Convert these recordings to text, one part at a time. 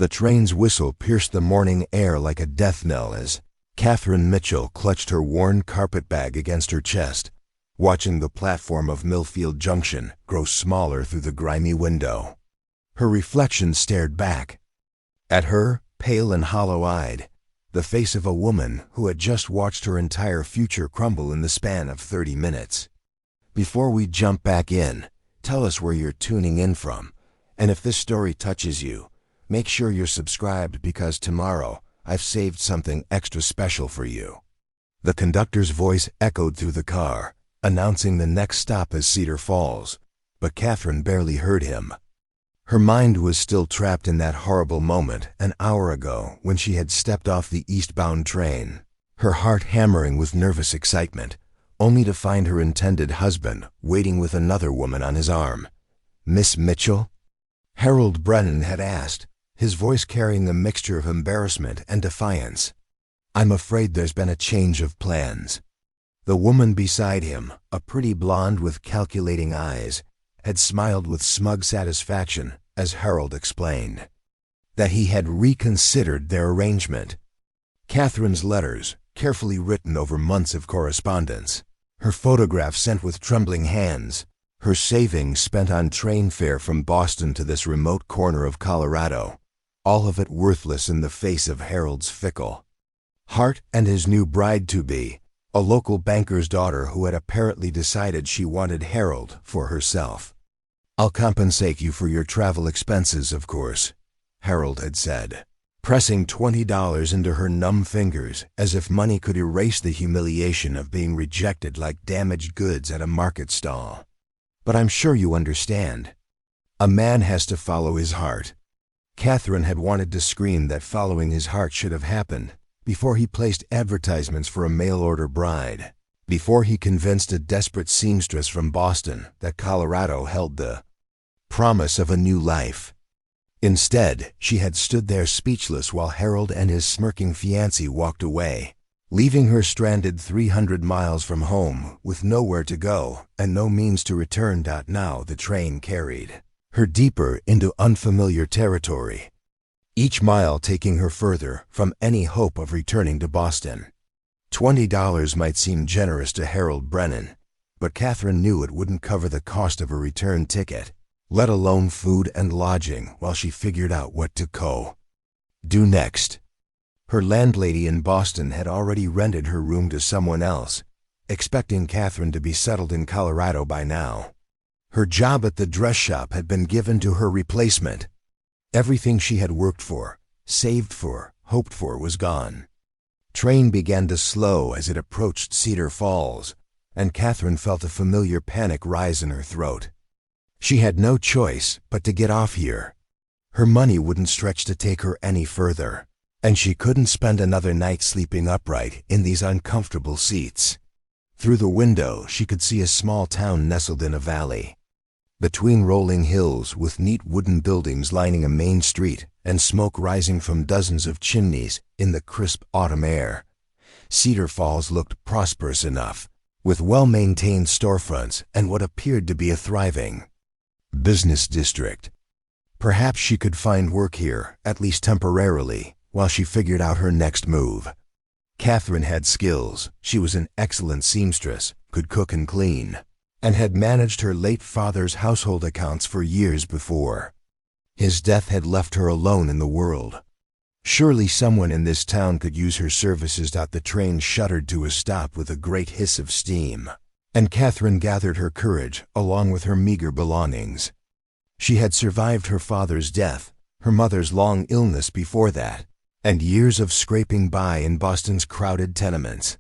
The train's whistle pierced the morning air like a death knell as Catherine Mitchell clutched her worn carpetbag against her chest, watching the platform of Millfield Junction grow smaller through the grimy window. Her reflection stared back at her, pale and hollow-eyed, the face of a woman who had just watched her entire future crumble in the span of 30 minutes. Before we jump back in, tell us where you're tuning in from, and if this story touches you, make sure you're subscribed because tomorrow I've saved something extra special for you. The conductor's voice echoed through the car, announcing the next stop as Cedar Falls, but Catherine barely heard him. Her mind was still trapped in that horrible moment an hour ago when she had stepped off the eastbound train, her heart hammering with nervous excitement, only to find her intended husband waiting with another woman on his arm. "Miss Mitchell?" Harold Brennan had asked, his voice carrying a mixture of embarrassment and defiance. "I'm afraid there's been a change of plans." The woman beside him, a pretty blonde with calculating eyes, had smiled with smug satisfaction as Harold explained that he had reconsidered their arrangement. Catherine's letters, carefully written over months of correspondence, her photographs sent with trembling hands, her savings spent on train fare from Boston to this remote corner of Colorado, all of it worthless in the face of Harold's fickle heart and his new bride-to-be, a local banker's daughter who had apparently decided she wanted Harold for herself. "I'll compensate you for your travel expenses, of course," Harold had said, pressing $20 into her numb fingers as if money could erase the humiliation of being rejected like damaged goods at a market stall. "But I'm sure you understand. A man has to follow his heart." Catherine had wanted to scream that following his heart should have happened before he placed advertisements for a mail-order bride, before he convinced a desperate seamstress from Boston that Colorado held the promise of a new life. Instead, she had stood there speechless while Harold and his smirking fiancé walked away, leaving her stranded 300 miles from home with nowhere to go and no means to return. Now the train carried her deeper into unfamiliar territory, each mile taking her further from any hope of returning to Boston. $20 might seem generous to Harold Brennan, but Catherine knew it wouldn't cover the cost of a return ticket, let alone food and lodging while she figured out what to do next. Her landlady in Boston had already rented her room to someone else, expecting Catherine to be settled in Colorado by now. Her job at the dress shop had been given to her replacement. Everything she had worked for, saved for, hoped for was gone. Train began to slow as it approached Cedar Falls, and Catherine felt a familiar panic rise in her throat. She had no choice but to get off here. Her money wouldn't stretch to take her any further, and she couldn't spend another night sleeping upright in these uncomfortable seats. Through the window, she could see a small town nestled in a valley, between rolling hills with neat wooden buildings lining a main street and smoke rising from dozens of chimneys in the crisp autumn air. Cedar Falls looked prosperous enough, with well-maintained storefronts and what appeared to be a thriving business district. Perhaps she could find work here, at least temporarily, while she figured out her next move. Catherine had skills. She was an excellent seamstress, could cook and clean, and had managed her late father's household accounts for years before. His death had left her alone in the world. Surely someone in this town could use her services. The train shuddered to a stop with a great hiss of steam, and Catherine gathered her courage along with her meager belongings. She had survived her father's death, her mother's long illness before that, and years of scraping by in Boston's crowded tenements.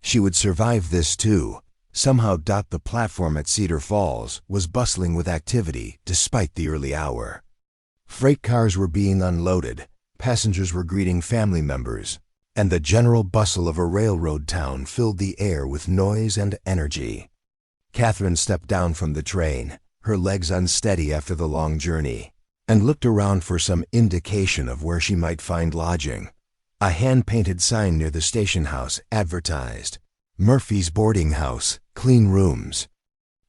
She would survive this too. Somehow. The platform at Cedar Falls was bustling with activity despite the early hour. Freight cars were being unloaded, passengers were greeting family members, and the general bustle of a railroad town filled the air with noise and energy. Catherine stepped down from the train, her legs unsteady after the long journey, and looked around for some indication of where she might find lodging. A hand-painted sign near the station house advertised, "Murphy's Boarding House, clean rooms,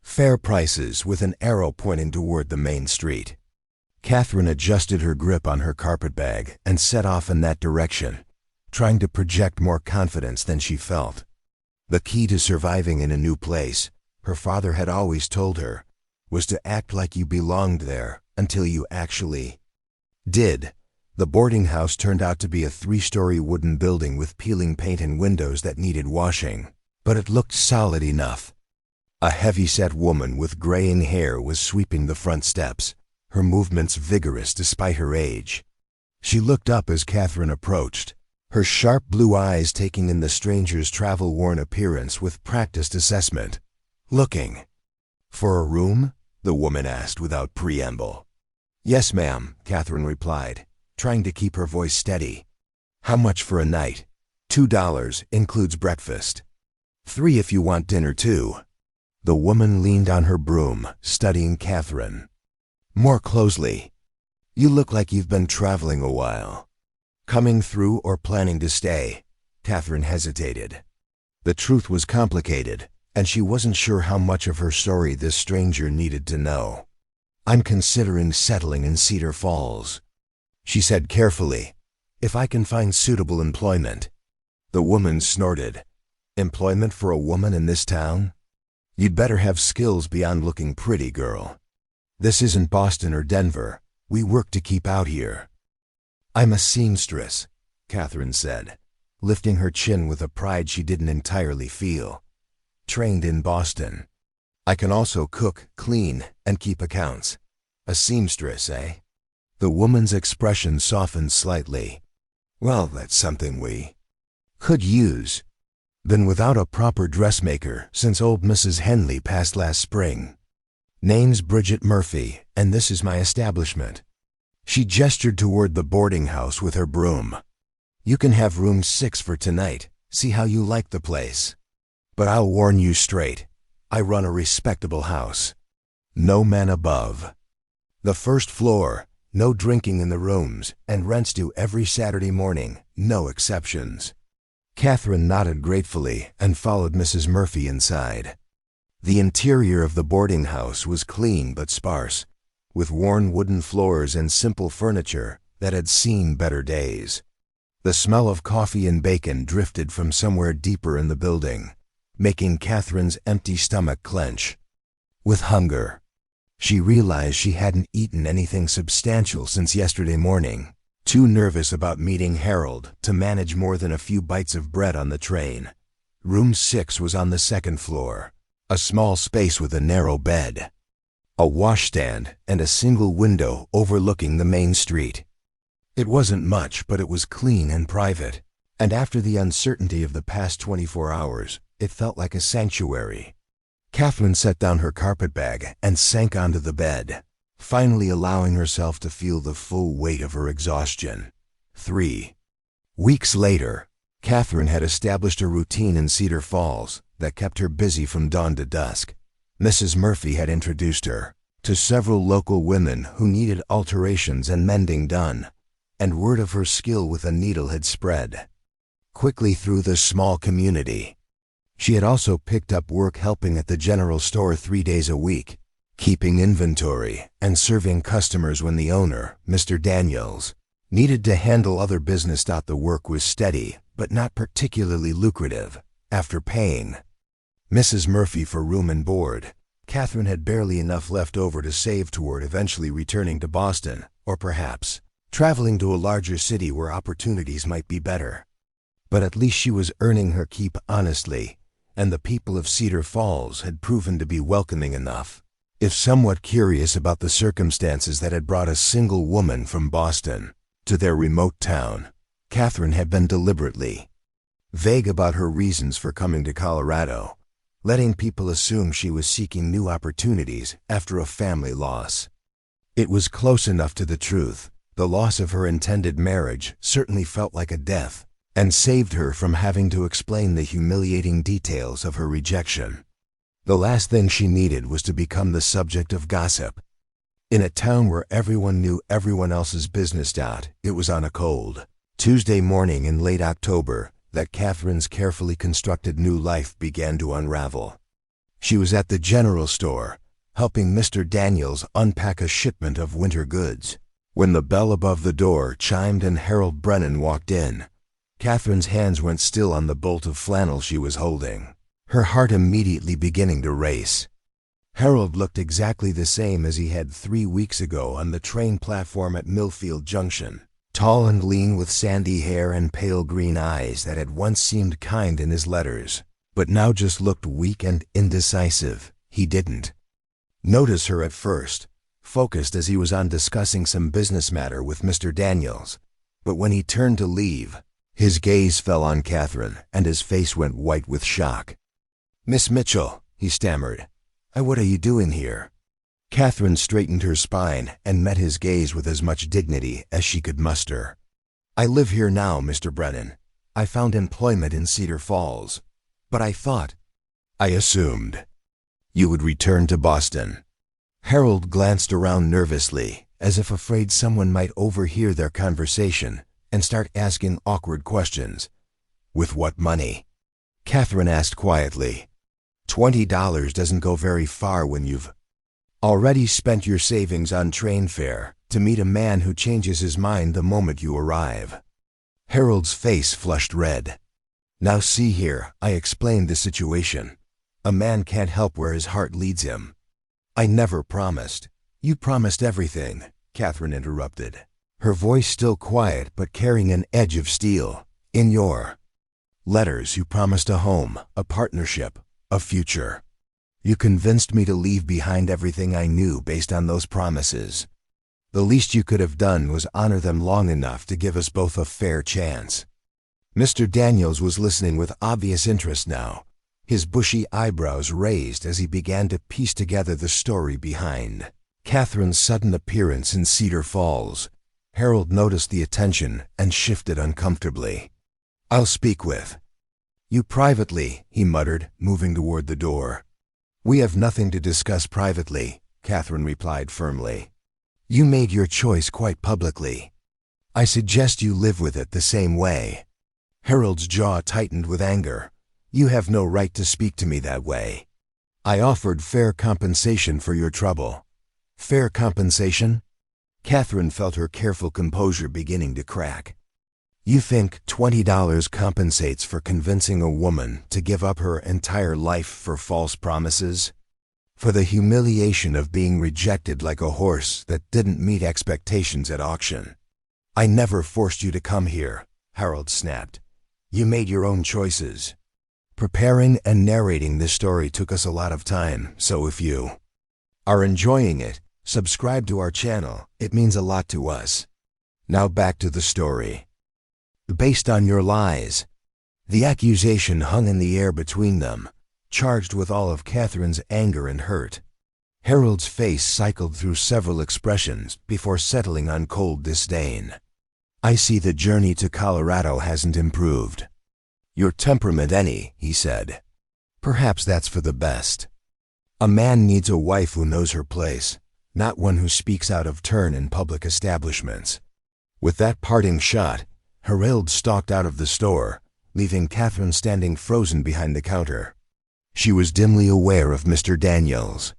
fair prices," with an arrow pointing toward the main street. Catherine adjusted her grip on her carpetbag and set off in that direction, trying to project more confidence than she felt. The key to surviving in a new place, her father had always told her, was to act like you belonged there until you actually did. The boarding house turned out to be a 3-story wooden building with peeling paint and windows that needed washing, but it looked solid enough. A heavy-set woman with graying hair was sweeping the front steps, her movements vigorous despite her age. She looked up as Catherine approached, her sharp blue eyes taking in the stranger's travel-worn appearance with practiced assessment. "Looking for a room?" the woman asked without preamble. "Yes, ma'am," Catherine replied, trying to keep her voice steady. "How much for a night?" $2, includes breakfast. $3 if you want dinner too." The woman leaned on her broom, studying Catherine more closely. "You look like you've been traveling a while. Coming through or planning to stay?" Catherine hesitated. The truth was complicated, and she wasn't sure how much of her story this stranger needed to know. "I'm considering settling in Cedar Falls," she said carefully, "if I can find suitable employment." The woman snorted. "Employment for a woman in this town? You'd better have skills beyond looking pretty, girl. This isn't Boston or Denver. We work to keep out here." "I'm a seamstress," Catherine said, lifting her chin with a pride she didn't entirely feel. "Trained in Boston. I can also cook, clean, and keep accounts. A seamstress, eh?" The woman's expression softened slightly. "Well, that's something we could use. Been without a proper dressmaker since old Mrs. Henley passed last spring. Name's Bridget Murphy, and this is my establishment." She gestured toward the boarding house with her broom. "You can have room 6 for tonight. See how you like the place. But I'll warn you straight. I run a respectable house. No man above. The first floor, no drinking in the rooms, and rent's due every Saturday morning, no exceptions." Catherine nodded gratefully and followed Mrs. Murphy inside. The interior of the boarding house was clean but sparse, with worn wooden floors and simple furniture that had seen better days. The smell of coffee and bacon drifted from somewhere deeper in the building, making Catherine's empty stomach clench with hunger. She realized she hadn't eaten anything substantial since yesterday morning, too nervous about meeting Harold to manage more than a few bites of bread on the train. Room 6 was on the 2nd floor, a small space with a narrow bed, a washstand, and a single window overlooking the main street. It wasn't much, but it was clean and private, and after the uncertainty of the past 24 hours, it felt like a sanctuary. Catherine set down her carpetbag and sank onto the bed, finally allowing herself to feel the full weight of her exhaustion. 3 weeks later, Catherine had established a routine in Cedar Falls that kept her busy from dawn to dusk. Mrs. Murphy had introduced her to several local women who needed alterations and mending done, and word of her skill with a needle had spread quickly through the small community. She had also picked up work helping at the general store 3 days a week, keeping inventory and serving customers when the owner, Mr. Daniels, needed to handle other business. The work was steady, but not particularly lucrative. After paying Mrs. Murphy for room and board, Catherine had barely enough left over to save toward eventually returning to Boston, or perhaps traveling to a larger city where opportunities might be better. But at least she was earning her keep honestly, and the people of Cedar Falls had proven to be welcoming enough. If somewhat curious about the circumstances that had brought a single woman from Boston to their remote town, Catherine had been deliberately vague about her reasons for coming to Colorado, letting people assume she was seeking new opportunities after a family loss. It was close enough to the truth. The loss of her intended marriage certainly felt like a death, and saved her from having to explain the humiliating details of her rejection. The last thing she needed was to become the subject of gossip. In a town where everyone knew everyone else's business. It was on a cold Tuesday morning in late October that Catherine's carefully constructed new life began to unravel. She was at the general store, helping Mr. Daniels unpack a shipment of winter goods. When the bell above the door chimed and Harold Brennan walked in, Catherine's hands went still on the bolt of flannel she was holding, her heart immediately beginning to race. Harold looked exactly the same as he had 3 weeks ago on the train platform at Millfield Junction, tall and lean with sandy hair and pale green eyes that had once seemed kind in his letters, but now just looked weak and indecisive. He didn't notice her at first, focused as he was on discussing some business matter with Mr. Daniels, but when he turned to leave, his gaze fell on Catherine, and his face went white with shock. "Miss Mitchell," he stammered, "what are you doing here?" Catherine straightened her spine and met his gaze with as much dignity as she could muster. "I live here now, Mr. Brennan. I found employment in Cedar Falls, but I assumed you would return to Boston." Harold glanced around nervously, as if afraid someone might overhear their conversation and start asking awkward questions. "With what money?" Catherine asked quietly. $20 doesn't go very far when you've already spent your savings on train fare to meet a man who changes his mind the moment you arrive. Harold's face flushed red. "Now see here," I explained the situation. "A man can't help where his heart leads him." "I never promised." "You promised everything," Catherine interrupted, her voice still quiet but carrying an edge of steel. "In your letters you promised a home, a partnership, a future. You convinced me to leave behind everything I knew based on those promises. The least you could have done was honor them long enough to give us both a fair chance." Mr. Daniels was listening with obvious interest now, his bushy eyebrows raised as he began to piece together the story behind Catherine's sudden appearance in Cedar Falls. Harold noticed the attention and shifted uncomfortably. "I'll speak with you privately," he muttered, moving toward the door. "We have nothing to discuss privately," Catherine replied firmly. "You made your choice quite publicly. I suggest you live with it the same way." Harold's jaw tightened with anger. "You have no right to speak to me that way. I offered fair compensation for your trouble." "Fair compensation?" Catherine felt her careful composure beginning to crack. "You think $20 compensates for convincing a woman to give up her entire life for false promises? For the humiliation of being rejected like a horse that didn't meet expectations at auction?" "I never forced you to come here," Harold snapped. "You made your own choices. Preparing and narrating this story took us a lot of time, so if you are enjoying it, subscribe to our channel. It means a lot to us. Now back to the story. Based on your lies." The accusation hung in the air between them, charged with all of Catherine's anger and hurt. Harold's face cycled through several expressions before settling on cold disdain. "I see the journey to Colorado hasn't improved your temperament any," he said. "Perhaps that's for the best. A man needs a wife who knows her place, not one who speaks out of turn in public establishments." With that parting shot, Harold stalked out of the store, leaving Catherine standing frozen behind the counter. She was dimly aware of Mr. Daniels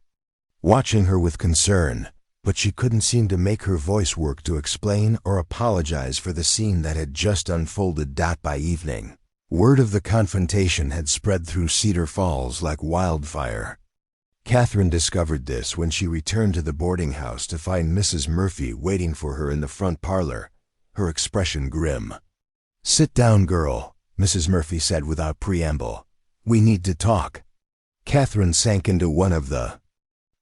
watching her with concern, but she couldn't seem to make her voice work to explain or apologize for the scene that had just unfolded. By evening, word of the confrontation had spread through Cedar Falls like wildfire. Catherine discovered this when she returned to the boarding house to find Mrs. Murphy waiting for her in the front parlor, her expression grim. "Sit down, girl," Mrs. Murphy said without preamble. "We need to talk." Catherine sank into one of the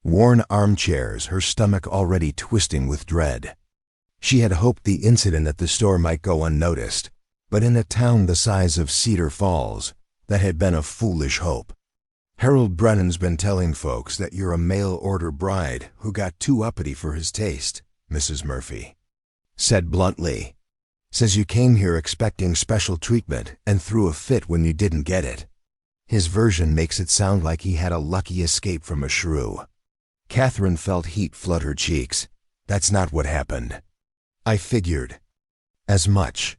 worn armchairs, her stomach already twisting with dread. She had hoped the incident at the store might go unnoticed, but in a town the size of Cedar Falls, that had been a foolish hope. "Harold Brennan's been telling folks that you're a mail-order bride who got too uppity for his taste," Mrs. Murphy said bluntly. "Says you came here expecting special treatment and threw a fit when you didn't get it. His version makes it sound like he had a lucky escape from a shrew." Catherine felt heat flood her cheeks. "That's not what happened." "I figured as much.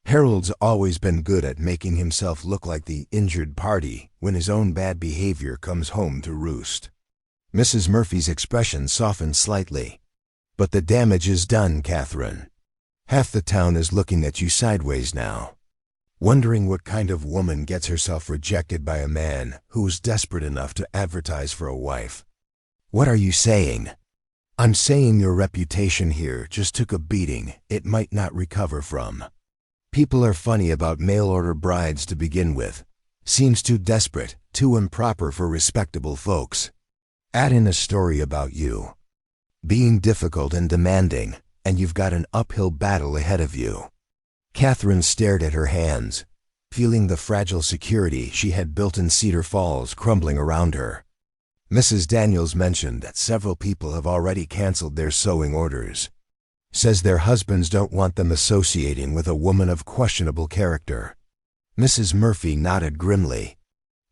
Harold's always been good at making himself look like the injured party when his own bad behavior comes home to roost. Mrs. Murphy's expression softened slightly. But the damage is done, Catherine. Half the town is looking at you sideways now, wondering what kind of woman gets herself rejected by a man who is desperate enough to advertise for a wife. What are you saying? I'm saying your reputation here just took a beating it might not recover from. People are funny about mail-order brides to begin with. Seems too desperate, too improper for respectable folks. Add in a story about you being difficult and demanding, and you've got an uphill battle ahead of you. Catherine stared at her hands, feeling the fragile security she had built in Cedar Falls crumbling around her. Mrs. Daniels mentioned that several people have already canceled their sewing orders. Says their husbands don't want them associating with a woman of questionable character. Mrs. Murphy nodded grimly.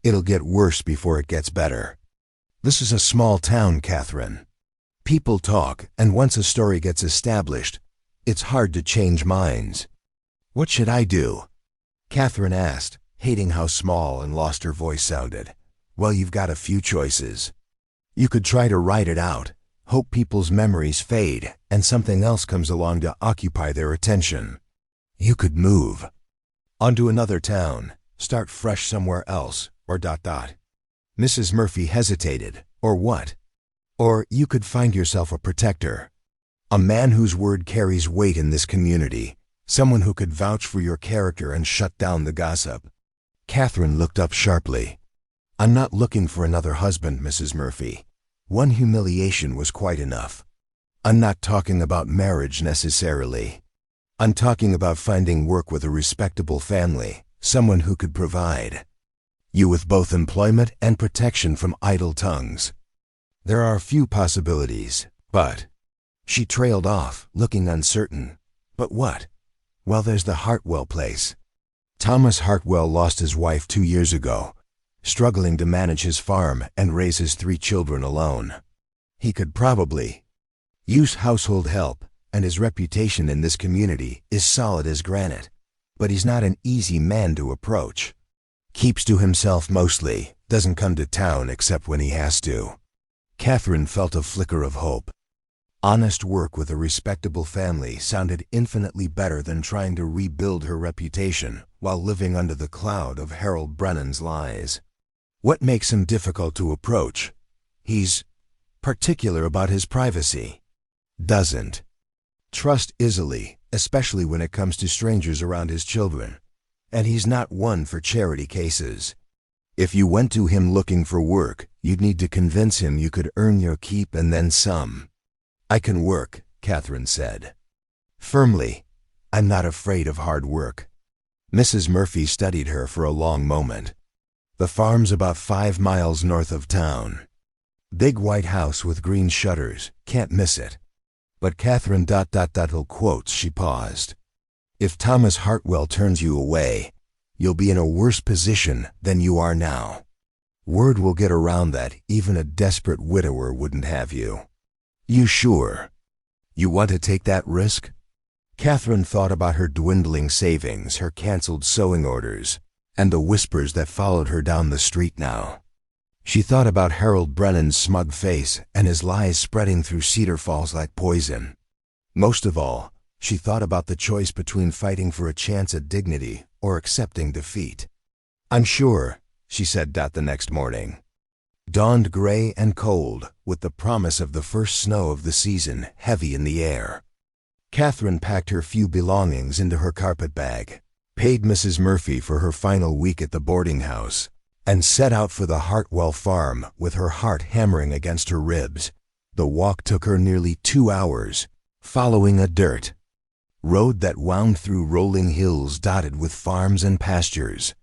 It'll get worse before it gets better. This is a small town, Catherine. People talk, and once a story gets established, it's hard to change minds. What should I do? Catherine asked, hating how small and lost her voice sounded. Well, you've got a few choices. You could try to write it out, hope people's memories fade, and something else comes along to occupy their attention. You could move onto another town, start fresh somewhere else, or ... Mrs. Murphy hesitated. Or what? Or you could find yourself a protector. A man whose word carries weight in this community. Someone who could vouch for your character and shut down the gossip. Catherine looked up sharply. I'm not looking for another husband, Mrs. Murphy. One humiliation was quite enough. I'm not talking about marriage necessarily. I'm talking about finding work with a respectable family, someone who could provide you with both employment and protection from idle tongues. There are a few possibilities, but... She trailed off, looking uncertain. But what? Well, there's the Hartwell place. Thomas Hartwell lost his wife 2 years ago, struggling to manage his farm and raise his 3 children alone. He could probably use household help, and his reputation in this community is solid as granite. But he's not an easy man to approach. Keeps to himself mostly, doesn't come to town except when he has to. Catherine felt a flicker of hope. Honest work with a respectable family sounded infinitely better than trying to rebuild her reputation while living under the cloud of Harold Brennan's lies. What makes him difficult to approach? He's particular about his privacy. Doesn't trust easily, especially when it comes to strangers around his children. And he's not one for charity cases. If you went to him looking for work, you'd need to convince him you could earn your keep and then some. I can work, Catherine said firmly. I'm not afraid of hard work. Mrs. Murphy studied her for a long moment. The farm's about 5 miles north of town. Big white house with green shutters, can't miss it. But Catherine ... quotes, she paused. If Thomas Hartwell turns you away, you'll be in a worse position than you are now. Word will get around that even a desperate widower wouldn't have you. You sure you want to take that risk? Catherine thought about her dwindling savings, her canceled sewing orders, and the whispers that followed her down the street now. She thought about Harold Brennan's smug face and his lies spreading through Cedar Falls like poison. Most of all, she thought about the choice between fighting for a chance at dignity or accepting defeat. I'm sure, she said the next morning. Dawned gray and cold, with the promise of the first snow of the season heavy in the air. Catherine packed her few belongings into her carpet bag, paid Mrs. Murphy for her final week at the boarding house, and set out for the Hartwell farm with her heart hammering against her ribs. The walk took her nearly 2 hours, following a dirt road that wound through rolling hills dotted with farms and pastures.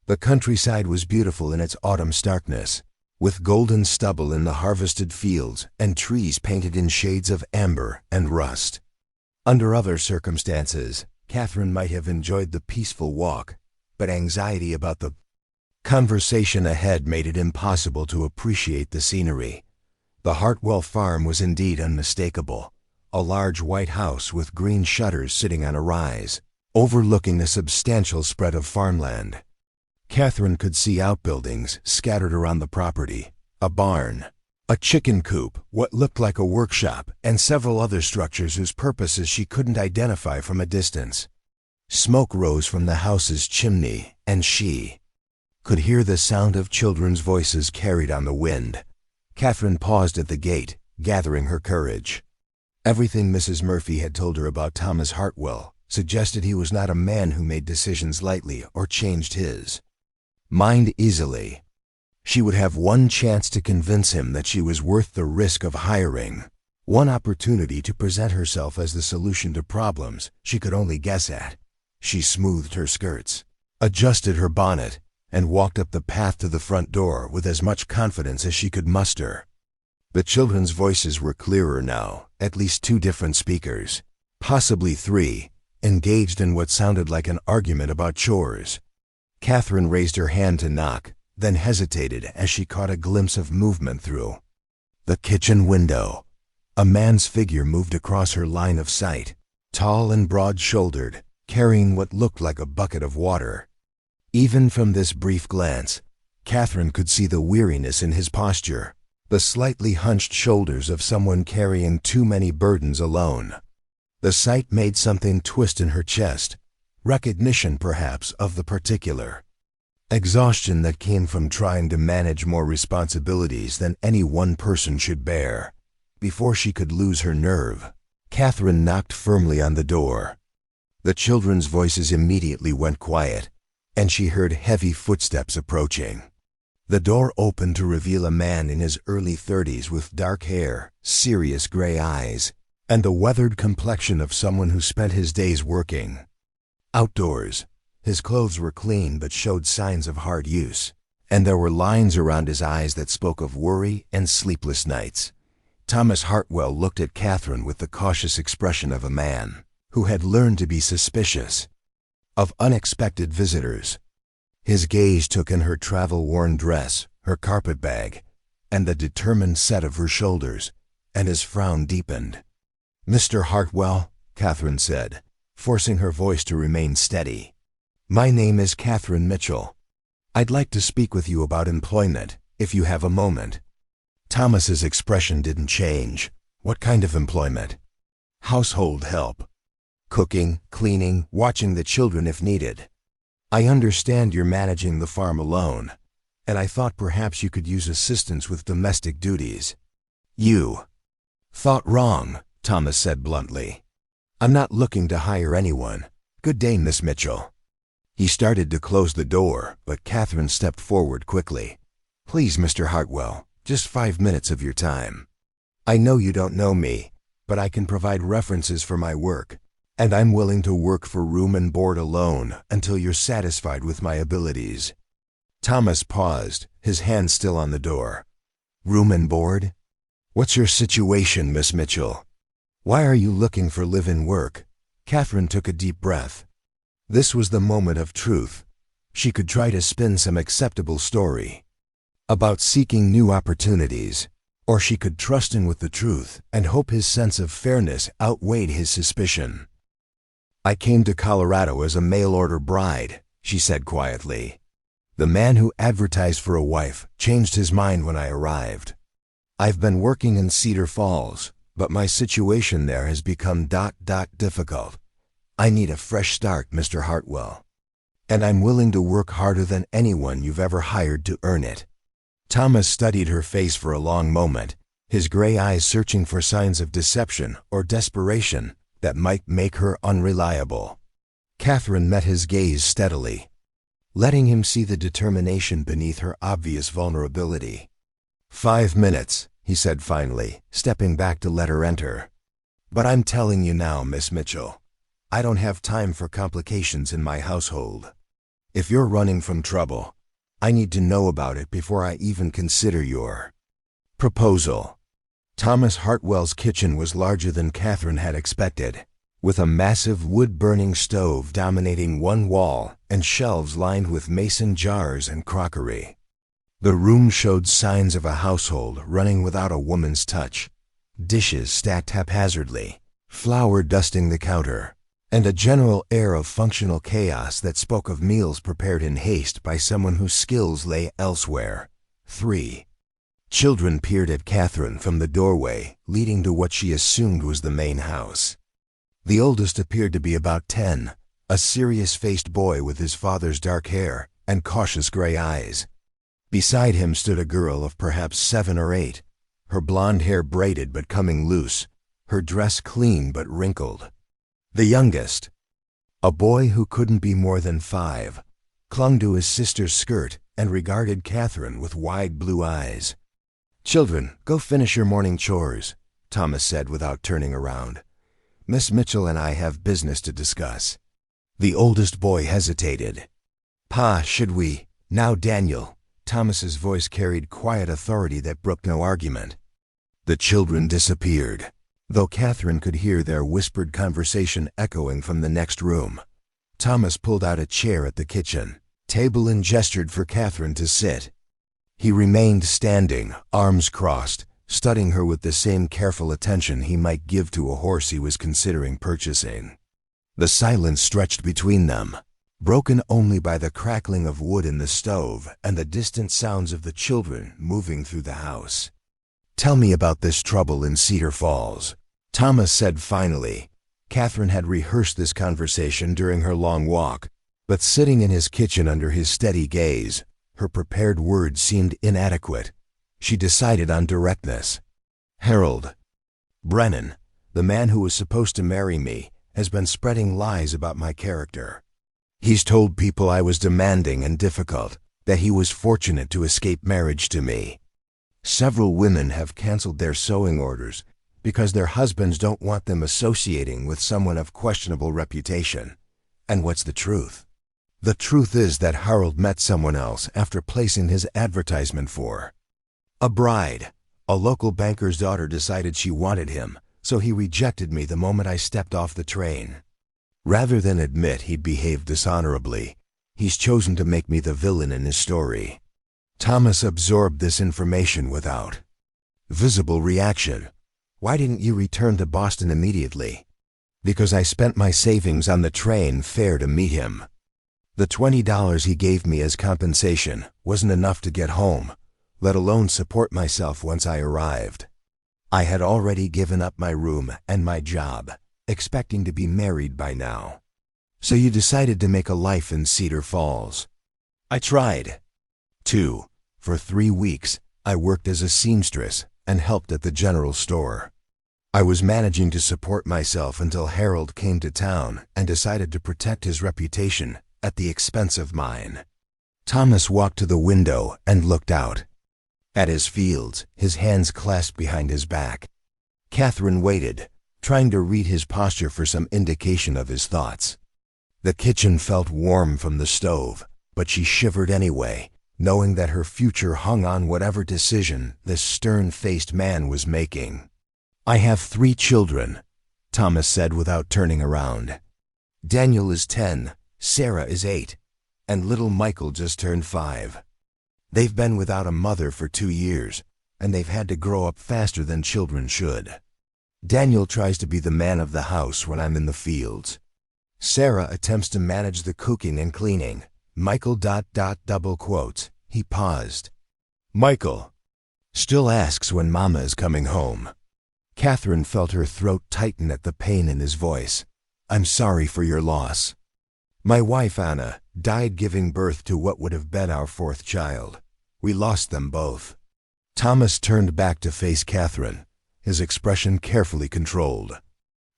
The countryside was beautiful in its autumn starkness, with golden stubble in the harvested fields and trees painted in shades of amber and rust. Under other circumstances, Catherine might have enjoyed the peaceful walk, but anxiety about the conversation ahead made it impossible to appreciate the scenery. The Hartwell farm was indeed unmistakable, a large white house with green shutters sitting on a rise, overlooking a substantial spread of farmland. Catherine could see outbuildings scattered around the property, a barn, A chicken coop, what looked like a workshop, and several other structures whose purposes she couldn't identify from a distance. Smoke rose from the house's chimney, and she could hear the sound of children's voices carried on the wind. Catherine paused at the gate, gathering her courage. Everything Mrs. Murphy had told her about Thomas Hartwell suggested he was not a man who made decisions lightly or changed his mind easily. She would have one chance to convince him that she was worth the risk of hiring, one opportunity to present herself as the solution to problems she could only guess at. She smoothed her skirts, adjusted her bonnet, and walked up the path to the front door with as much confidence as she could muster. The children's voices were clearer now, at least 2 different speakers, possibly 3, engaged in what sounded like an argument about chores. Catherine raised her hand to knock, then hesitated as she caught a glimpse of movement through the kitchen window. A man's figure moved across her line of sight, tall and broad-shouldered, carrying what looked like a bucket of water. Even from this brief glance, Catherine could see the weariness in his posture, the slightly hunched shoulders of someone carrying too many burdens alone. The sight made something twist in her chest, recognition perhaps of the particular exhaustion that came from trying to manage more responsibilities than any one person should bear. Before she could lose her nerve, Catherine knocked firmly on the door. The children's voices immediately went quiet, and she heard heavy footsteps approaching. The door opened to reveal a man in his early 30s with dark hair, serious gray eyes, and the weathered complexion of someone who spent his days working outdoors. His clothes were clean but showed signs of hard use, and there were lines around his eyes that spoke of worry and sleepless nights. Thomas Hartwell looked at Catherine with the cautious expression of a man who had learned to be suspicious of unexpected visitors. His gaze took in her travel-worn dress, her carpet bag, and the determined set of her shoulders, and his frown deepened. "Mr. Hartwell," Catherine said, forcing her voice to remain steady. "My name is Catherine Mitchell. I'd like to speak with you about employment, if you have a moment." Thomas's expression didn't change. "What kind of employment?" "Household help. Cooking, cleaning, watching the children if needed. I understand you're managing the farm alone, and I thought perhaps you could use assistance with domestic duties." "You thought wrong," Thomas said bluntly. "I'm not looking to hire anyone. Good day, Miss Mitchell." He started to close the door, but Catherine stepped forward quickly. "Please, Mr. Hartwell, just 5 minutes of your time. I know you don't know me, but I can provide references for my work, and I'm willing to work for room and board alone until you're satisfied with my abilities." Thomas paused, his hand still on the door. "Room and board? What's your situation, Miss Mitchell? Why are you looking for live-in work?" Catherine took a deep breath. This was the moment of truth. She could try to spin some acceptable story about seeking new opportunities, or she could trust him with the truth and hope his sense of fairness outweighed his suspicion. "I came to Colorado as a mail-order bride," she said quietly. "The man who advertised for a wife changed his mind when I arrived. I've been working in Cedar Falls, but my situation there has become difficult. I need a fresh start, Mr. Hartwell, and I'm willing to work harder than anyone you've ever hired to earn it." Thomas studied her face for a long moment, his gray eyes searching for signs of deception or desperation that might make her unreliable. Catherine met his gaze steadily, letting him see the determination beneath her obvious vulnerability. "5 minutes," he said finally, stepping back to let her enter. "But I'm telling you now, Miss Mitchell, I don't have time for complications in my household. If you're running from trouble, I need to know about it before I even consider your proposal." Thomas Hartwell's kitchen was larger than Catherine had expected, with a massive wood-burning stove dominating one wall and shelves lined with mason jars and crockery. The room showed signs of a household running without a woman's touch. Dishes stacked haphazardly, flour dusting the counter, and a general air of functional chaos that spoke of meals prepared in haste by someone whose skills lay elsewhere. 3 Children peered at Catherine from the doorway, leading to what she assumed was the main house. The oldest appeared to be about 10, a serious-faced boy with his father's dark hair and cautious gray eyes. Beside him stood a girl of perhaps 7 or 8, her blonde hair braided but coming loose, her dress clean but wrinkled. The youngest, a boy who couldn't be more than 5, clung to his sister's skirt and regarded Catherine with wide blue eyes. "Children, go finish your morning chores," Thomas said without turning around. "Miss Mitchell and I have business to discuss." The oldest boy hesitated. "Pa, should we?" "Now, Daniel." Thomas's voice carried quiet authority that brooked no argument. The children disappeared, though Catherine could hear their whispered conversation echoing from the next room. Thomas pulled out a chair at the kitchen table and gestured for Catherine to sit. He remained standing, arms crossed, studying her with the same careful attention he might give to a horse he was considering purchasing. The silence stretched between them, broken only by the crackling of wood in the stove and the distant sounds of the children moving through the house. "Tell me about this trouble in Cedar Falls," Thomas said finally. Catherine had rehearsed this conversation during her long walk, but sitting in his kitchen under his steady gaze, her prepared words seemed inadequate. She decided on directness. "Harold Brennan, the man who was supposed to marry me, has been spreading lies about my character. He's told people I was demanding and difficult, that he was fortunate to escape marriage to me. Several women have canceled their sewing orders because their husbands don't want them associating with someone of questionable reputation. And what's the truth? The truth is that Harold met someone else after placing his advertisement for a bride. A local banker's daughter decided she wanted him, so he rejected me the moment I stepped off the train. Rather than admit he'd behaved dishonorably, he's chosen to make me the villain in his story." Thomas absorbed this information without visible reaction. "Why didn't you return to Boston immediately?" "Because I spent my savings on the train fare to meet him. The $20 he gave me as compensation wasn't enough to get home, let alone support myself once I arrived. I had already given up my room and my job, expecting to be married by now. So you decided to make a life in Cedar Falls." "I tried." 2. For 3 weeks, I worked as a seamstress and helped at the general store. I was managing to support myself until Harold came to town and decided to protect his reputation at the expense of mine. Thomas walked to the window and looked out at his fields, his hands clasped behind his back. Catherine waited, trying to read his posture for some indication of his thoughts. The kitchen felt warm from the stove, but she shivered anyway, knowing that her future hung on whatever decision this stern-faced man was making. "I have 3 children," Thomas said without turning around. "Daniel is 10, Sarah is 8, and little Michael just turned 5. They've been without a mother for 2 years, and they've had to grow up faster than children should. Daniel tries to be the man of the house when I'm in the fields. Sarah attempts to manage the cooking and cleaning. Michael ... double quotes. He paused. Michael still asks when Mama is coming home." Catherine felt her throat tighten at the pain in his voice. "I'm sorry for your loss. My wife, Anna, died giving birth to what would have been our 4th child. We lost them both." Thomas turned back to face Catherine, his expression carefully controlled.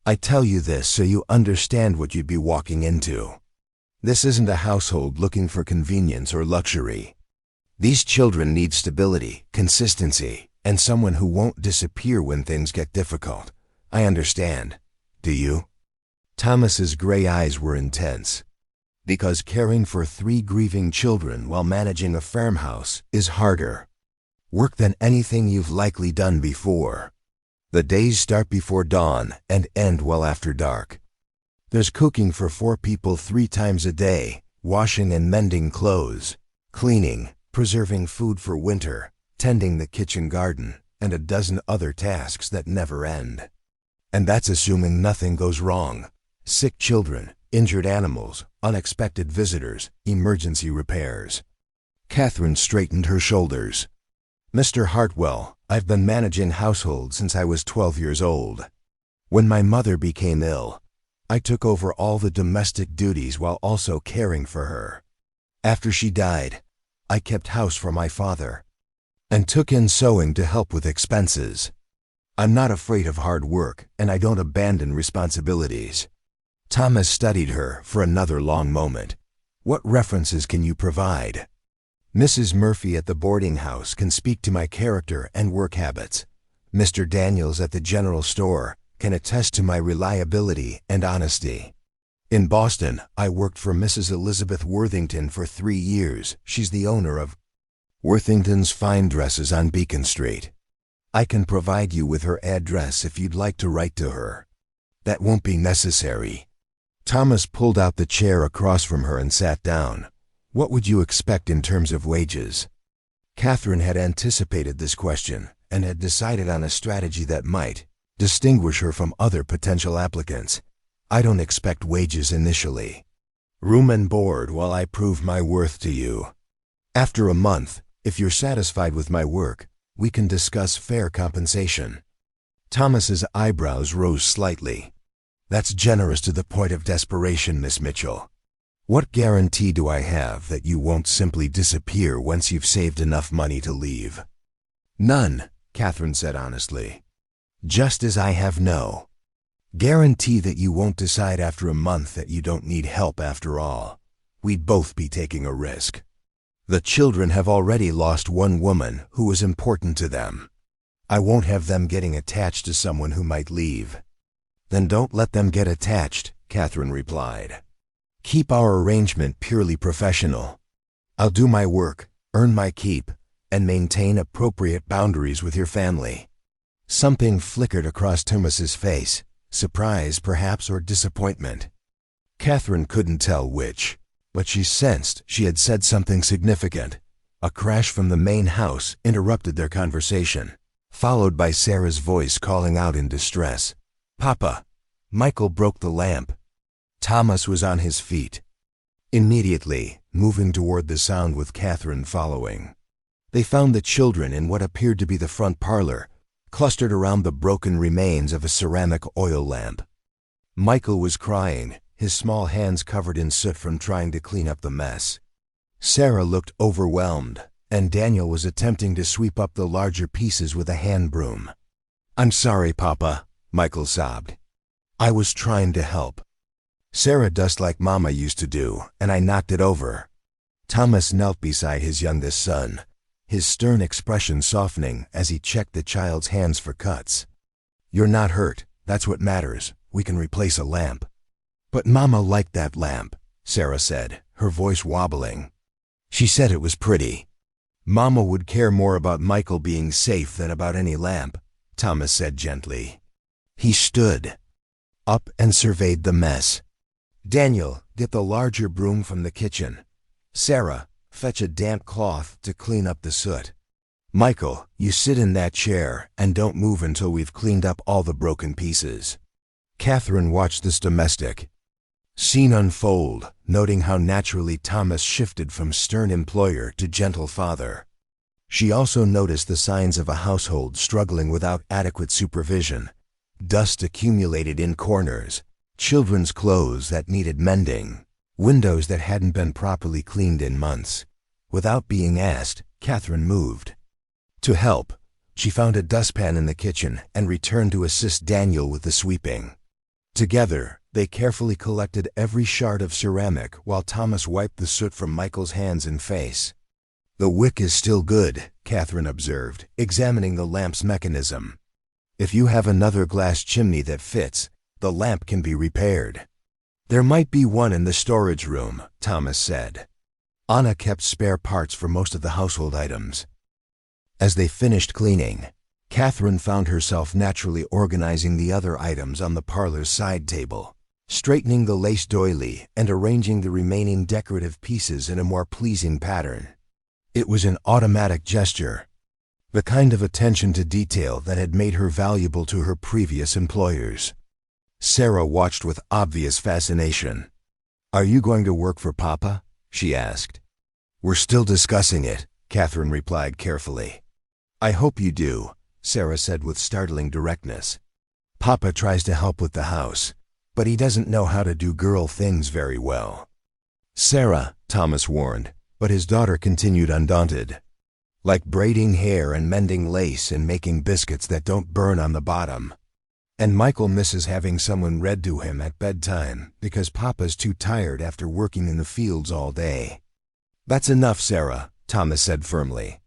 "I tell you this so you understand what you'd be walking into. This isn't a household looking for convenience or luxury. These children need stability, consistency, and someone who won't disappear when things get difficult. I understand. Do you?" Thomas's gray eyes were intense. "Because caring for 3 grieving children while managing a farmhouse is harder work than anything you've likely done before. The days start before dawn and end well after dark. There's cooking for 4 people 3 times a day, washing and mending clothes, cleaning, preserving food for winter, tending the kitchen garden, and a dozen other tasks that never end. And that's assuming nothing goes wrong. Sick children, injured animals, unexpected visitors, emergency repairs." Catherine straightened her shoulders. Mr. Hartwell, I've been managing households since I was 12 years old. When my mother became ill, I took over all the domestic duties while also caring for her. After she died, I kept house for my father and took in sewing to help with expenses. I'm not afraid of hard work, and I don't abandon responsibilities. Thomas studied her for another long moment. What references can you provide? Mrs. Murphy at the boarding house can speak to my character and work habits. Mr. Daniels at the general store can attest to my reliability and honesty. In Boston, I worked for Mrs. Elizabeth Worthington for 3 years. She's the owner of Worthington's Fine Dresses on Beacon Street. I can provide you with her address if you'd like to write to her. That won't be necessary. Thomas pulled out the chair across from her and sat down. What would you expect in terms of wages? Catherine had anticipated this question and had decided on a strategy that might distinguish her from other potential applicants. I don't expect wages initially. Room and board while I prove my worth to you. After a month, if you're satisfied with my work, we can discuss fair compensation. Thomas's eyebrows rose slightly. That's generous to the point of desperation, Miss Mitchell. What guarantee do I have that you won't simply disappear once you've saved enough money to leave? None, Catherine said honestly. Just as I have no guarantee that you won't decide after a month that you don't need help after all. We'd both be taking a risk. The children have already lost one woman who was important to them. I won't have them getting attached to someone who might leave. Then don't let them get attached, Catherine replied. Keep our arrangement purely professional. I'll do my work, earn my keep, and maintain appropriate boundaries with your family. Something flickered across Thomas's face, surprise perhaps or disappointment. Catherine couldn't tell which, but she sensed she had said something significant. A crash from the main house interrupted their conversation, followed by Sarah's voice calling out in distress. Papa! Michael broke the lamp. Thomas was on his feet, immediately moving toward the sound with Catherine following. They found the children in what appeared to be the front parlor, clustered around the broken remains of a ceramic oil lamp. Michael was crying, his small hands covered in soot from trying to clean up the mess. Sarah looked overwhelmed, and Daniel was attempting to sweep up the larger pieces with a hand broom. I'm sorry, Papa, Michael sobbed. I was trying to help. Sarah dust like Mama used to do, and I knocked it over. Thomas knelt beside his youngest son, his stern expression softening as he checked the child's hands for cuts. You're not hurt, that's what matters. We can replace a lamp. But Mama liked that lamp, Sarah said, her voice wobbling. She said it was pretty. Mama would care more about Michael being safe than about any lamp, Thomas said gently. He stood up and surveyed the mess. Daniel, get the larger broom from the kitchen. Sarah, fetch a damp cloth to clean up the soot. Michael, you sit in that chair and don't move until we've cleaned up all the broken pieces. Catherine watched this domestic scene unfold, noting how naturally Thomas shifted from stern employer to gentle father. She also noticed the signs of a household struggling without adequate supervision. Dust accumulated in corners, children's clothes that needed mending, windows that hadn't been properly cleaned in months. Without being asked, Catherine moved. To help, she found a dustpan in the kitchen and returned to assist Daniel with the sweeping. Together, they carefully collected every shard of ceramic while Thomas wiped the soot from Michael's hands and face. The wick is still good, Catherine observed, examining the lamp's mechanism. If you have another glass chimney that fits, the lamp can be repaired. There might be one in the storage room, Thomas said. Anna kept spare parts for most of the household items. As they finished cleaning, Catherine found herself naturally organizing the other items on the parlor's side table, straightening the lace doily and arranging the remaining decorative pieces in a more pleasing pattern. It was an automatic gesture, the kind of attention to detail that had made her valuable to her previous employers. Sarah watched with obvious fascination. Are you going to work for Papa? She asked. We're still discussing it, Catherine replied carefully. I hope you do, Sarah said with startling directness. Papa tries to help with the house, but he doesn't know how to do girl things very well. Sarah, Thomas warned, but his daughter continued undaunted. Like braiding hair and mending lace and making biscuits that don't burn on the bottom. And Michael misses having someone read to him at bedtime because Papa's too tired after working in the fields all day. That's enough, Sarah, Thomas said firmly.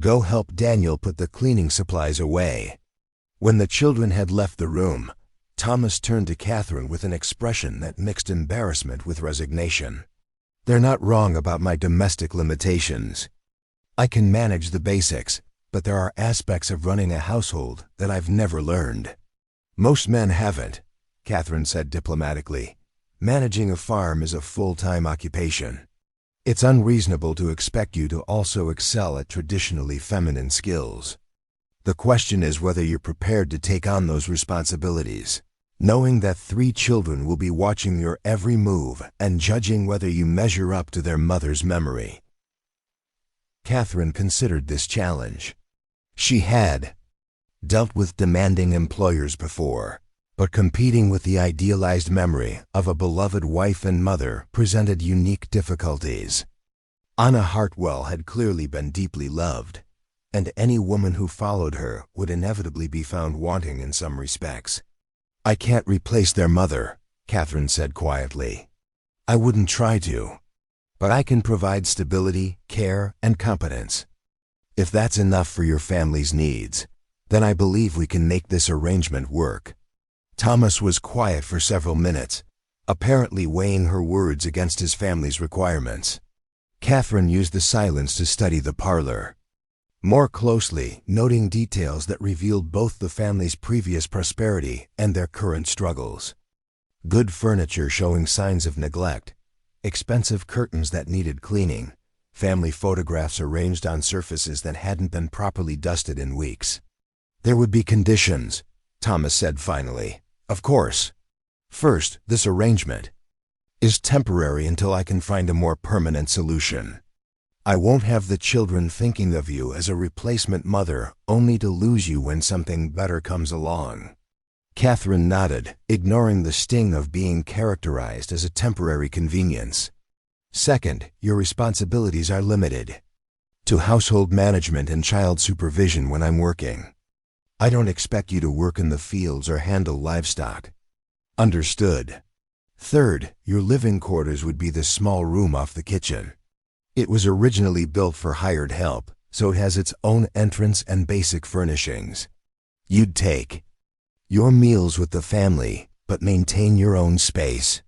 Go help Daniel put the cleaning supplies away. When the children had left the room, Thomas turned to Catherine with an expression that mixed embarrassment with resignation. They're not wrong about my domestic limitations. I can manage the basics, but there are aspects of running a household that I've never learned. Most men haven't, Catherine said diplomatically. Managing a farm is a full-time occupation. It's unreasonable to expect you to also excel at traditionally feminine skills. The question is whether you're prepared to take on those responsibilities, knowing that 3 children will be watching your every move and judging whether you measure up to their mother's memory. Catherine considered this challenge. She had dealt with demanding employers before, but competing with the idealized memory of a beloved wife and mother presented unique difficulties. Anna Hartwell had clearly been deeply loved, and any woman who followed her would inevitably be found wanting in some respects. I can't replace their mother, Catherine said quietly. I wouldn't try to. But I can provide stability, care, and competence. If that's enough for your family's needs, then I believe we can make this arrangement work. Thomas was quiet for several minutes, apparently weighing her words against his family's requirements. Catherine used the silence to study the parlor, more closely, noting details that revealed both the family's previous prosperity and their current struggles. Good furniture showing signs of neglect, expensive curtains that needed cleaning, family photographs arranged on surfaces that hadn't been properly dusted in weeks. There would be conditions, Thomas said finally. Of course. First, this arrangement is temporary until I can find a more permanent solution. I won't have the children thinking of you as a replacement mother only to lose you when something better comes along. Catherine nodded, ignoring the sting of being characterized as a temporary convenience. Second, your responsibilities are limited to household management and child supervision when I'm working. I don't expect you to work in the fields or handle livestock. Understood. Third, your living quarters would be the small room off the kitchen. It was originally built for hired help, so it has its own entrance and basic furnishings. You'd take your meals with the family, but maintain your own space.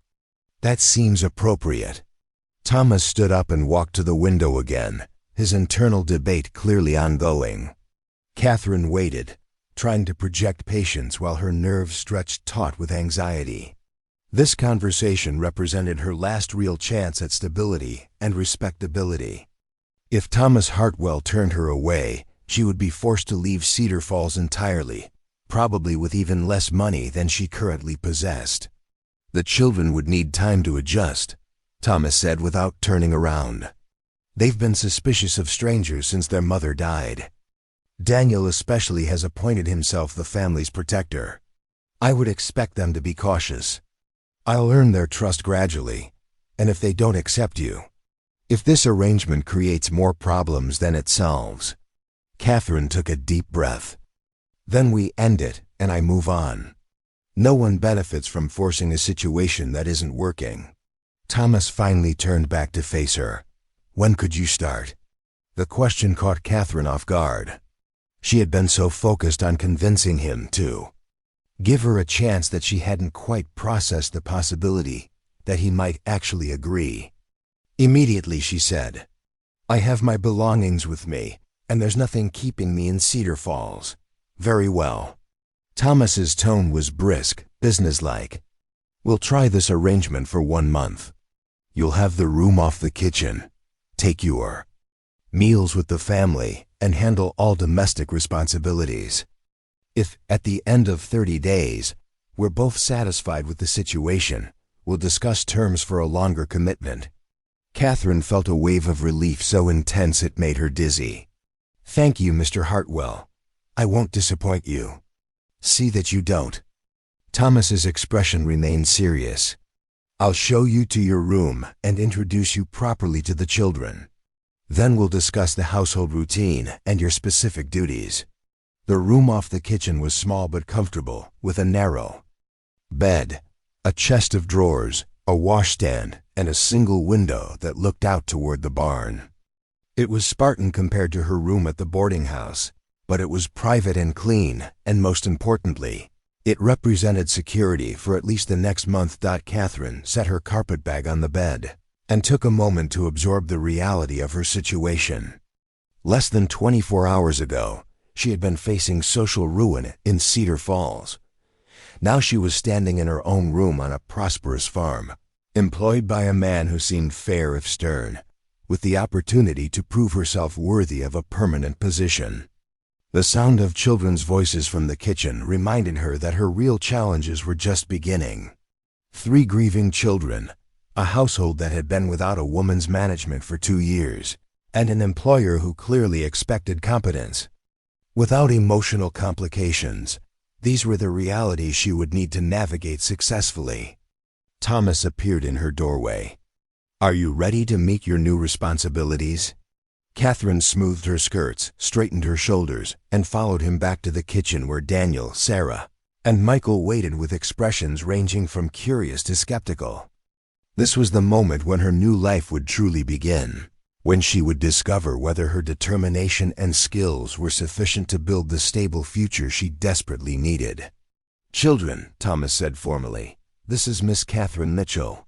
That seems appropriate. Thomas stood up and walked to the window again, his internal debate clearly ongoing. Catherine waited, trying to project patience while her nerves stretched taut with anxiety. This conversation represented her last real chance at stability and respectability. If Thomas Hartwell turned her away, she would be forced to leave Cedar Falls entirely, probably with even less money than she currently possessed. The children would need time to adjust, Thomas said without turning around. They've been suspicious of strangers since their mother died. Daniel especially has appointed himself the family's protector. I would expect them to be cautious. I'll earn their trust gradually, and if they don't accept you, if this arrangement creates more problems than it solves. Catherine took a deep breath. Then we end it, and I move on. No one benefits from forcing a situation that isn't working. Thomas finally turned back to face her. When could you start? The question caught Catherine off guard. She had been so focused on convincing him to give her a chance that she hadn't quite processed the possibility that he might actually agree. Immediately, she said, I have my belongings with me, and there's nothing keeping me in Cedar Falls. Very well. Thomas's tone was brisk, businesslike. We'll try this arrangement for 1 month. You'll have the room off the kitchen, take your meals with the family, and handle all domestic responsibilities. If, at the end of 30 days, we're both satisfied with the situation, we'll discuss terms for a longer commitment. Catherine felt a wave of relief so intense it made her dizzy. "Thank you, Mr. Hartwell. I won't disappoint you." "See that you don't." Thomas's expression remained serious. "I'll show you to your room and introduce you properly to the children. Then we'll discuss the household routine and your specific duties." The room off the kitchen was small but comfortable, with a narrow bed, a chest of drawers, a washstand, and a single window that looked out toward the barn. It was Spartan compared to her room at the boarding house, but it was private and clean, and most importantly, it represented security for at least the next month. Catherine set her carpetbag on the bed and took a moment to absorb the reality of her situation. Less than 24 hours ago, she had been facing social ruin in Cedar Falls. Now she was standing in her own room on a prosperous farm, employed by a man who seemed fair if stern, with the opportunity to prove herself worthy of a permanent position. The sound of children's voices from the kitchen reminded her that her real challenges were just beginning. 3 grieving children, a household that had been without a woman's management for 2 years, and an employer who clearly expected competence. Without emotional complications, these were the realities she would need to navigate successfully. Thomas appeared in her doorway. "Are you ready to meet your new responsibilities?" Catherine smoothed her skirts, straightened her shoulders, and followed him back to the kitchen where Daniel, Sarah, and Michael waited with expressions ranging from curious to skeptical. This was the moment when her new life would truly begin, when she would discover whether her determination and skills were sufficient to build the stable future she desperately needed. "Children," Thomas said formally, "this is Miss Catherine Mitchell.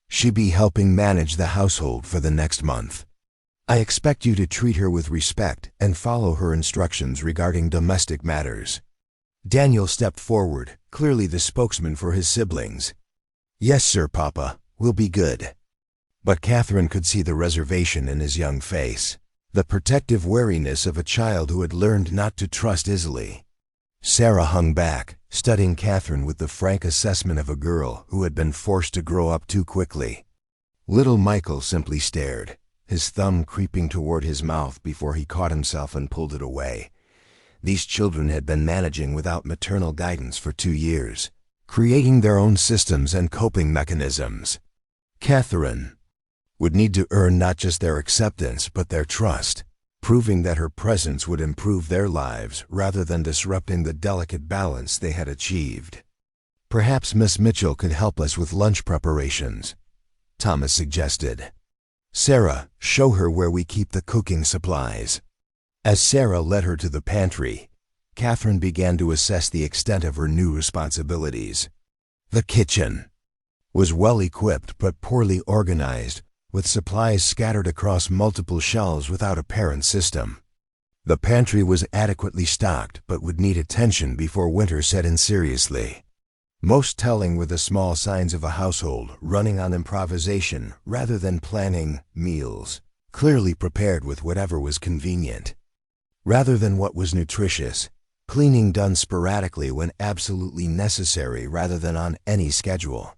She'll be helping manage the household for the next month. I expect you to treat her with respect and follow her instructions regarding domestic matters." Daniel stepped forward, clearly the spokesman for his siblings. "Yes, sir, Papa, we'll be good." But Catherine could see the reservation in his young face, the protective wariness of a child who had learned not to trust easily. Sarah hung back, studying Catherine with the frank assessment of a girl who had been forced to grow up too quickly. Little Michael simply stared, his thumb creeping toward his mouth before he caught himself and pulled it away. These children had been managing without maternal guidance for 2 years, creating their own systems and coping mechanisms. Catherine would need to earn not just their acceptance but their trust, proving that her presence would improve their lives rather than disrupting the delicate balance they had achieved. "Perhaps Miss Mitchell could help us with lunch preparations," Thomas suggested. "Sarah, show her where we keep the cooking supplies." As Sarah led her to the pantry, Catherine began to assess the extent of her new responsibilities. The kitchen was well equipped but poorly organized, with supplies scattered across multiple shelves without a parent system. The pantry was adequately stocked but would need attention before winter set in seriously. Most telling were the small signs of a household running on improvisation rather than planning meals, clearly prepared with whatever was convenient. Rather than what was nutritious, cleaning done sporadically when absolutely necessary rather than on any schedule.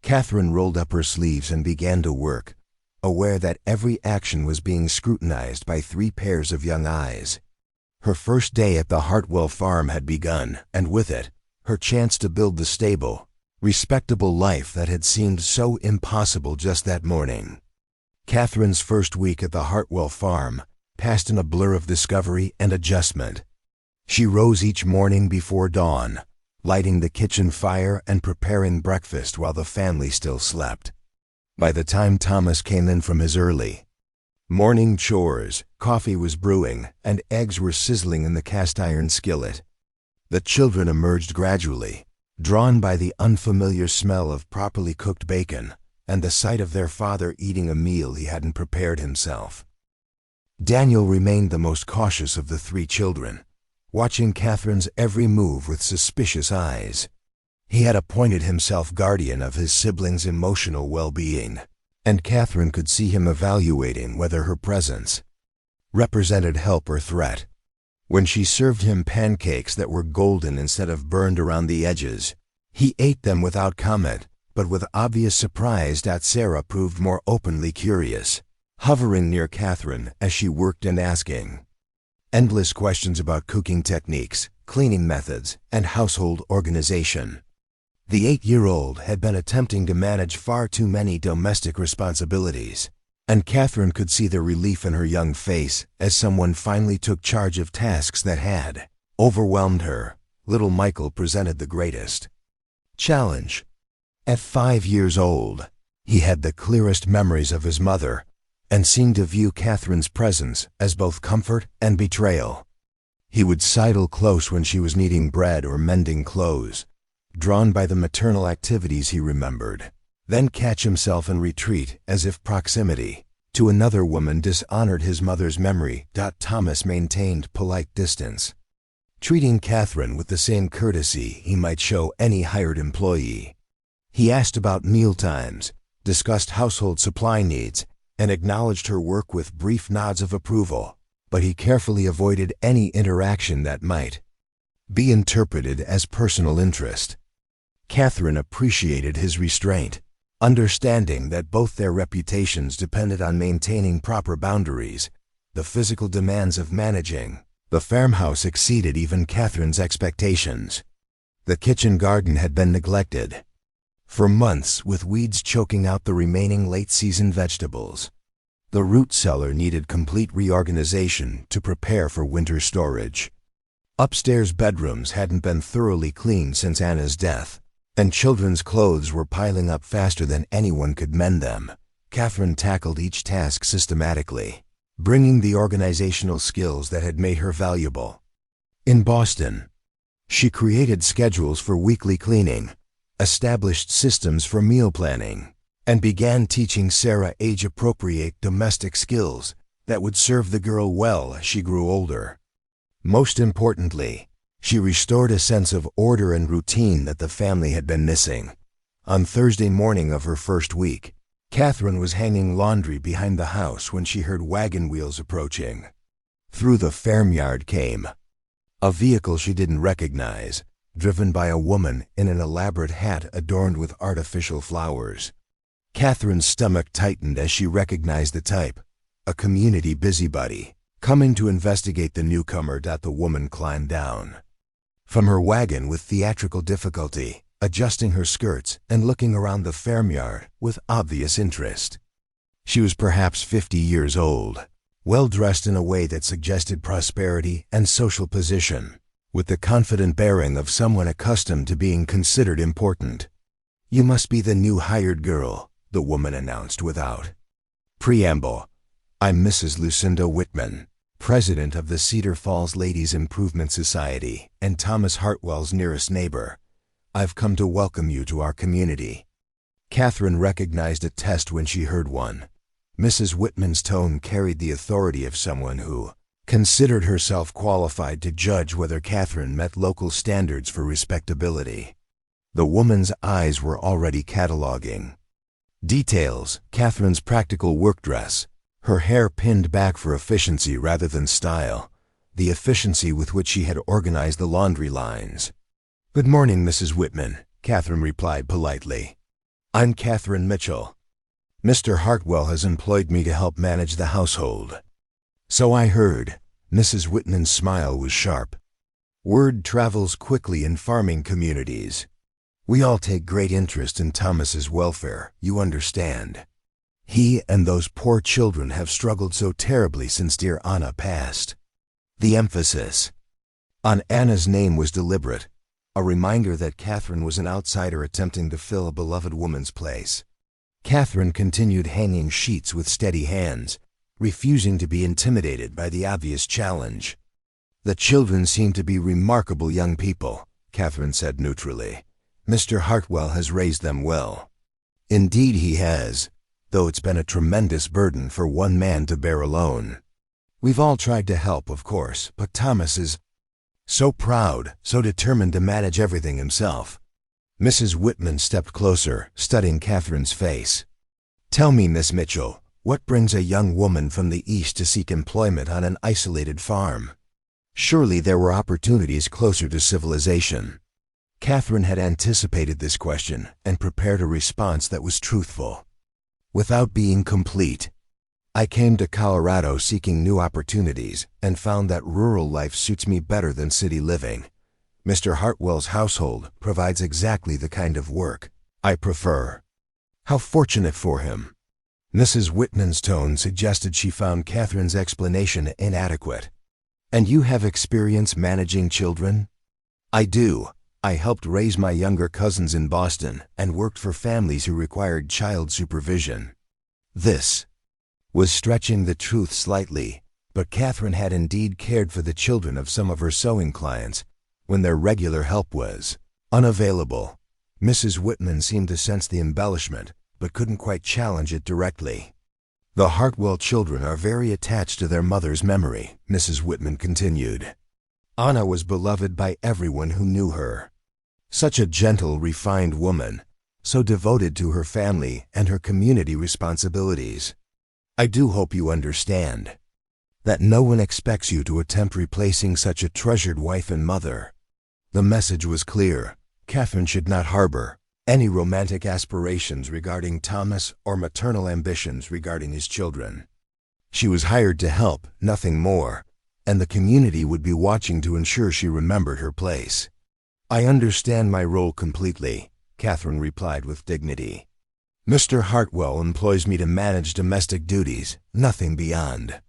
Catherine rolled up her sleeves and began to work, aware that every action was being scrutinized by 3 pairs of young eyes. Her first day at the Hartwell farm had begun, and with it, her chance to build the stable, respectable life that had seemed so impossible just that morning. Catherine's first week at the Hartwell farm passed in a blur of discovery and adjustment. She rose each morning before dawn, lighting the kitchen fire and preparing breakfast while the family still slept. By the time Thomas came in from his early morning chores, coffee was brewing and eggs were sizzling in the cast-iron skillet. The children emerged gradually, drawn by the unfamiliar smell of properly cooked bacon and the sight of their father eating a meal he hadn't prepared himself. Daniel remained the most cautious of the 3 children, watching Catherine's every move with suspicious eyes. He had appointed himself guardian of his siblings' emotional well-being, and Catherine could see him evaluating whether her presence represented help or threat. When she served him pancakes that were golden instead of burned around the edges, he ate them without comment, but with obvious surprise that Sarah proved more openly curious, hovering near Catherine as she worked and asking, Endless questions about cooking techniques, cleaning methods, and household organization. The 8-year-old had been attempting to manage far too many domestic responsibilities, and Catherine could see the relief in her young face as someone finally took charge of tasks that had overwhelmed her. Little Michael presented the greatest challenge. At 5 years old, he had the clearest memories of his mother and seemed to view Catherine's presence as both comfort and betrayal. He would sidle close when she was kneading bread or mending clothes, drawn by the maternal activities he remembered, then catch himself and retreat as if proximity to another woman dishonored his mother's memory. Thomas maintained polite distance, treating Catherine with the same courtesy he might show any hired employee. He asked about mealtimes, discussed household supply needs, and acknowledged her work with brief nods of approval, but he carefully avoided any interaction that might be interpreted as personal interest. Catherine appreciated his restraint, understanding that both their reputations depended on maintaining proper boundaries. The physical demands of managing the farmhouse exceeded even Catherine's expectations. The kitchen garden had been neglected for months, with weeds choking out the remaining late-season vegetables. The root cellar needed complete reorganization to prepare for winter storage. Upstairs bedrooms hadn't been thoroughly cleaned since Anna's death, and children's clothes were piling up faster than anyone could mend them. Catherine tackled each task systematically, bringing the organizational skills that had made her valuable. In Boston, she created schedules for weekly cleaning, established systems for meal planning, and began teaching Sarah age-appropriate domestic skills that would serve the girl well as she grew older. Most importantly, she restored a sense of order and routine that the family had been missing. On Thursday morning of her first week, Catherine was hanging laundry behind the house when she heard wagon wheels approaching. Through the farmyard came a vehicle she didn't recognize, driven by a woman in an elaborate hat adorned with artificial flowers. Catherine's stomach tightened as she recognized the type, a community busybody, coming to investigate the newcomer. The woman climbed down from her wagon with theatrical difficulty, adjusting her skirts and looking around the farmyard with obvious interest. She was perhaps 50 years old, well-dressed in a way that suggested prosperity and social position, with the confident bearing of someone accustomed to being considered important. "You must be the new hired girl," the woman announced without preamble. "I'm Mrs. Lucinda Whitman, president of the Cedar Falls Ladies Improvement Society and Thomas Hartwell's nearest neighbor. I've come to welcome you to our community." Catherine recognized a test when she heard one. Mrs. Whitman's tone carried the authority of someone who considered herself qualified to judge whether Catherine met local standards for respectability. The woman's eyes were already cataloging details: Catherine's practical work dress, her hair pinned back for efficiency rather than style, the efficiency with which she had organized the laundry lines. "Good morning, Mrs. Whitman," Catherine replied politely. "I'm Catherine Mitchell. Mr. Hartwell has employed me to help manage the household." "So I heard." Mrs. Whitman's smile was sharp. "Word travels quickly in farming communities. We all take great interest in Thomas's welfare, you understand. He and those poor children have struggled so terribly since dear Anna passed." The emphasis on Anna's name was deliberate, a reminder that Catherine was an outsider attempting to fill a beloved woman's place. Catherine continued hanging sheets with steady hands, refusing to be intimidated by the obvious challenge. "The children seem to be remarkable young people," Catherine said neutrally. "Mr. Hartwell has raised them well." "Indeed he has, though it's been a tremendous burden for one man to bear alone. We've all tried to help, of course, but Thomas is so proud, so determined to manage everything himself." Mrs. Whitman stepped closer, studying Catherine's face. "Tell me, Miss Mitchell, what brings a young woman from the East to seek employment on an isolated farm? Surely there were opportunities closer to civilization." Catherine had anticipated this question and prepared a response that was truthful, without being complete. I came to Colorado seeking new opportunities and found that rural life suits me better than city living. Mr. Hartwell's household provides exactly the kind of work I prefer. How fortunate for him. Mrs. Whitman's tone suggested she found Catherine's explanation inadequate. And you have experience managing children? I do. I helped raise my younger cousins in Boston and worked for families who required child supervision. This was stretching the truth slightly, but Catherine had indeed cared for the children of some of her sewing clients when their regular help was unavailable. Mrs. Whitman seemed to sense the embellishment, but couldn't quite challenge it directly. The Hartwell children are very attached to their mother's memory, Mrs. Whitman continued. Anna was beloved by everyone who knew her. Such a gentle, refined woman, so devoted to her family and her community responsibilities. I do hope you understand that no one expects you to attempt replacing such a treasured wife and mother. The message was clear. Catherine should not harbor any romantic aspirations regarding Thomas or maternal ambitions regarding his children. She was hired to help, nothing more, and the community would be watching to ensure she remembered her place. I understand my role completely, Catherine replied with dignity. Mr. Hartwell employs me to manage domestic duties, nothing beyond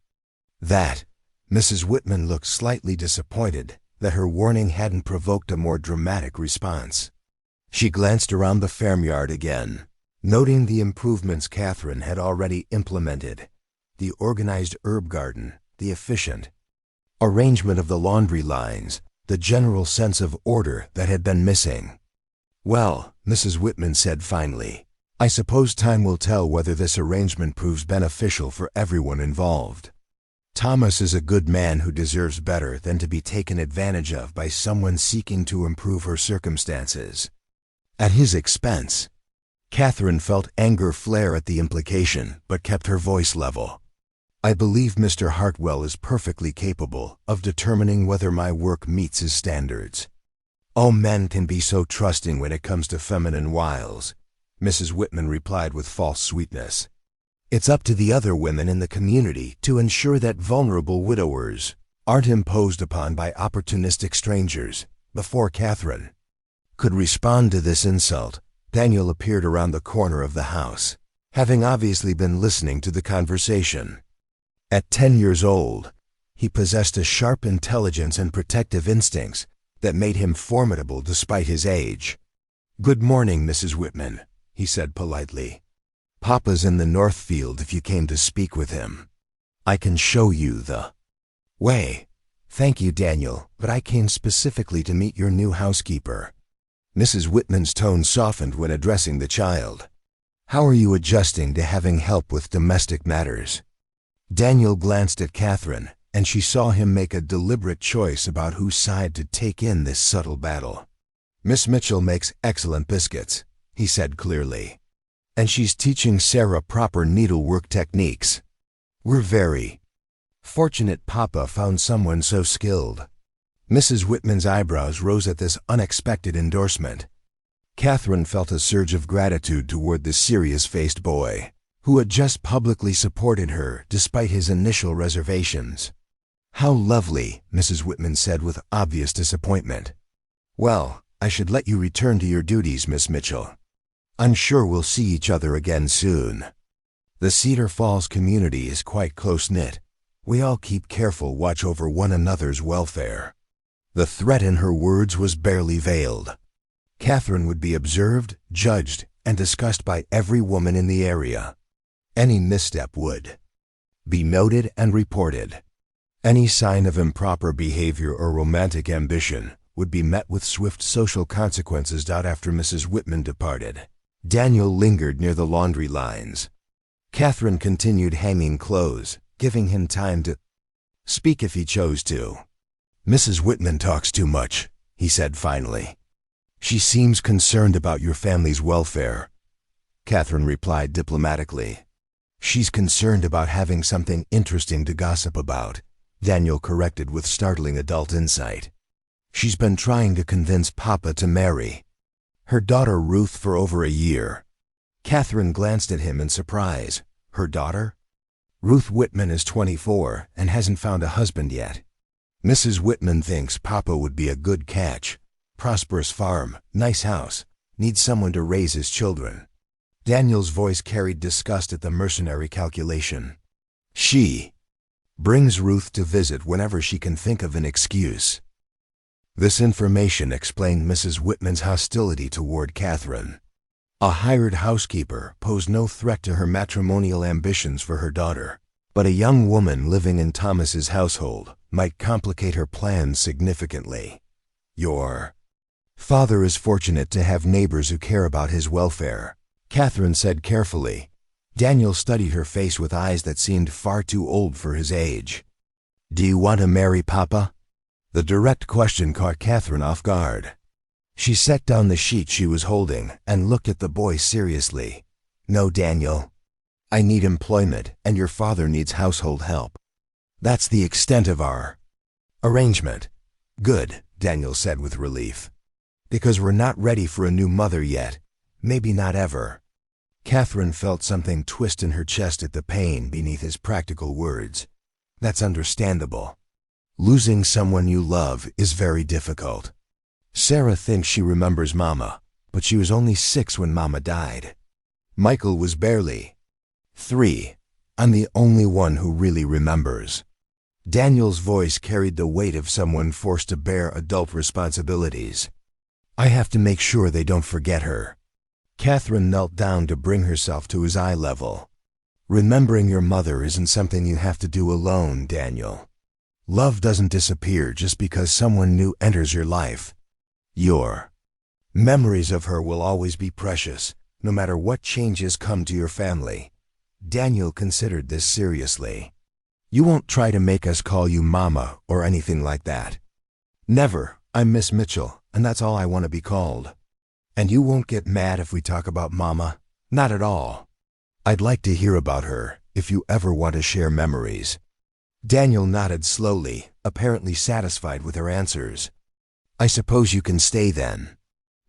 that. Mrs. Whitman looked slightly disappointed that her warning hadn't provoked a more dramatic response. She glanced around the farmyard again, noting the improvements Catherine had already implemented: the organized herb garden, the efficient arrangement of the laundry lines, the general sense of order that had been missing. Well, Mrs. Whitman said finally, I suppose time will tell whether this arrangement proves beneficial for everyone involved. Thomas is a good man who deserves better than to be taken advantage of by someone seeking to improve her circumstances at his expense. Catherine felt anger flare at the implication, but kept her voice level. I believe Mr. Hartwell is perfectly capable of determining whether my work meets his standards. All men can be so trusting when it comes to feminine wiles, Mrs. Whitman replied with false sweetness. It's up to the other women in the community to ensure that vulnerable widowers aren't imposed upon by opportunistic strangers. Before Catherine could respond to this insult, Daniel appeared around the corner of the house, having obviously been listening to the conversation. At 10 years old, he possessed a sharp intelligence and protective instincts that made him formidable despite his age. Good morning, Mrs. Whitman, he said politely. Papa's in the north field if you came to speak with him. I can show you the way. Thank you, Daniel, but I came specifically to meet your new housekeeper. Mrs. Whitman's tone softened when addressing the child. How are you adjusting to having help with domestic matters? Daniel glanced at Catherine, and she saw him make a deliberate choice about whose side to take in this subtle battle. Miss Mitchell makes excellent biscuits, he said clearly. And she's teaching Sarah proper needlework techniques. We're very fortunate Papa found someone so skilled. Mrs. Whitman's eyebrows rose at this unexpected endorsement. Catherine felt a surge of gratitude toward the serious-faced boy, who had just publicly supported her despite his initial reservations. How lovely, Mrs. Whitman said with obvious disappointment. Well, I should let you return to your duties, Miss Mitchell. I'm sure we'll see each other again soon. The Cedar Falls community is quite close-knit. We all keep careful watch over one another's welfare. The threat in her words was barely veiled. Catherine would be observed, judged, and discussed by every woman in the area. Any misstep would be noted and reported. Any sign of improper behavior or romantic ambition would be met with swift social consequences. After Mrs. Whitman departed, Daniel lingered near the laundry lines. Catherine continued hanging clothes, giving him time to speak if he chose to. Mrs. Whitman talks too much, he said finally. She seems concerned about your family's welfare, Catherine replied diplomatically. She's concerned about having something interesting to gossip about, Daniel corrected with startling adult insight. She's been trying to convince Papa to marry her daughter Ruth for over a year. Catherine glanced at him in surprise. Her daughter? Ruth Whitman is 24 and hasn't found a husband yet. Mrs. Whitman thinks Papa would be a good catch. Prosperous farm, nice house, needs someone to raise his children. Daniel's voice carried disgust at the mercenary calculation. She brings Ruth to visit whenever she can think of an excuse. This information explained Mrs. Whitman's hostility toward Catherine. A hired housekeeper posed no threat to her matrimonial ambitions for her daughter, but a young woman living in Thomas's household might complicate her plans significantly. Your father is fortunate to have neighbors who care about his welfare, Catherine said carefully. Daniel studied her face with eyes that seemed far too old for his age. Do you want to marry Papa? The direct question caught Catherine off guard. She set down the sheet she was holding and looked at the boy seriously. No, Daniel. I need employment, and your father needs household help. That's the extent of our arrangement. Good, Daniel said with relief. Because we're not ready for a new mother yet. Maybe not ever. Catherine felt something twist in her chest at the pain beneath his practical words. That's understandable. Losing someone you love is very difficult. Sarah thinks she remembers Mama, but she was only 6 when Mama died. Michael was barely 3. I'm the only one who really remembers. Daniel's voice carried the weight of someone forced to bear adult responsibilities. I have to make sure they don't forget her. Catherine knelt down to bring herself to his eye level. Remembering your mother isn't something you have to do alone, Daniel. Love doesn't disappear just because someone new enters your life. Your memories of her will always be precious, no matter what changes come to your family. Daniel considered this seriously. You won't try to make us call you Mama or anything like that. Never. I'm Miss Mitchell, and that's all I want to be called. And you won't get mad if we talk about Mama? Not at all. I'd like to hear about her, if you ever want to share memories. Daniel nodded slowly, apparently satisfied with her answers. I suppose you can stay then.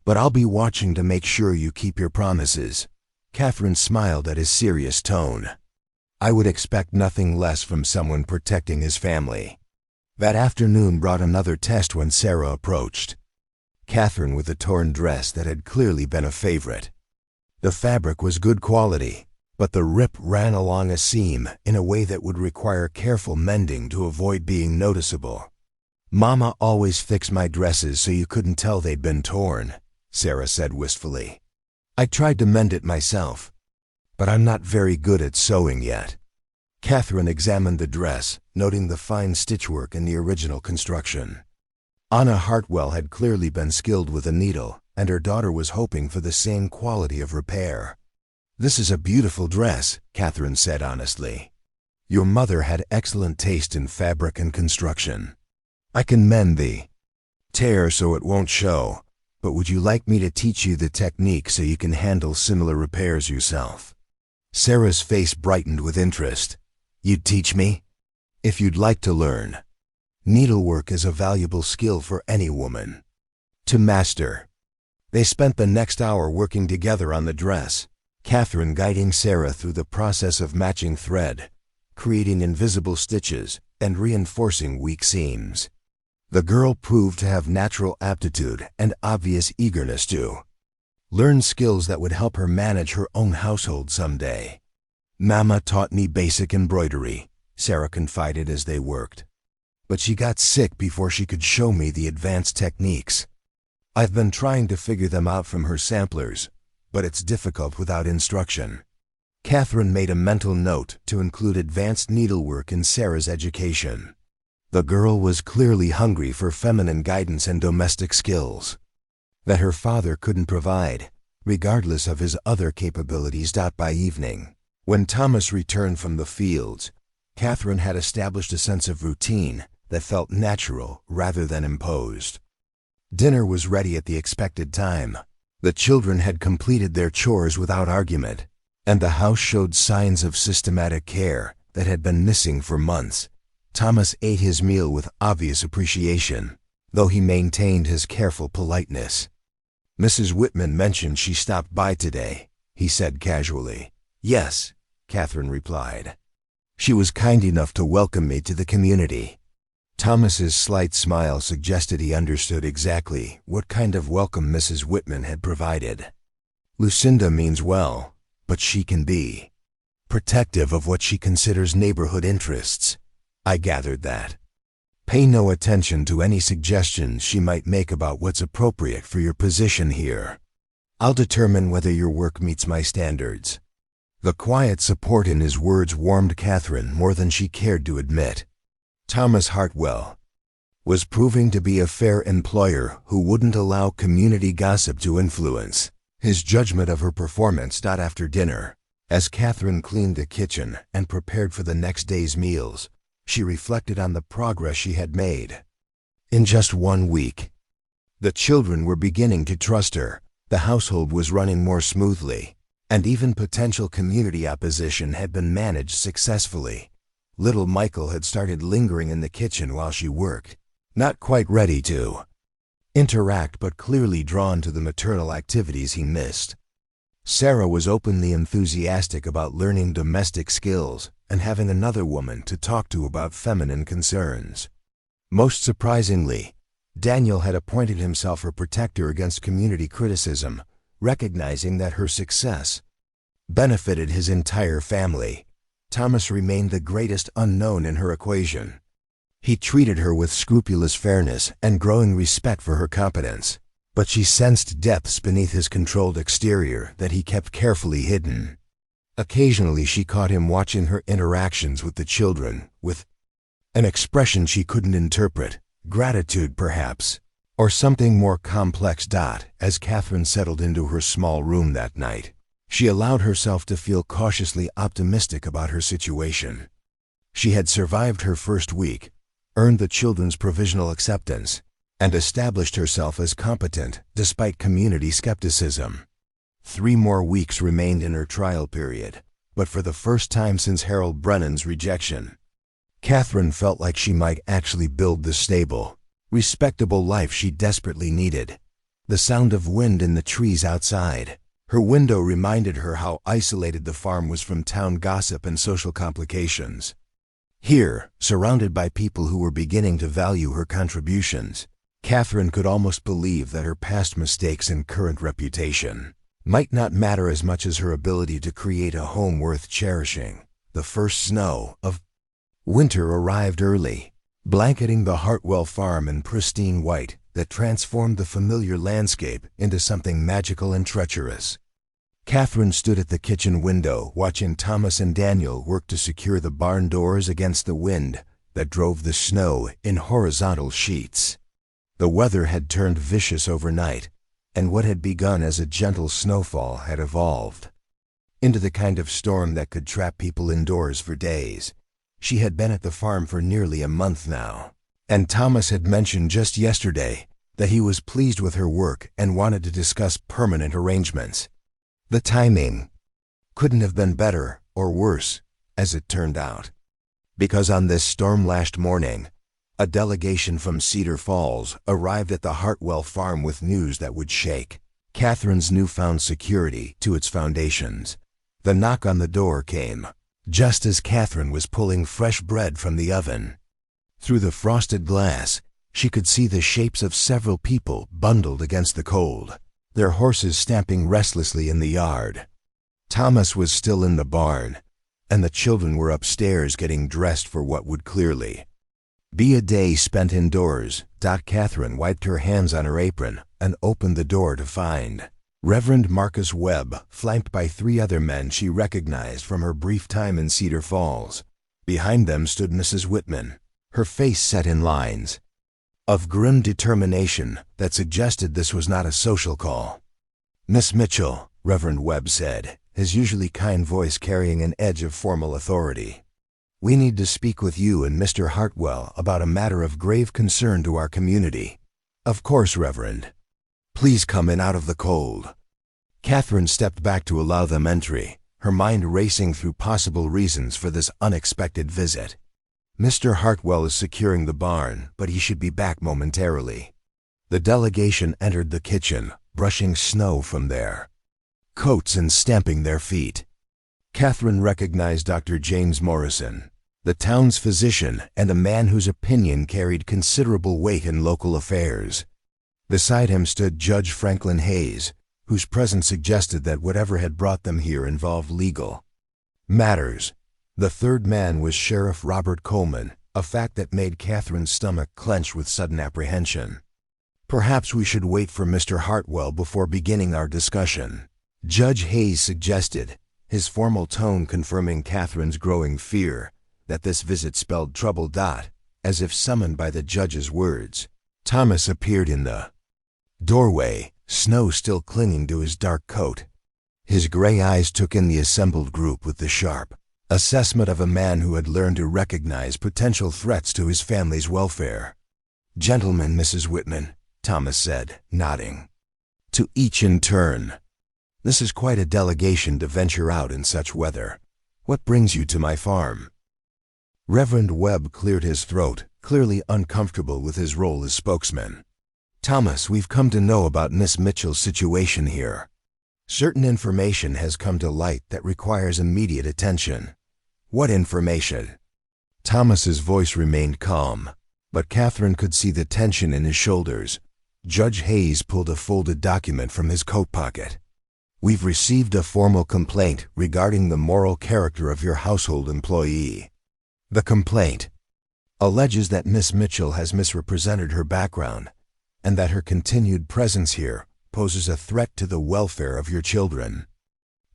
But I'll be watching to make sure you keep your promises. Catherine smiled at his serious tone. I would expect nothing less from someone protecting his family. That afternoon brought another test when Sarah approached. Catherine with a torn dress that had clearly been a favorite. The fabric was good quality, but the rip ran along a seam in a way that would require careful mending to avoid being noticeable. Mama always fixed my dresses so you couldn't tell they'd been torn, Sarah said wistfully. I tried to mend it myself, but I'm not very good at sewing yet. Catherine examined the dress, noting the fine stitchwork in the original construction. Anna Hartwell had clearly been skilled with a needle, and her daughter was hoping for the same quality of repair. This is a beautiful dress, Catherine said honestly. Your mother had excellent taste in fabric and construction. I can mend the tear so it won't show, but would you like me to teach you the technique so you can handle similar repairs yourself? Sarah's face brightened with interest. You'd teach me? If you'd like to learn. Needlework is a valuable skill for any woman to master. They spent the next hour working together on the dress, Catherine guiding Sarah through the process of matching thread, creating invisible stitches, and reinforcing weak seams. The girl proved to have natural aptitude and obvious eagerness to learn skills that would help her manage her own household someday. Mama taught me basic embroidery, Sarah confided as they worked. But she got sick before she could show me the advanced techniques. I've been trying to figure them out from her samplers, but it's difficult without instruction. Catherine made a mental note to include advanced needlework in Sarah's education. The girl was clearly hungry for feminine guidance and domestic skills that her father couldn't provide, regardless of his other capabilities. By evening, when Thomas returned from the fields, Catherine had established a sense of routine that felt natural rather than imposed. Dinner was ready at the expected time. The children had completed their chores without argument, and the house showed signs of systematic care that had been missing for months. Thomas ate his meal with obvious appreciation, though he maintained his careful politeness. Mrs. Whitman mentioned she stopped by today, he said casually. Yes, Catherine replied. She was kind enough to welcome me to the community." Thomas's slight smile suggested he understood exactly what kind of welcome Mrs. Whitman had provided. "Lucinda means well, but she can be protective of what she considers neighborhood interests. I gathered that. Pay no attention to any suggestions she might make about what's appropriate for your position here. I'll determine whether your work meets my standards." The quiet support in his words warmed Catherine more than she cared to admit. Thomas Hartwell was proving to be a fair employer who wouldn't allow community gossip to influence his judgment of her performance. After dinner, as Catherine cleaned the kitchen and prepared for the next day's meals, she reflected on the progress she had made. In just 1 week, the children were beginning to trust her, the household was running more smoothly, and even potential community opposition had been managed successfully. Little Michael had started lingering in the kitchen while she worked, not quite ready to interact but clearly drawn to the maternal activities he missed. Sarah was openly enthusiastic about learning domestic skills and having another woman to talk to about feminine concerns. Most surprisingly, Daniel had appointed himself her protector against community criticism, recognizing that her success benefited his entire family. Thomas remained the greatest unknown in her equation. He treated her with scrupulous fairness and growing respect for her competence, but she sensed depths beneath his controlled exterior that he kept carefully hidden. Occasionally she caught him watching her interactions with the children with an expression she couldn't interpret, gratitude perhaps, or something more complex. As Catherine settled into her small room that night, she allowed herself to feel cautiously optimistic about her situation. She had survived her first week, earned the children's provisional acceptance, and established herself as competent despite community skepticism. 3 more weeks remained in her trial period, but for the first time since Harold Brennan's rejection, Catherine felt like she might actually build the stable, respectable life she desperately needed. The sound of wind in the trees outside her window reminded her how isolated the farm was from town gossip and social complications. Here, surrounded by people who were beginning to value her contributions, Catherine could almost believe that her past mistakes and current reputation might not matter as much as her ability to create a home worth cherishing. The first snow of winter arrived early, blanketing the Hartwell farm in pristine white that transformed the familiar landscape into something magical and treacherous. Catherine stood at the kitchen window watching Thomas and Daniel work to secure the barn doors against the wind that drove the snow in horizontal sheets. The weather had turned vicious overnight, and what had begun as a gentle snowfall had evolved into the kind of storm that could trap people indoors for days. She had been at the farm for nearly a month now, and Thomas had mentioned just yesterday that he was pleased with her work and wanted to discuss permanent arrangements. The timing couldn't have been better or worse, as it turned out, because on this storm-lashed morning, a delegation from Cedar Falls arrived at the Hartwell farm with news that would shake Catherine's newfound security to its foundations. The knock on the door came just as Catherine was pulling fresh bread from the oven. Through the frosted glass, she could see the shapes of several people bundled against the cold, their horses stamping restlessly in the yard. Thomas was still in the barn, and the children were upstairs getting dressed for what would clearly be a day spent indoors. Catherine wiped her hands on her apron and opened the door to find Reverend Marcus Webb, flanked by 3 other men she recognized from her brief time in Cedar Falls. Behind them stood Mrs. Whitman, her face set in lines of grim determination that suggested this was not a social call. "Miss Mitchell," Reverend Webb said, his usually kind voice carrying an edge of formal authority, "we need to speak with you and Mr. Hartwell about a matter of grave concern to our community." "Of course, Reverend. Please come in out of the cold." Catherine stepped back to allow them entry, her mind racing through possible reasons for this unexpected visit. "Mr. Hartwell is securing the barn, but he should be back momentarily." The delegation entered the kitchen, brushing snow from their coats and stamping their feet. Catherine recognized Dr. James Morrison, the town's physician and a man whose opinion carried considerable weight in local affairs. Beside him stood Judge Franklin Hayes, whose presence suggested that whatever had brought them here involved legal matters. The third man was Sheriff Robert Coleman, a fact that made Catherine's stomach clench with sudden apprehension. "Perhaps we should wait for Mr. Hartwell before beginning our discussion," Judge Hayes suggested, his formal tone confirming Catherine's growing fear that this visit spelled trouble. As if summoned by the judge's words, Thomas appeared in the doorway, snow still clinging to his dark coat. His gray eyes took in the assembled group with the sharp assessment of a man who had learned to recognize potential threats to his family's welfare. "Gentlemen, Mrs. Whitman," Thomas said, nodding to each in turn. "This is quite a delegation to venture out in such weather. What brings you to my farm?" Reverend Webb cleared his throat, clearly uncomfortable with his role as spokesman. "Thomas, we've come to know about Miss Mitchell's situation here. Certain information has come to light that requires immediate attention." "What information?" Thomas's voice remained calm, but Catherine could see the tension in his shoulders. Judge Hayes pulled a folded document from his coat pocket. "We've received a formal complaint regarding the moral character of your household employee. The complaint alleges that Miss Mitchell has misrepresented her background and that her continued presence here poses a threat to the welfare of your children."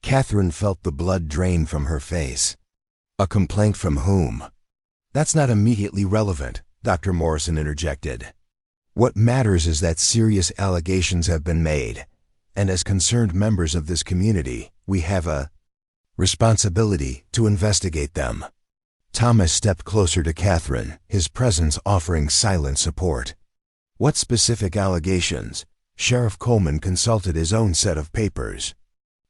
Catherine felt the blood drain from her face. "A complaint from whom?" "That's not immediately relevant," Dr. Morrison interjected. "What matters is that serious allegations have been made, and as concerned members of this community, we have a responsibility to investigate them." Thomas stepped closer to Catherine, his presence offering silent support. "What specific allegations?" Sheriff Coleman consulted his own set of papers.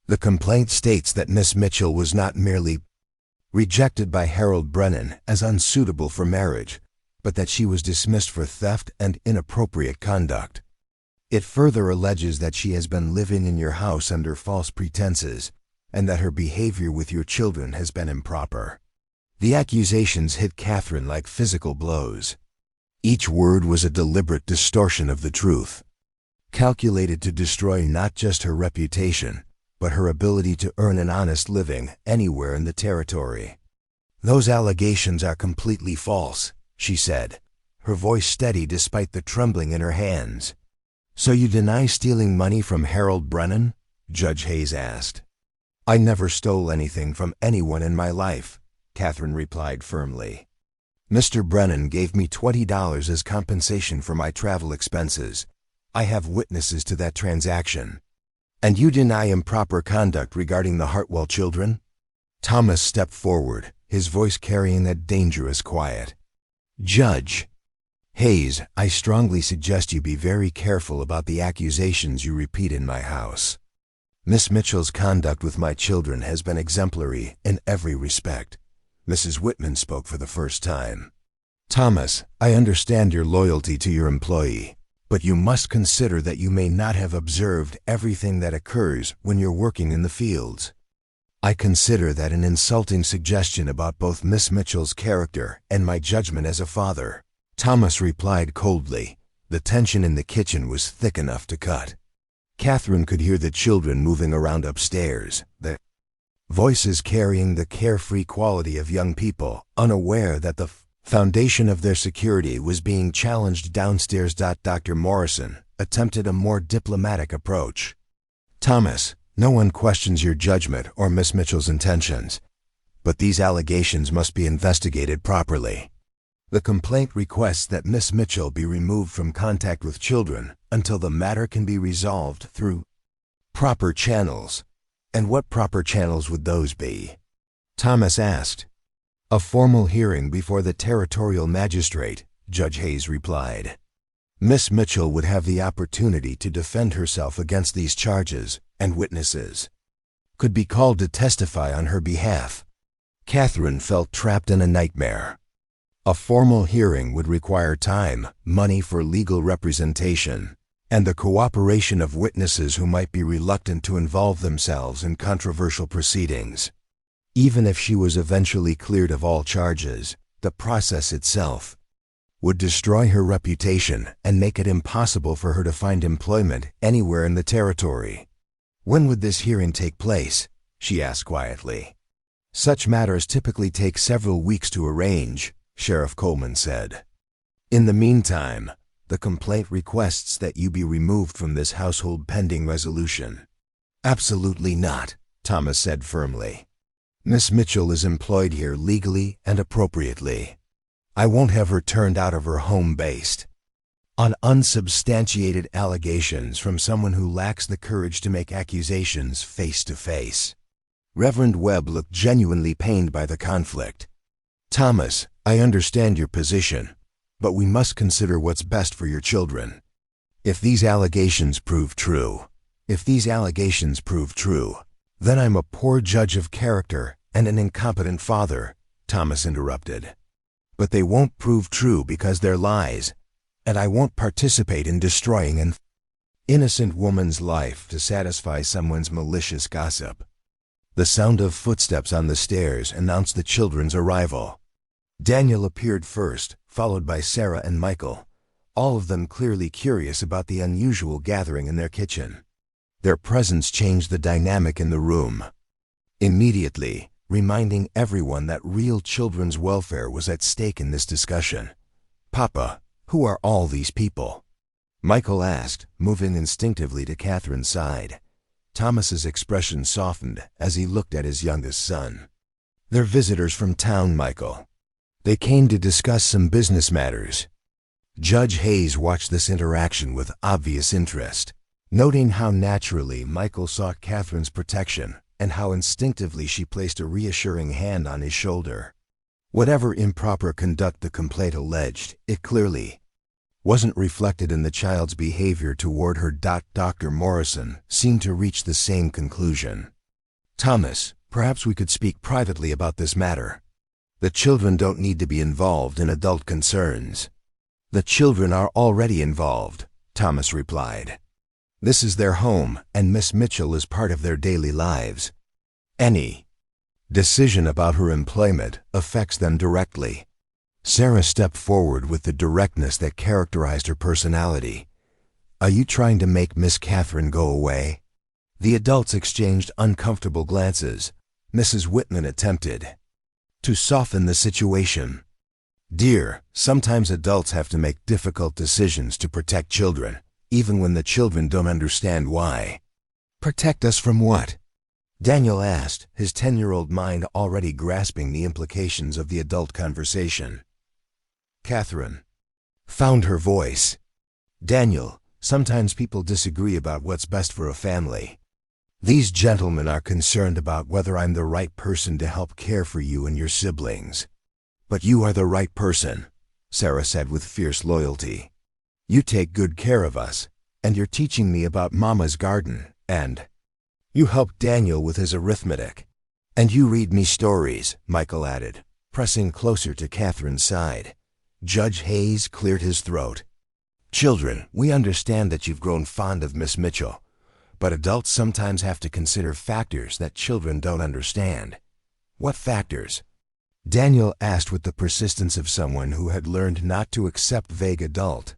"The complaint states that Miss Mitchell was not merely rejected by Harold Brennan as unsuitable for marriage, but that she was dismissed for theft and inappropriate conduct. It further alleges that she has been living in your house under false pretenses, and that her behavior with your children has been improper." The accusations hit Catherine like physical blows. Each word was a deliberate distortion of the truth, calculated to destroy not just her reputation, but her ability to earn an honest living anywhere in the territory. "Those allegations are completely false," she said, her voice steady despite the trembling in her hands. "So you deny stealing money from Harold Brennan?" Judge Hayes asked. "I never stole anything from anyone in my life," Catherine replied firmly. "Mr. Brennan gave me $20 as compensation for my travel expenses. I have witnesses to that transaction." "And you deny improper conduct regarding the Hartwell children?" Thomas stepped forward, his voice carrying that dangerous quiet. "Judge Hayes, I strongly suggest you be very careful about the accusations you repeat in my house. Miss Mitchell's conduct with my children has been exemplary in every respect." Mrs. Whitman spoke for the first time. "Thomas, I understand your loyalty to your employee, but you must consider that you may not have observed everything that occurs when you're working in the fields. I consider that an insulting suggestion about both Miss Mitchell's character and my judgment as a father." Thomas replied coldly. The tension in the kitchen was thick enough to cut. Catherine could hear the children moving around upstairs, the voices carrying the carefree quality of young people, unaware that the foundation of their security was being challenged downstairs. Dr. Morrison attempted a more diplomatic approach. "Thomas, no one questions your judgment or Miss Mitchell's intentions, but these allegations must be investigated properly. The complaint requests that Miss Mitchell be removed from contact with children until the matter can be resolved through proper channels." "And what proper channels would those be?" Thomas asked. "A formal hearing before the territorial magistrate," Judge Hayes replied. "Miss Mitchell would have the opportunity to defend herself against these charges, and witnesses could be called to testify on her behalf." Catherine felt trapped in a nightmare. A formal hearing would require time, money for legal representation, and the cooperation of witnesses who might be reluctant to involve themselves in controversial proceedings. Even if she was eventually cleared of all charges, the process itself would destroy her reputation and make it impossible for her to find employment anywhere in the territory. "When would this hearing take place?" she asked quietly. "Such matters typically take several weeks to arrange," Sheriff Coleman said. "In the meantime, the complaint requests that you be removed from this household pending resolution." "Absolutely not," Thomas said firmly. "Miss Mitchell is employed here legally and appropriately. I won't have her turned out of her home based on unsubstantiated allegations from someone who lacks the courage to make accusations face to face." Reverend Webb looked genuinely pained by the conflict. "Thomas, I understand your position, but we must consider what's best for your children. If these allegations prove true, then I'm a poor judge of character and an incompetent father," Thomas interrupted. "But they won't prove true because they're lies, and I won't participate in destroying an innocent woman's life to satisfy someone's malicious gossip." The sound of footsteps on the stairs announced the children's arrival. Daniel appeared first, followed by Sarah and Michael, all of them clearly curious about the unusual gathering in their kitchen. Their presence changed the dynamic in the room, immediately reminding everyone that real children's welfare was at stake in this discussion. "Papa, who are all these people?" Michael asked, moving instinctively to Catherine's side. Thomas's expression softened as he looked at his youngest son. "They're visitors from town, Michael. They came to discuss some business matters." Judge Hayes watched this interaction with obvious interest, noting how naturally Michael sought Catherine's protection and how instinctively she placed a reassuring hand on his shoulder. Whatever improper conduct the complaint alleged, it clearly wasn't reflected in the child's behavior toward her. Dr. Morrison seemed to reach the same conclusion. "Thomas, perhaps we could speak privately about this matter. The children don't need to be involved in adult concerns." "The children are already involved," Thomas replied. "This is their home, and Miss Mitchell is part of their daily lives. Any decision about her employment affects them directly." Sarah stepped forward with the directness that characterized her personality. "Are you trying to make Miss Catherine go away?" The adults exchanged uncomfortable glances. Mrs. Whitman attempted to soften the situation. "Dear, sometimes adults have to make difficult decisions to protect children, even when the children don't understand why." "Protect us from what?" Daniel asked, his 10-year-old mind already grasping the implications of the adult conversation. Catherine found her voice. "Daniel, sometimes people disagree about what's best for a family. These gentlemen are concerned about whether I'm the right person to help care for you and your siblings. But you are the right person," Sarah said with fierce loyalty. "You take good care of us, and you're teaching me about Mama's garden, and you help Daniel with his arithmetic. And you read me stories," Michael added, pressing closer to Catherine's side. Judge Hayes cleared his throat. "Children, we understand that you've grown fond of Miss Mitchell, but adults sometimes have to consider factors that children don't understand." "What factors?" Daniel asked with the persistence of someone who had learned not to accept vague adult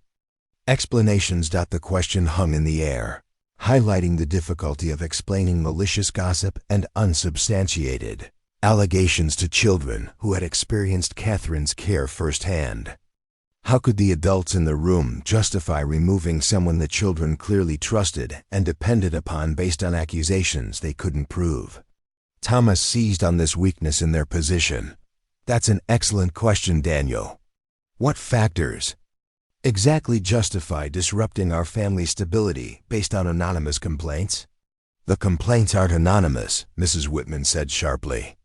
explanations. The question hung in the air, highlighting the difficulty of explaining malicious gossip and unsubstantiated allegations to children who had experienced Catherine's care firsthand. How could the adults in the room justify removing someone the children clearly trusted and depended upon based on accusations they couldn't prove? Thomas seized on this weakness in their position. "That's an excellent question, Daniel. What factors exactly justify disrupting our family stability based on anonymous complaints?" "The complaints aren't anonymous," Mrs. Whitman said sharply.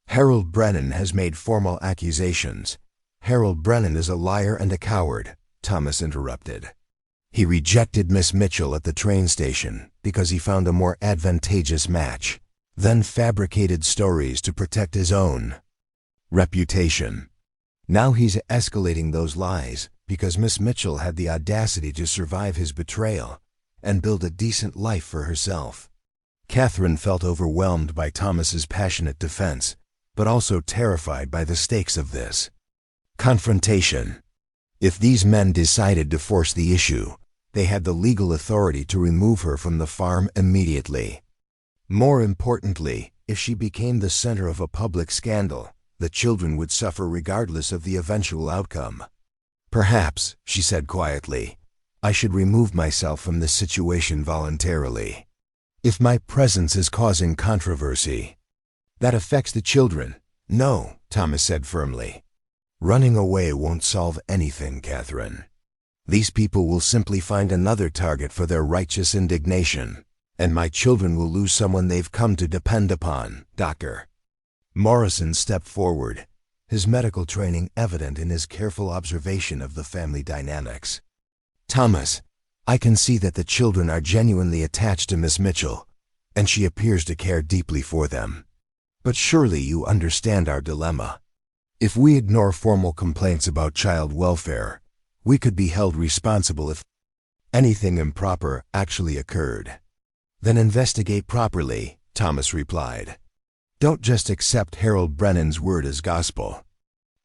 "Harold Brennan has made formal accusations." "Harold Brennan is a liar and a coward," Thomas interrupted. "He rejected Miss Mitchell at the train station because he found a more advantageous match, then fabricated stories to protect his own reputation. Now he's escalating those lies because Miss Mitchell had the audacity to survive his betrayal and build a decent life for herself." Catherine felt overwhelmed by Thomas's passionate defense, but also terrified by the stakes of this confrontation. If these men decided to force the issue, they had the legal authority to remove her from the farm immediately. More importantly, if she became the center of a public scandal, the children would suffer regardless of the eventual outcome. "Perhaps," she said quietly, "I should remove myself from this situation voluntarily. If my presence is causing controversy, that affects the children." "No," Thomas said firmly. "Running away won't solve anything, Catherine. These people will simply find another target for their righteous indignation, and my children will lose someone they've come to depend upon." Dr. Morrison stepped forward, his medical training evident in his careful observation of the family dynamics. "Thomas, I can see that the children are genuinely attached to Miss Mitchell, and she appears to care deeply for them. But surely you understand our dilemma. If we ignore formal complaints about child welfare, we could be held responsible if anything improper actually occurred." "Then investigate properly," Thomas replied. "Don't just accept Harold Brennan's word as gospel.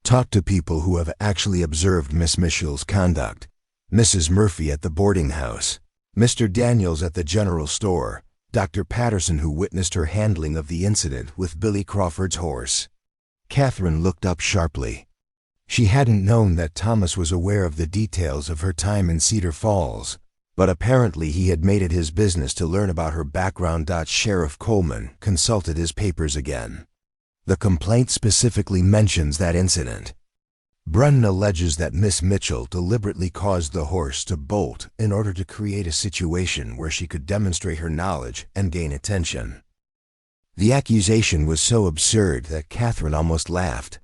Talk to people who have actually observed Miss Mitchell's conduct. Mrs. Murphy at the boarding house, Mr. Daniels at the general store, Dr. Patterson who witnessed her handling of the incident with Billy Crawford's horse." Catherine looked up sharply. She hadn't known that Thomas was aware of the details of her time in Cedar Falls, but apparently he had made it his business to learn about her background. Sheriff Coleman consulted his papers again. The complaint specifically mentions that incident. Brennan alleges that Miss Mitchell deliberately caused the horse to bolt in order to create a situation where she could demonstrate her knowledge and gain attention. The accusation was so absurd that Catherine almost laughed.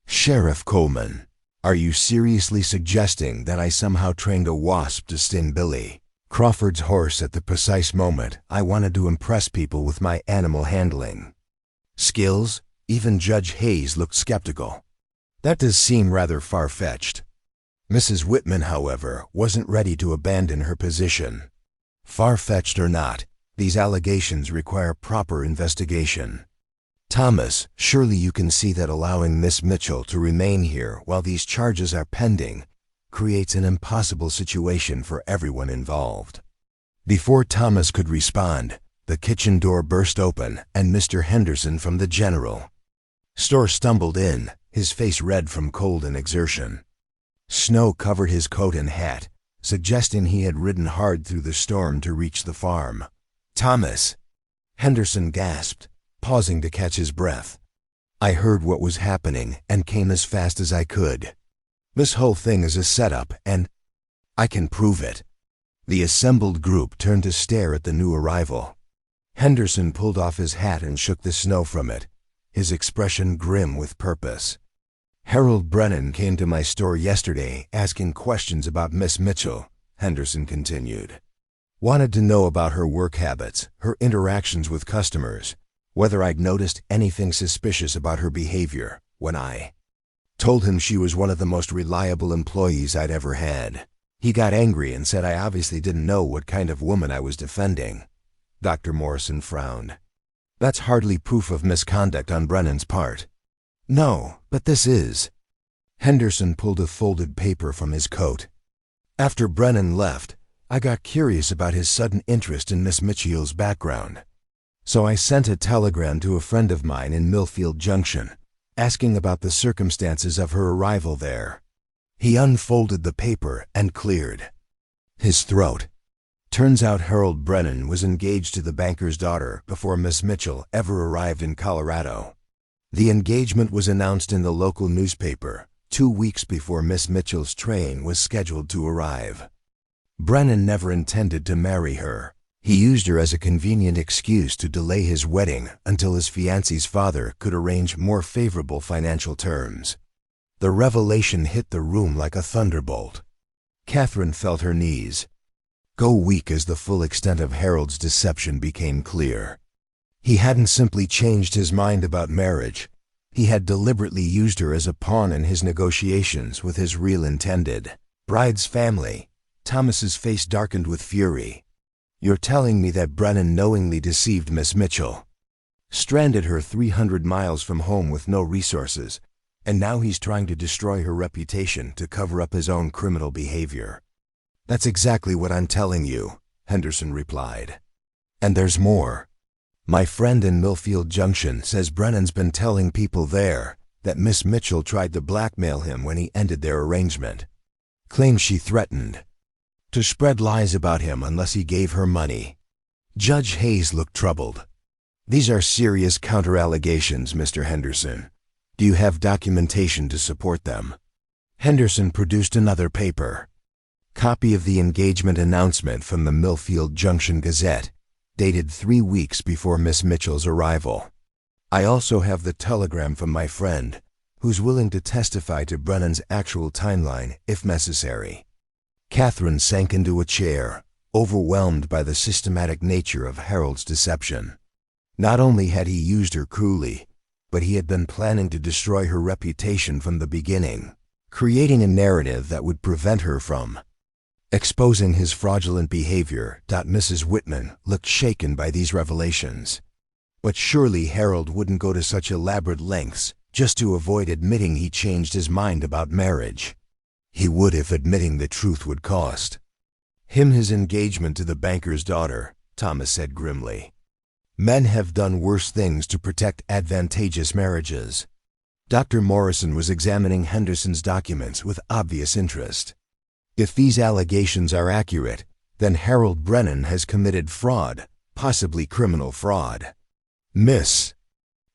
"Sheriff Coleman, are you seriously suggesting that I somehow trained a wasp to sting Billy Crawford's horse at the precise moment I wanted to impress people with my animal handling skills?" Even Judge Hayes looked skeptical. "That does seem rather far-fetched." Mrs. Whitman, however, wasn't ready to abandon her position. "Far-fetched or not, these allegations require proper investigation. Thomas, surely you can see that allowing Miss Mitchell to remain here while these charges are pending creates an impossible situation for everyone involved." Before Thomas could respond, the kitchen door burst open and Mr. Henderson from the general store stumbled in, his face red from cold and exertion. Snow covered his coat and hat, suggesting he had ridden hard through the storm to reach the farm. "Thomas!" Henderson gasped, pausing to catch his breath. "I heard what was happening and came as fast as I could. This whole thing is a setup, and I can prove it." The assembled group turned to stare at the new arrival. Henderson pulled off his hat and shook the snow from it, his expression grim with purpose. "Harold Brennan came to my store yesterday asking questions about Miss Mitchell," Henderson continued. "Wanted to know about her work habits, her interactions with customers, whether I'd noticed anything suspicious about her behavior. When I told him she was one of the most reliable employees I'd ever had, he got angry and said I obviously didn't know what kind of woman I was defending." Dr. Morrison frowned. "That's hardly proof of misconduct on Brennan's part." "No, but this is." Henderson pulled a folded paper from his coat. "After Brennan left, I got curious about his sudden interest in Miss Mitchell's background. So I sent a telegram to a friend of mine in Millfield Junction, asking about the circumstances of her arrival there." He unfolded the paper and cleared his throat. "Turns out Harold Brennan was engaged to the banker's daughter before Miss Mitchell ever arrived in Colorado. The engagement was announced in the local newspaper 2 weeks before Miss Mitchell's train was scheduled to arrive. Brennan never intended to marry her. He used her as a convenient excuse to delay his wedding until his fiancée's father could arrange more favorable financial terms." The revelation hit the room like a thunderbolt. Catherine felt her knees go weak as the full extent of Harold's deception became clear. He hadn't simply changed his mind about marriage. He had deliberately used her as a pawn in his negotiations with his real intended bride's family. Thomas's face darkened with fury. You're telling me that Brennan knowingly deceived Miss Mitchell, stranded her 300 miles from home with no resources, and now he's trying to destroy her reputation to cover up his own criminal behavior. That's exactly what I'm telling you, Henderson replied. And there's more. My friend in Millfield Junction says Brennan's been telling people there that Miss Mitchell tried to blackmail him when he ended their arrangement. Claims she threatened to spread lies about him unless he gave her money. Judge Hayes looked troubled. These are serious counter-allegations, Mr. Henderson. Do you have documentation to support them? Henderson produced another paper. Copy of the engagement announcement from the Millfield Junction Gazette, dated 3 weeks before Miss Mitchell's arrival. I also have the telegram from my friend, who's willing to testify to Brennan's actual timeline if necessary. Catherine sank into a chair, overwhelmed by the systematic nature of Harold's deception. Not only had he used her cruelly, but he had been planning to destroy her reputation from the beginning, creating a narrative that would prevent her from exposing his fraudulent behavior. Mrs. Whitman looked shaken by these revelations. But surely Harold wouldn't go to such elaborate lengths just to avoid admitting he changed his mind about marriage. He would if admitting the truth would cost him his engagement to the banker's daughter, Thomas said grimly. Men have done worse things to protect advantageous marriages. Dr. Morrison was examining Henderson's documents with obvious interest. If these allegations are accurate, then Harold Brennan has committed fraud, possibly criminal fraud. Miss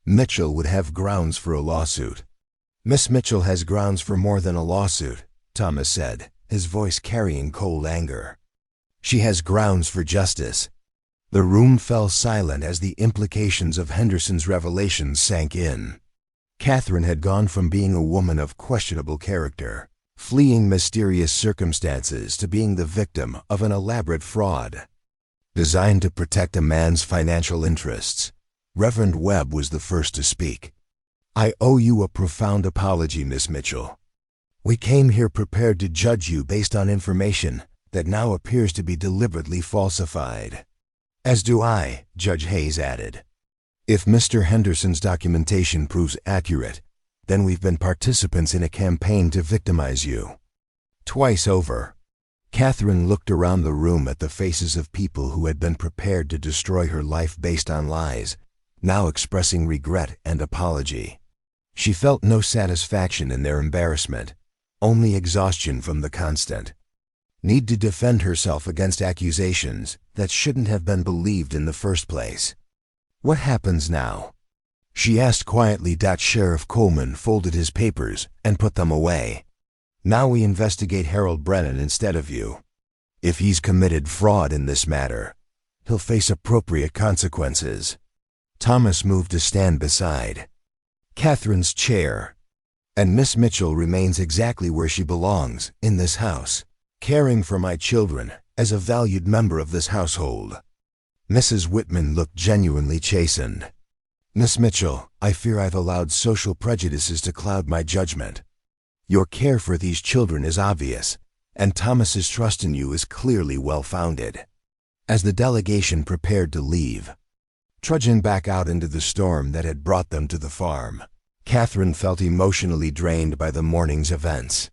Mitchell would have grounds for a lawsuit. Miss Mitchell has grounds for more than a lawsuit, Thomas said, his voice carrying cold anger. She has grounds for justice. The room fell silent as the implications of Henderson's revelations sank in. Catherine had gone from being a woman of questionable character, fleeing mysterious circumstances, to being the victim of an elaborate fraud designed to protect a man's financial interests. Reverend Webb was the first to speak. I owe you a profound apology, Miss Mitchell. We came here prepared to judge you based on information that now appears to be deliberately falsified. As do I, Judge Hayes added. If Mr. Henderson's documentation proves accurate, then we've been participants in a campaign to victimize you. Twice over. Catherine looked around the room at the faces of people who had been prepared to destroy her life based on lies, now expressing regret and apology. She felt no satisfaction in their embarrassment, only exhaustion from the constant need to defend herself against accusations that shouldn't have been believed in the first place. What happens now? She asked quietly. Sheriff Coleman folded his papers and put them away. Now we investigate Harold Brennan instead of you. If he's committed fraud in this matter, he'll face appropriate consequences. Thomas moved to stand beside Catherine's chair. And Miss Mitchell remains exactly where she belongs, in this house, caring for my children as a valued member of this household. Mrs. Whitman looked genuinely chastened. Miss Mitchell, I fear I've allowed social prejudices to cloud my judgment. Your care for these children is obvious, and Thomas's trust in you is clearly well-founded. As the delegation prepared to leave, trudging back out into the storm that had brought them to the farm, Catherine felt emotionally drained by the morning's events.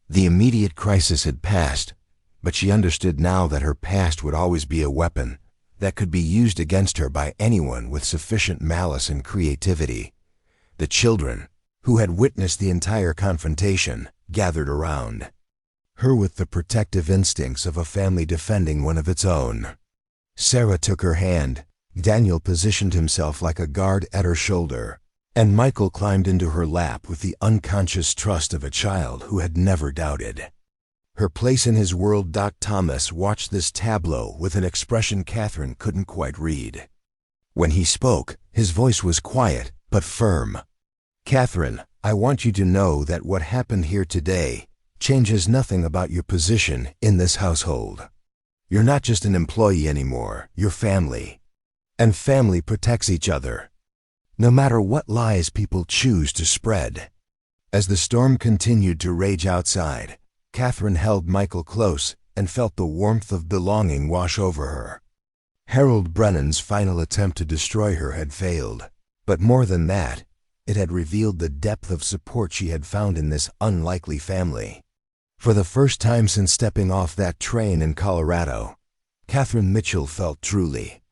The immediate crisis had passed, but she understood now that her past would always be a weapon that could be used against her by anyone with sufficient malice and creativity. The children, who had witnessed the entire confrontation, gathered around her with the protective instincts of a family defending one of its own. Sarah took her hand, Daniel positioned himself like a guard at her shoulder, and Michael climbed into her lap with the unconscious trust of a child who had never doubted her place in his world. Thomas watched this tableau with an expression Catherine couldn't quite read. When he spoke, his voice was quiet but firm. Catherine, I want you to know that what happened here today changes nothing about your position in this household. You're not just an employee anymore, you're family. And family protects each other, no matter what lies people choose to spread. As the storm continued to rage outside, Catherine held Michael close and felt the warmth of belonging wash over her. Harold Brennan's final attempt to destroy her had failed, but more than that, it had revealed the depth of support she had found in this unlikely family. For the first time since stepping off that train in Colorado, Catherine Mitchell felt truly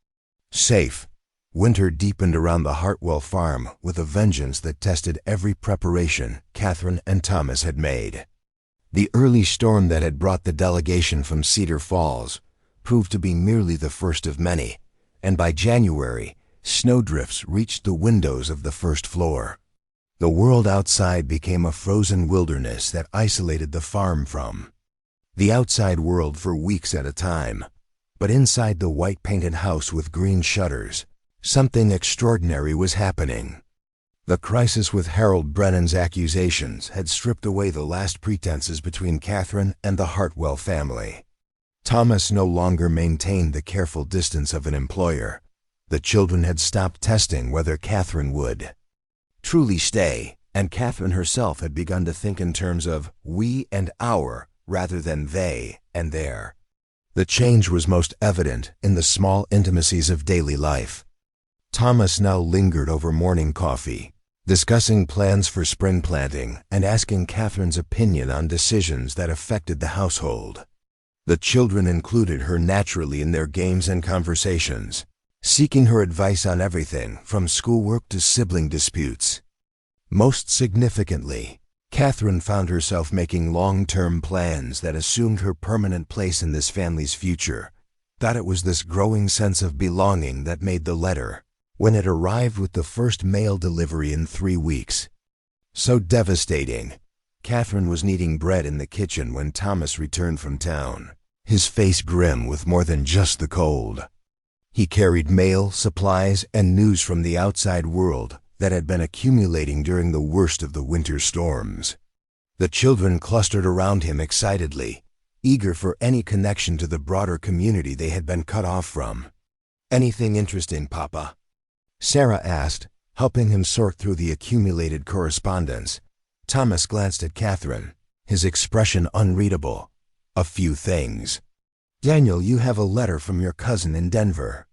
safe. Winter deepened around the Hartwell farm with a vengeance that tested every preparation Catherine and Thomas had made. The early storm that had brought the delegation from Cedar Falls proved to be merely the first of many, and by January, snowdrifts reached the windows of the first floor. The world outside became a frozen wilderness that isolated the farm from the outside world for weeks at a time. But inside the white-painted house with green shutters, something extraordinary was happening. The crisis with Harold Brennan's accusations had stripped away the last pretenses between Catherine and the Hartwell family. Thomas no longer maintained the careful distance of an employer. The children had stopped testing whether Catherine would truly stay, and Catherine herself had begun to think in terms of we and our rather than they and their. The change was most evident in the small intimacies of daily life. Thomas now lingered over morning coffee, discussing plans for spring planting and asking Catherine's opinion on decisions that affected the household. The children included her naturally in their games and conversations, seeking her advice on everything from schoolwork to sibling disputes. Most significantly, Catherine found herself making long-term plans that assumed her permanent place in this family's future. That it was this growing sense of belonging that made the letter, when it arrived with the first mail delivery in 3 weeks, so devastating. Catherine was kneading bread in the kitchen when Thomas returned from town, his face grim with more than just the cold. He carried mail, supplies, and news from the outside world that had been accumulating during the worst of the winter storms. The children clustered around him excitedly, eager for any connection to the broader community they had been cut off from. "Anything interesting, Papa?" Sarah asked, helping him sort through the accumulated correspondence. Thomas glanced at Catherine, his expression unreadable. "A few things. Daniel, you have a letter from your cousin in Denver.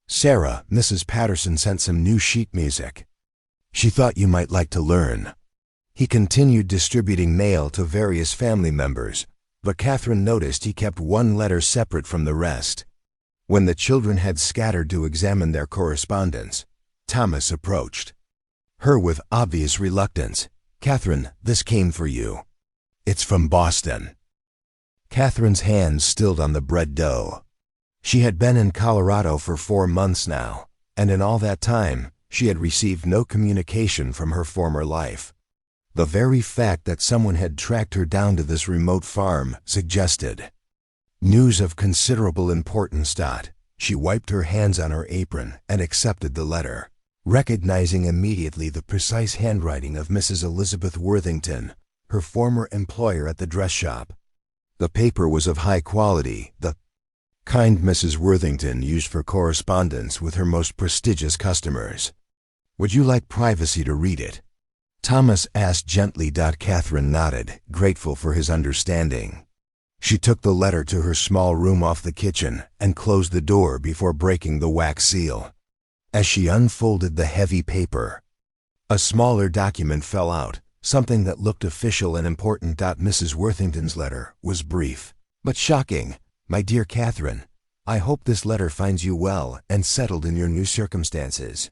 Sarah, Mrs. Patterson sent some new sheet music. She thought you might like to learn." He continued distributing mail to various family members, but Catherine noticed he kept one letter separate from the rest. When the children had scattered to examine their correspondence, Thomas approached her with obvious reluctance. "Catherine, this came for you. It's from Boston." Catherine's hands stilled on the bread dough. She had been in Colorado for 4 months now, and in all that time, she had received no communication from her former life. The very fact that someone had tracked her down to this remote farm suggested news of considerable importance. She wiped her hands on her apron and accepted the letter, recognizing immediately the precise handwriting of Mrs. Elizabeth Worthington, her former employer at the dress shop. The paper was of high quality, the kind Mrs. Worthington used for correspondence with her most prestigious customers. "Would you like privacy to read it?" Thomas asked gently. Catherine nodded, grateful for his understanding. She took the letter to her small room off the kitchen and closed the door before breaking the wax seal. As she unfolded the heavy paper, a smaller document fell out, something that looked official and important. Mrs. Worthington's letter was brief, but shocking. "My dear Catherine, I hope this letter finds you well and settled in your new circumstances.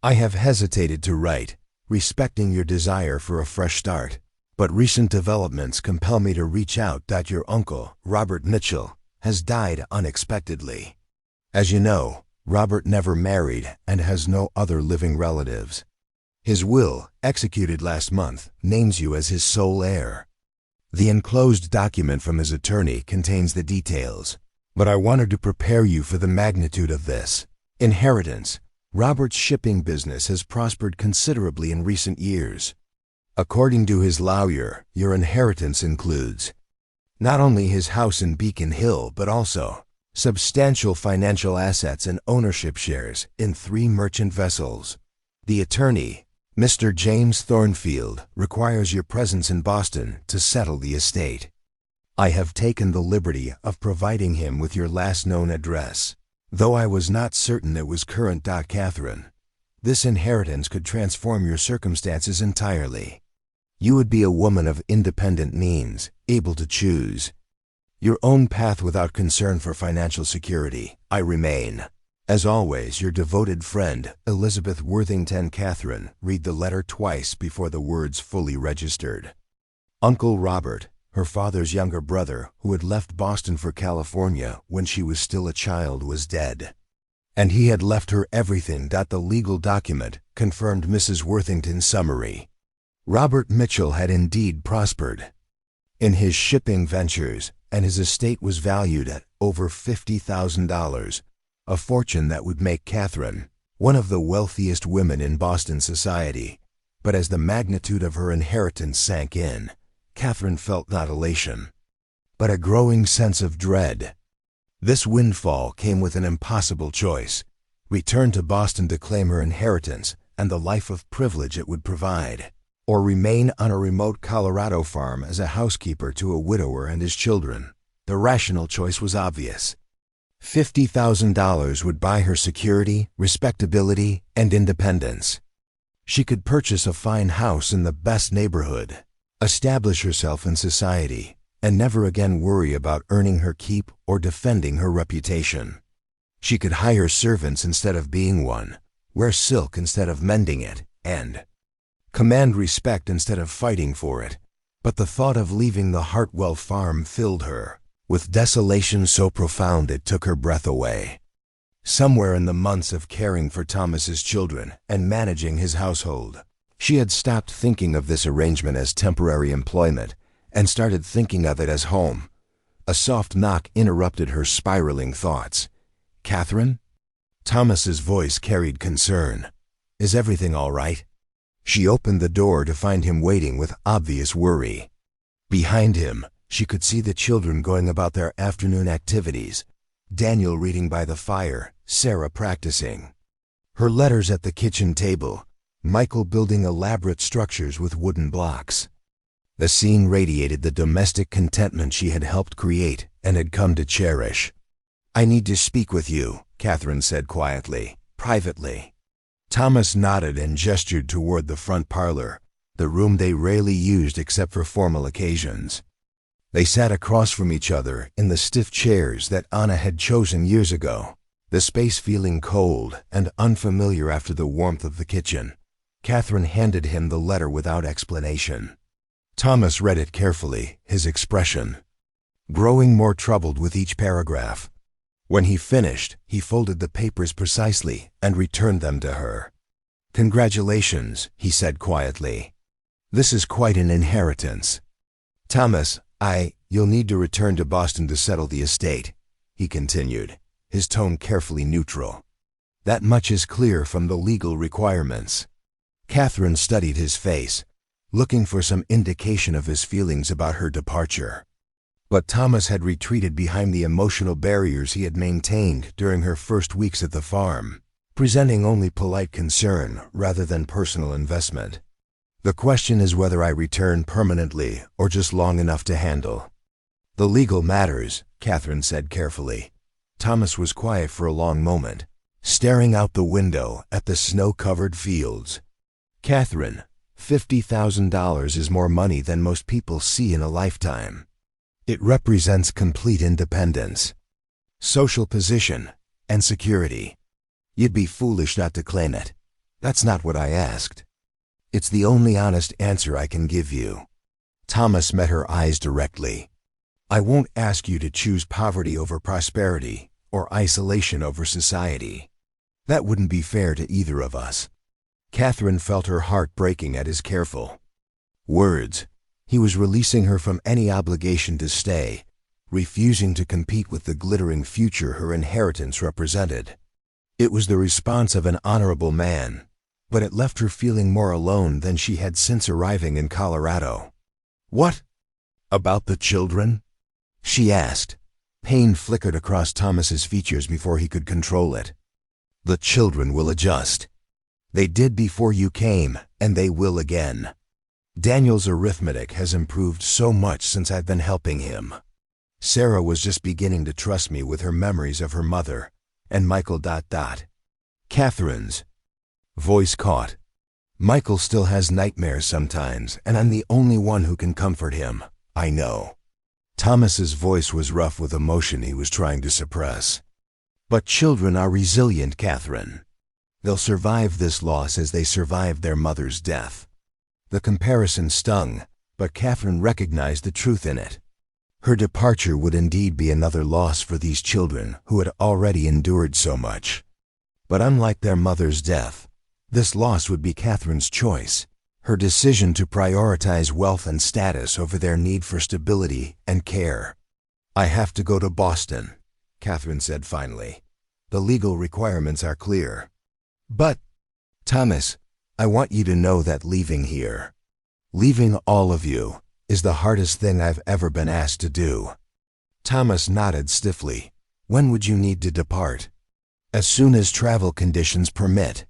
I have hesitated to write, respecting your desire for a fresh start, but recent developments compel me to reach out. Your uncle, Robert Mitchell, has died unexpectedly. As you know, Robert never married and has no other living relatives. His will, executed last month, names you as his sole heir. The enclosed document from his attorney contains the details, but I wanted to prepare you for the magnitude of this inheritance. Robert's shipping business has prospered considerably in recent years. According to his lawyer, your inheritance includes not only his house in Beacon Hill, but also substantial financial assets and ownership shares in 3 merchant vessels. The attorney, Mr. James Thornfield, requires your presence in Boston to settle the estate. I have taken the liberty of providing him with your last known address. Though I was not certain it was current. Catherine, this inheritance could transform your circumstances entirely. You would be a woman of independent means, able to choose your own path without concern for financial security. I remain, as always, your devoted friend, Elizabeth Worthington. Catherine read the letter twice before the words fully registered. Uncle Robert, her father's younger brother, who had left Boston for California when she was still a child, was dead. And he had left her everything. The legal document confirmed Mrs. Worthington's summary. Robert Mitchell had indeed prospered in his shipping ventures, and his estate was valued at over $50,000, a fortune that would make Catherine one of the wealthiest women in Boston society. But as the magnitude of her inheritance sank in, Catherine felt not elation, but a growing sense of dread. This windfall came with an impossible choice: return to Boston to claim her inheritance and the life of privilege it would provide, or remain on a remote Colorado farm as a housekeeper to a widower and his children. The rational choice was obvious. $50,000 would buy her security, respectability, and independence. She could purchase a fine house in the best neighborhood, establish herself in society, and never again worry about earning her keep or defending her reputation. She could hire servants instead of being one, wear silk instead of mending it, and command respect instead of fighting for it. But the thought of leaving the Hartwell farm filled her with desolation so profound it took her breath away. Somewhere in the months of caring for Thomas's children and managing his household, she had stopped thinking of this arrangement as temporary employment and started thinking of it as home. A soft knock interrupted her spiraling thoughts. "Catherine?" Thomas's voice carried concern. "Is everything all right?" She opened the door to find him waiting with obvious worry. Behind him, she could see the children going about their afternoon activities, Daniel reading by the fire, Sarah practicing her letters at the kitchen table, Michael building elaborate structures with wooden blocks. The scene radiated the domestic contentment she had helped create and had come to cherish. "I need to speak with you," Catherine said quietly, "privately." Thomas nodded and gestured toward the front parlor, the room they rarely used except for formal occasions. They sat across from each other in the stiff chairs that Anna had chosen years ago, the space feeling cold and unfamiliar after the warmth of the kitchen. Catherine handed him the letter without explanation. Thomas read it carefully, his expression growing more troubled with each paragraph. When he finished, he folded the papers precisely and returned them to her. "Congratulations," he said quietly. "This is quite an inheritance." "Thomas, you'll need to return to Boston to settle the estate," he continued, his tone carefully neutral. "That much is clear from the legal requirements." Catherine studied his face, looking for some indication of his feelings about her departure. But Thomas had retreated behind the emotional barriers he had maintained during her first weeks at the farm, presenting only polite concern rather than personal investment. "The question is whether I return permanently or just long enough to handle the legal matters," Catherine said carefully. Thomas was quiet for a long moment, staring out the window at the snow-covered fields. "Catherine, $50,000 is more money than most people see in a lifetime. It represents complete independence, social position, and security. You'd be foolish not to claim it. That's not what I asked. It's the only honest answer I can give you." Thomas met her eyes directly. "I won't ask you to choose poverty over prosperity or isolation over society. That wouldn't be fair to either of us." Catherine felt her heart breaking at his careful words. He was releasing her from any obligation to stay, refusing to compete with the glittering future her inheritance represented. It was the response of an honorable man, but it left her feeling more alone than she had since arriving in Colorado. "What about the children?" she asked. Pain flickered across Thomas's features before he could control it. "The children will adjust. They did before you came, and they will again. Daniel's arithmetic has improved so much since I've been helping him. Sarah was just beginning to trust me with her memories of her mother, and Michael ... Catherine's voice caught. Michael still has nightmares sometimes, and I'm the only one who can comfort him. I know. Thomas's voice was rough with emotion he was trying to suppress. But children are resilient, Catherine. They'll survive this loss as they survived their mother's death. The comparison stung, but Catherine recognized the truth in it. Her departure would indeed be another loss for these children who had already endured so much. But unlike their mother's death, this loss would be Catherine's choice, her decision to prioritize wealth and status over their need for stability and care. "I have to go to Boston," Catherine said finally. "The legal requirements are clear. But, Thomas, I want you to know that leaving all of you, is the hardest thing I've ever been asked to do." Thomas nodded stiffly. "When would you need to depart?" "As soon as travel conditions permit.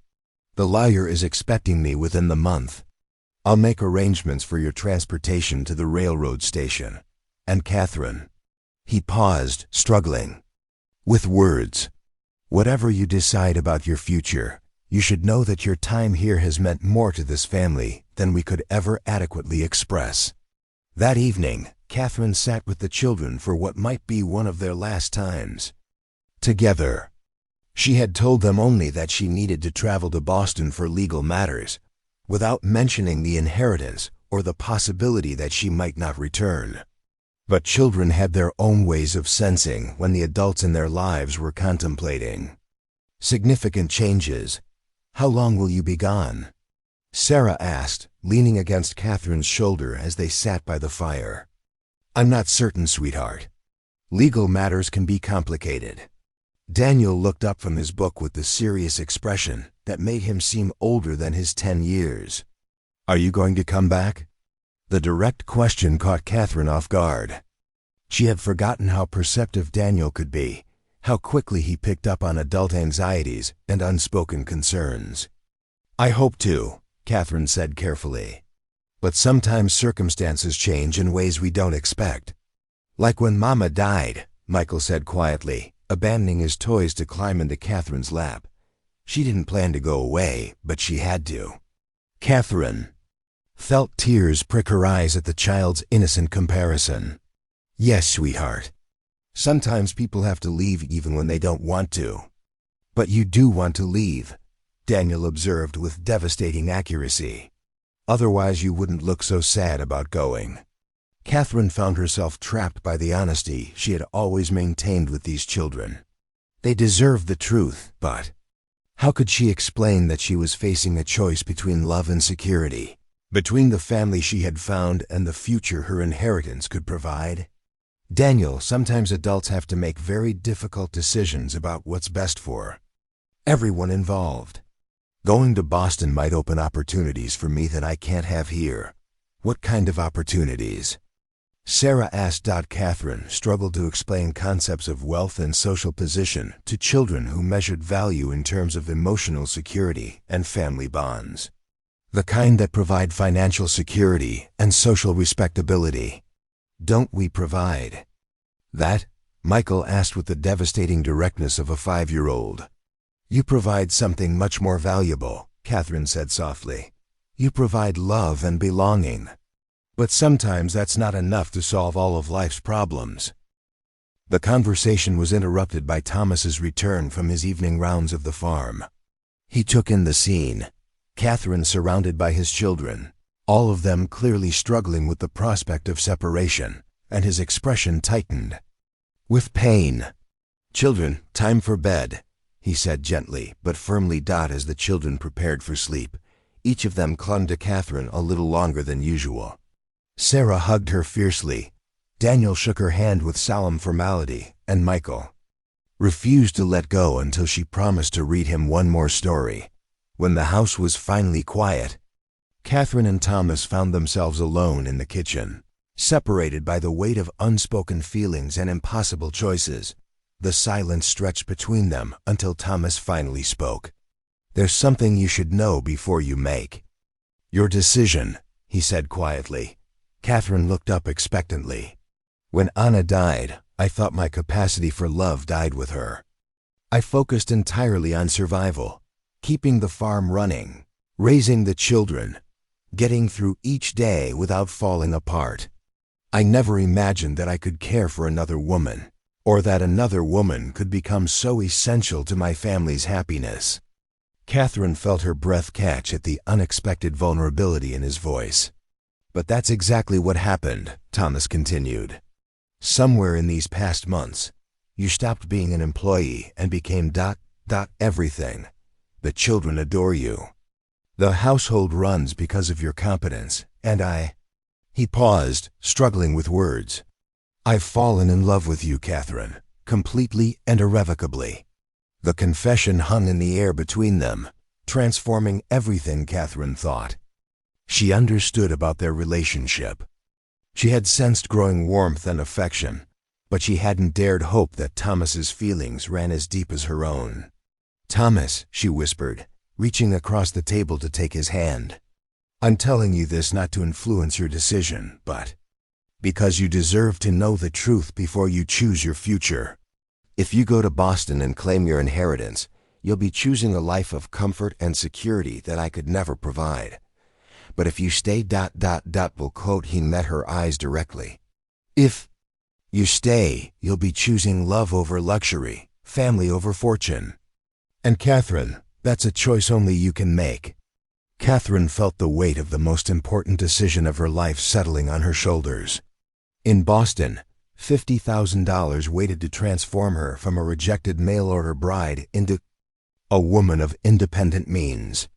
The lawyer is expecting me within the month. I'll make arrangements for your transportation to the railroad station. And Catherine..." He paused, struggling with words. "Whatever you decide about your future, you should know that your time here has meant more to this family than we could ever adequately express." That evening, Catherine sat with the children for what might be one of their last times together. She had told them only that she needed to travel to Boston for legal matters, without mentioning the inheritance or the possibility that she might not return. But children had their own ways of sensing when the adults in their lives were contemplating significant changes. "How long will you be gone?" Sarah asked, leaning against Catherine's shoulder as they sat by the fire. "I'm not certain, sweetheart. Legal matters can be complicated." Daniel looked up from his book with the serious expression that made him seem older than his 10 years. "Are you going to come back?" The direct question caught Catherine off guard. She had forgotten how perceptive Daniel could be, how quickly he picked up on adult anxieties and unspoken concerns. "I hope to," Catherine said carefully. "But sometimes circumstances change in ways we don't expect." "Like when Mama died," Michael said quietly, abandoning his toys to climb into Catherine's lap. "She didn't plan to go away, but she had to." Catherine felt tears prick her eyes at the child's innocent comparison. "Yes, sweetheart. Sometimes people have to leave even when they don't want to." "But you do want to leave," Daniel observed with devastating accuracy. "Otherwise you wouldn't look so sad about going." Catherine found herself trapped by the honesty she had always maintained with these children. They deserved the truth, but how could she explain that she was facing a choice between love and security, between the family she had found and the future her inheritance could provide? "Daniel, sometimes adults have to make very difficult decisions about what's best for everyone involved. Going to Boston might open opportunities for me that I can't have here." "What kind of opportunities?" Sarah asked. Catherine struggled to explain concepts of wealth and social position to children who measured value in terms of emotional security and family bonds. "The kind that provide financial security and social respectability." "Don't we provide that?" Michael asked with the devastating directness of a 5-year-old. "You provide something much more valuable," Catherine said softly. "You provide love and belonging. But sometimes that's not enough to solve all of life's problems." The conversation was interrupted by Thomas's return from his evening rounds of the farm. He took in the scene. Catherine surrounded by his children, all of them clearly struggling with the prospect of separation, and his expression tightened with pain. "Children, time for bed," he said gently but firmly. As the children prepared for sleep, each of them clung to Catherine a little longer than usual. Sarah hugged her fiercely. Daniel shook her hand with solemn formality, and Michael refused to let go until she promised to read him one more story. When the house was finally quiet, Catherine and Thomas found themselves alone in the kitchen, separated by the weight of unspoken feelings and impossible choices. The silence stretched between them until Thomas finally spoke. "There's something you should know before you make your decision," he said quietly. Catherine looked up expectantly. "When Anna died, I thought my capacity for love died with her. I focused entirely on survival, keeping the farm running, raising the children, getting through each day without falling apart. I never imagined that I could care for another woman, or that another woman could become so essential to my family's happiness. Catherine felt her breath catch at the unexpected vulnerability in his voice. But that's exactly what happened, Thomas continued. Somewhere in these past months, you stopped being an employee and became everything. The children adore you. The household runs because of your competence, and He paused, struggling with words. I've fallen in love with you, Catherine, completely and irrevocably. The confession hung in the air between them, transforming everything Catherine thought. She understood about their relationship. She had sensed growing warmth and affection, but she hadn't dared hope that Thomas's feelings ran as deep as her own. Thomas, she whispered, reaching across the table to take his hand. I'm telling you this not to influence your decision, but because you deserve to know the truth before you choose your future. If you go to Boston and claim your inheritance, you'll be choosing a life of comfort and security that I could never provide. But if you stay will quote he met her eyes directly. If you stay, you'll be choosing love over luxury, family over fortune. And Catherine, that's a choice only you can make. Catherine felt the weight of the most important decision of her life settling on her shoulders. In Boston, $50,000 waited to transform her from a rejected mail-order bride into a woman of independent means.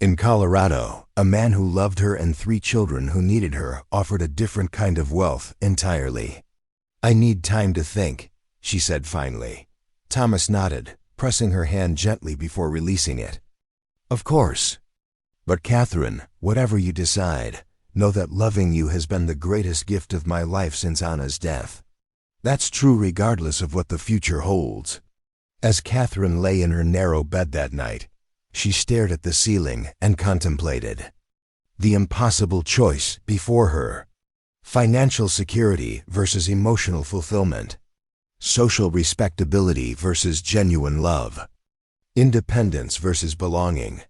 In Colorado, a man who loved her and 3 children who needed her offered a different kind of wealth entirely. I need time to think, she said finally. Thomas nodded, pressing her hand gently before releasing it. Of course. But Catherine, whatever you decide, know that loving you has been the greatest gift of my life since Anna's death. That's true regardless of what the future holds. As Catherine lay in her narrow bed that night, she stared at the ceiling and contemplated the impossible choice before her. Financial security versus emotional fulfillment. Social respectability versus genuine love. Independence versus belonging.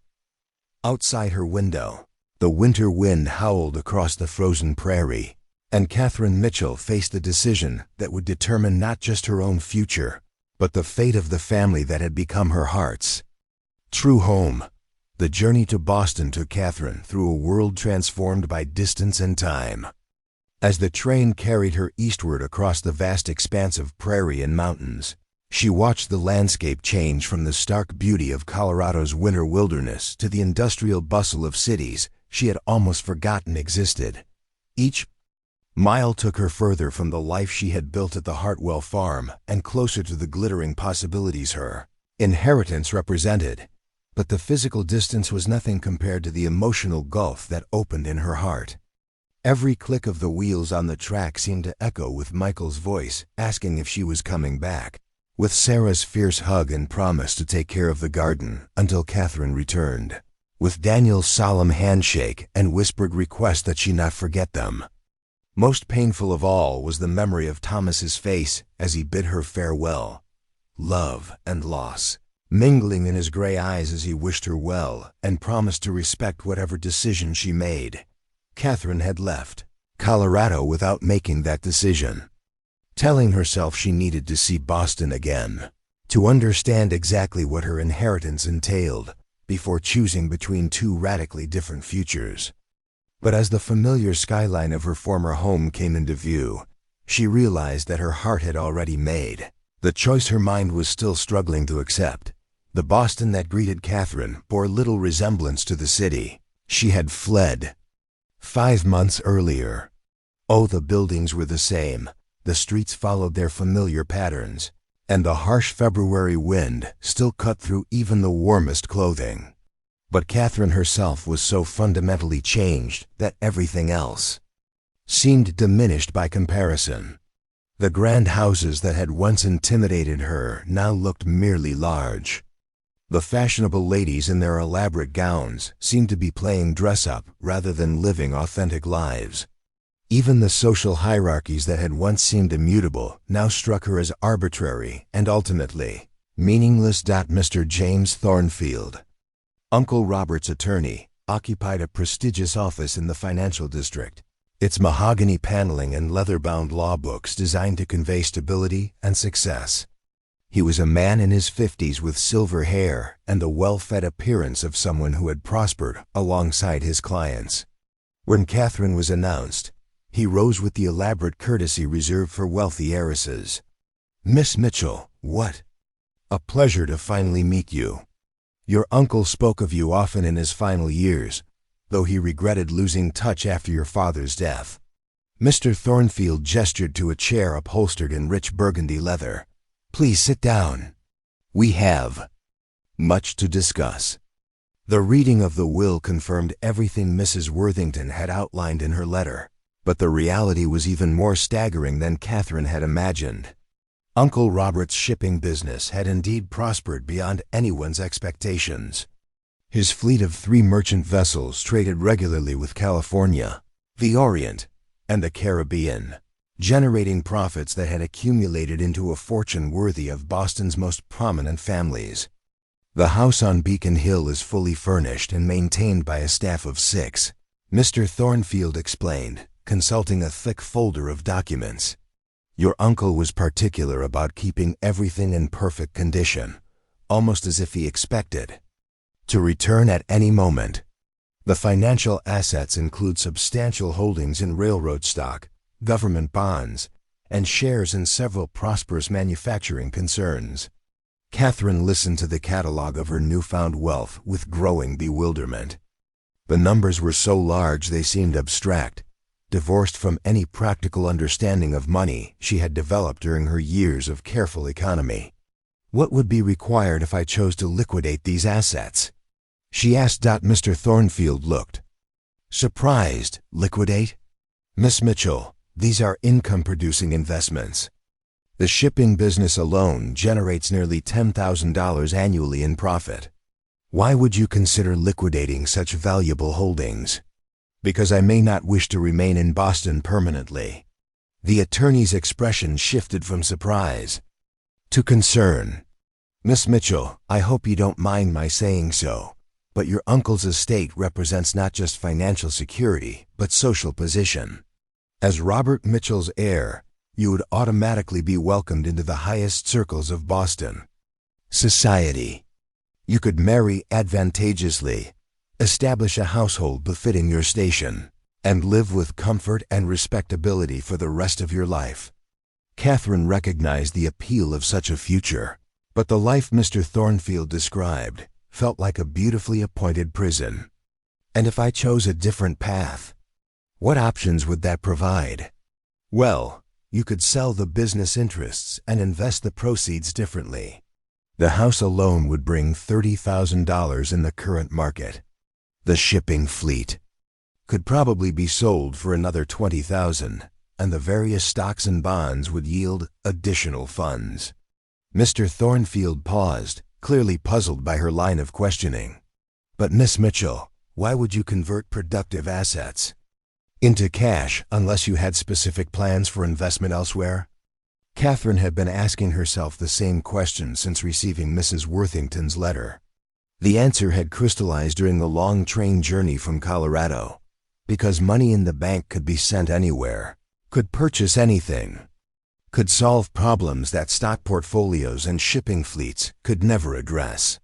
Outside her window, the winter wind howled across the frozen prairie, and Catherine Mitchell faced a decision that would determine not just her own future, but the fate of the family that had become her heart's true home. The journey to Boston took Catherine through a world transformed by distance and time. As the train carried her eastward across the vast expanse of prairie and mountains, she watched the landscape change from the stark beauty of Colorado's winter wilderness to the industrial bustle of cities she had almost forgotten existed. Each mile took her further from the life she had built at the Hartwell farm and closer to the glittering possibilities her inheritance represented. But the physical distance was nothing compared to the emotional gulf that opened in her heart. Every click of the wheels on the track seemed to echo with Michael's voice, asking if she was coming back, with Sarah's fierce hug and promise to take care of the garden until Catherine returned, with Daniel's solemn handshake and whispered request that she not forget them. Most painful of all was the memory of Thomas's face as he bid her farewell, love and loss mingling in his gray eyes as he wished her well and promised to respect whatever decision she made. Catherine had left Colorado without making that decision, telling herself she needed to see Boston again, to understand exactly what her inheritance entailed before choosing between 2 radically different futures. But as the familiar skyline of her former home came into view, she realized that her heart had already made the choice her mind was still struggling to accept. The Boston that greeted Catherine bore little resemblance to the city she had fled 5 months earlier. Oh, the buildings were the same, the streets followed their familiar patterns, and the harsh February wind still cut through even the warmest clothing. But Catherine herself was so fundamentally changed that everything else seemed diminished by comparison. The grand houses that had once intimidated her now looked merely large. The fashionable ladies in their elaborate gowns seemed to be playing dress-up rather than living authentic lives. Even the social hierarchies that had once seemed immutable now struck her as arbitrary and ultimately Meaningless. Mr. James Thornfield, Uncle Robert's attorney, occupied a prestigious office in the financial district, its mahogany paneling and leather-bound law books designed to convey stability and success. He was a man in his 50s with silver hair and the well-fed appearance of someone who had prospered alongside his clients. When Catherine was announced, he rose with the elaborate courtesy reserved for wealthy heiresses. "Miss Mitchell, what? A pleasure to finally meet you. Your uncle spoke of you often in his final years, though he regretted losing touch after your father's death." Mr. Thornfield gestured to a chair upholstered in rich burgundy leather. "Please sit down. We have much to discuss." The reading of the will confirmed everything Mrs. Worthington had outlined in her letter, but the reality was even more staggering than Catherine had imagined. Uncle Robert's shipping business had indeed prospered beyond anyone's expectations. His fleet of 3 merchant vessels traded regularly with California, the Orient, and the Caribbean, generating profits that had accumulated into a fortune worthy of Boston's most prominent families. The house on Beacon Hill is fully furnished and maintained by a staff of 6, Mr. Thornfield explained, consulting a thick folder of documents. "Your uncle was particular about keeping everything in perfect condition, almost as if he expected to return at any moment. The financial assets include substantial holdings in railroad stock, government bonds, and shares in several prosperous manufacturing concerns." Catherine listened to the catalog of her newfound wealth with growing bewilderment. The numbers were so large they seemed abstract, divorced from any practical understanding of money she had developed during her years of careful economy. "What would be required if I chose to liquidate these assets?" she asked. Mr. Thornfield looked surprised. "Liquidate? Miss Mitchell, these are income-producing investments. The shipping business alone generates nearly $10,000 annually in profit. Why would you consider liquidating such valuable holdings?" "Because I may not wish to remain in Boston permanently." The attorney's expression shifted from surprise to concern. "Miss Mitchell, I hope you don't mind my saying so, but your uncle's estate represents not just financial security, but social position. As Robert Mitchell's heir, you would automatically be welcomed into the highest circles of Boston society. You could marry advantageously, establish a household befitting your station, and live with comfort and respectability for the rest of your life." Catherine recognized the appeal of such a future, but the life Mr. Thornfield described felt like a beautifully appointed prison. "And if I chose a different path, what options would that provide?" "Well, you could sell the business interests and invest the proceeds differently. The house alone would bring $30,000 in the current market. The shipping fleet could probably be sold for another $20,000, and the various stocks and bonds would yield additional funds." Mr. Thornfield paused, clearly puzzled by her line of questioning. "But Miss Mitchell, why would you convert productive assets into cash unless you had specific plans for investment elsewhere?" Catherine had been asking herself the same question since receiving Mrs. Worthington's letter. The answer had crystallized during the long train journey from Colorado. Because money in the bank could be sent anywhere, could purchase anything, could solve problems that stock portfolios and shipping fleets could never address.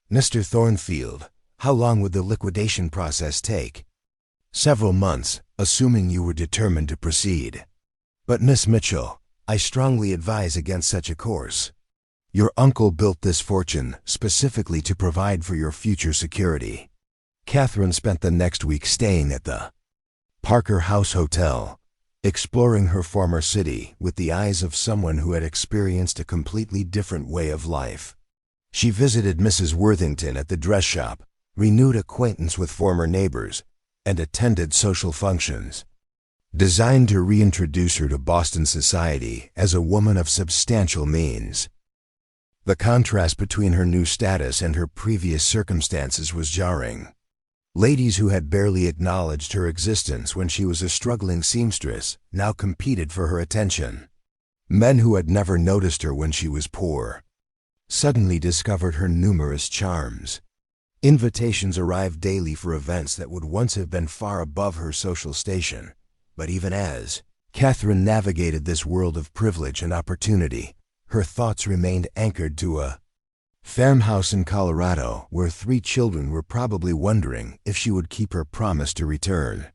"Mr. Thornfield, how long would the liquidation process take?" "Several months, assuming you were determined to proceed. But Miss Mitchell, I strongly advise against such a course. Your uncle built this fortune specifically to provide for your future security." Catherine spent the next week staying at the Parker House Hotel, exploring her former city with the eyes of someone who had experienced a completely different way of life. She visited Mrs. Worthington at the dress shop, renewed acquaintance with former neighbors, and attended social functions designed to reintroduce her to Boston society as a woman of substantial means. The contrast between her new status and her previous circumstances was jarring. Ladies who had barely acknowledged her existence when she was a struggling seamstress now competed for her attention. Men who had never noticed her when she was poor suddenly discovered her numerous charms. Invitations arrived daily for events that would once have been far above her social station. But even as Catherine navigated this world of privilege and opportunity, her thoughts remained anchored to a farmhouse in Colorado where 3 children were probably wondering if she would keep her promise to return,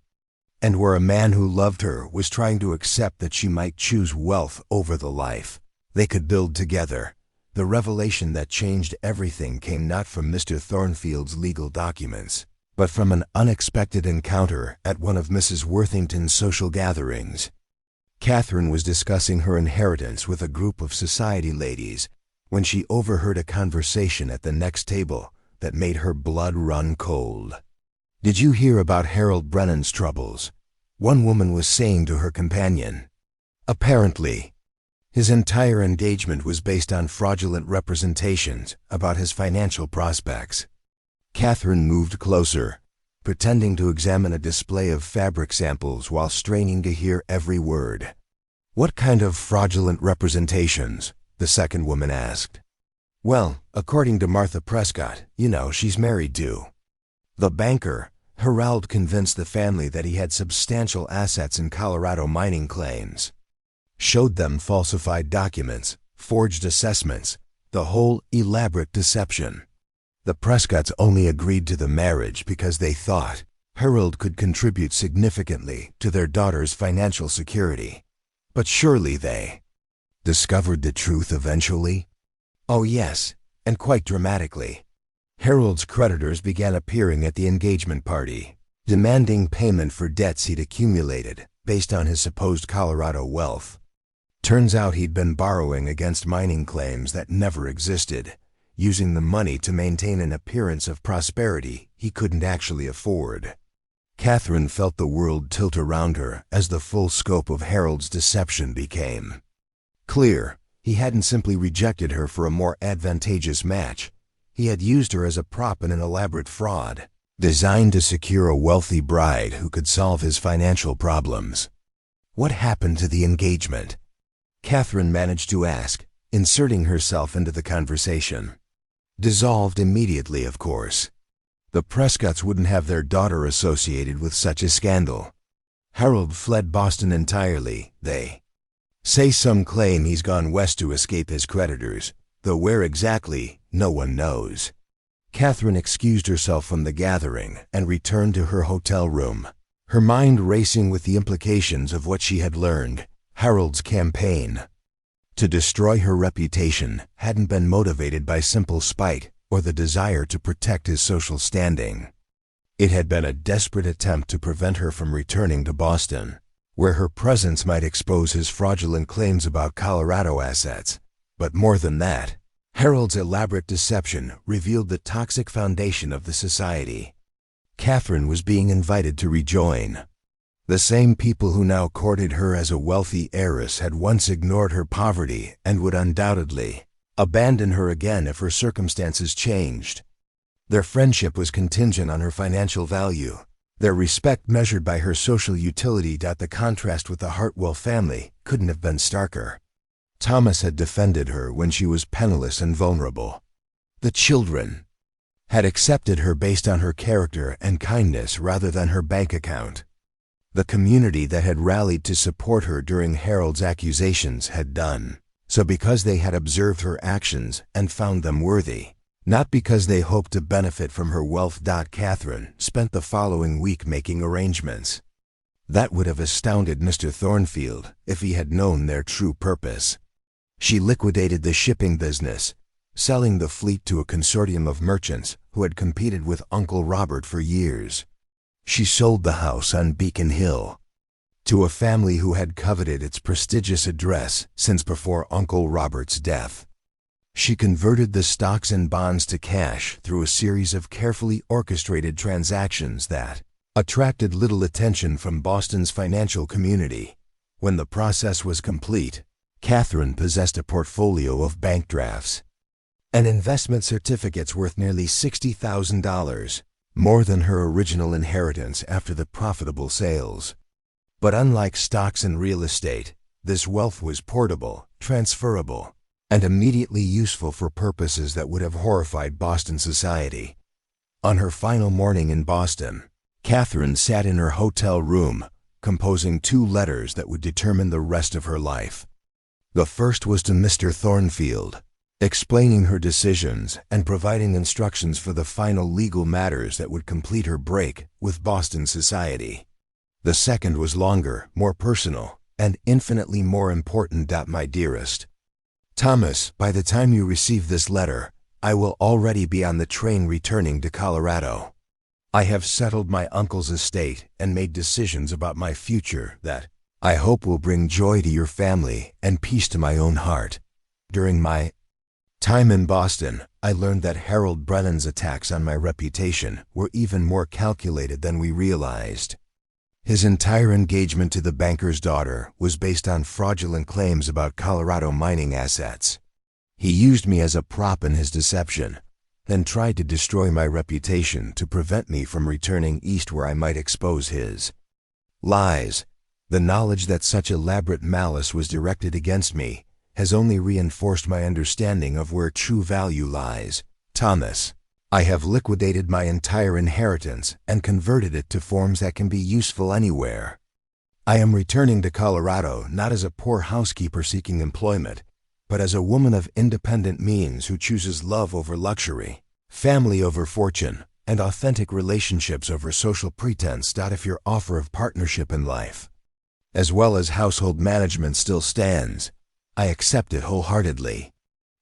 and where a man who loved her was trying to accept that she might choose wealth over the life they could build together. The revelation that changed everything came not from Mr. Thornfield's legal documents, but from an unexpected encounter at one of Mrs. Worthington's social gatherings. Catherine was discussing her inheritance with a group of society ladies when she overheard a conversation at the next table that made her blood run cold. "Did you hear about Harold Brennan's troubles?" one woman was saying to her companion. "Apparently, his entire engagement was based on fraudulent representations about his financial prospects." Catherine moved closer, pretending to examine a display of fabric samples while straining to hear every word. "What kind of fraudulent representations?" the second woman asked. "Well, according to Martha Prescott, she's married to the banker. Harold convinced the family that he had substantial assets in Colorado mining claims, showed them falsified documents, forged assessments, the whole elaborate deception. The Prescotts only agreed to the marriage because they thought Harold could contribute significantly to their daughter's financial security. But surely they discovered the truth eventually? Oh yes, and quite dramatically. Harold's creditors began appearing at the engagement party, demanding payment for debts he'd accumulated based on his supposed Colorado wealth. Turns out he'd been borrowing against mining claims that never existed, using the money to maintain an appearance of prosperity he couldn't actually afford. Catherine felt the world tilt around her as the full scope of Harold's deception became clear. He hadn't simply rejected her for a more advantageous match. He had used her as a prop in an elaborate fraud, designed to secure a wealthy bride who could solve his financial problems. "What happened to the engagement?" Catherine managed to ask, inserting herself into the conversation. "Dissolved immediately, of course. The Prescotts wouldn't have their daughter associated with such a scandal. Harold fled Boston entirely. They say some claim he's gone west to escape his creditors, though where exactly, no one knows." Catherine excused herself from the gathering and returned to her hotel room, her mind racing with the implications of what she had learned. Harold's campaign to destroy her reputation hadn't been motivated by simple spite or the desire to protect his social standing. It had been a desperate attempt to prevent her from returning to Boston, where her presence might expose his fraudulent claims about Colorado assets. But more than that, Harold's elaborate deception revealed the toxic foundation of the society. Catherine was being invited to rejoin. The same people who now courted her as a wealthy heiress had once ignored her poverty and would undoubtedly abandon her again if her circumstances changed. Their friendship was contingent on her financial value, their respect measured by her social utility. The contrast with the Hartwell family couldn't have been starker. Thomas had defended her when she was penniless and vulnerable. The children had accepted her based on her character and kindness rather than her bank account. The community that had rallied to support her during Harold's accusations had done so because they had observed her actions and found them worthy, not because they hoped to benefit from her wealth. Catherine spent the following week making arrangements that would have astounded Mr. Thornfield if he had known their true purpose. She liquidated the shipping business, selling the fleet to a consortium of merchants who had competed with Uncle Robert for years. She sold the house on Beacon Hill to a family who had coveted its prestigious address since before Uncle Robert's death. She converted the stocks and bonds to cash through a series of carefully orchestrated transactions that attracted little attention from Boston's financial community. When the process was complete, Catherine possessed a portfolio of bank drafts and investment certificates worth nearly $60,000, more than her original inheritance after the profitable sales. But unlike stocks and real estate, this wealth was portable, transferable. and immediately useful for purposes that would have horrified Boston society. On her final morning in Boston, Catherine sat in her hotel room, composing 2 letters that would determine the rest of her life. The first was to Mr. Thornfield, explaining her decisions and providing instructions for the final legal matters that would complete her break with Boston society. The second was longer, more personal, and infinitely more important. My dearest Thomas, by the time you receive this letter, I will already be on the train returning to Colorado. I have settled my uncle's estate and made decisions about my future that I hope will bring joy to your family and peace to my own heart. During my time in Boston, I learned that Harold Brennan's attacks on my reputation were even more calculated than we realized. His entire engagement to the banker's daughter was based on fraudulent claims about Colorado mining assets. He used me as a prop in his deception, then tried to destroy my reputation to prevent me from returning east where I might expose his lies. The knowledge that such elaborate malice was directed against me has only reinforced my understanding of where true value lies. Thomas, I have liquidated my entire inheritance and converted it to forms that can be useful anywhere. I am returning to Colorado not as a poor housekeeper seeking employment, but as a woman of independent means who chooses love over luxury, family over fortune, and authentic relationships over social pretense. If your offer of partnership in life, as well as household management, still stands, I accept it wholeheartedly.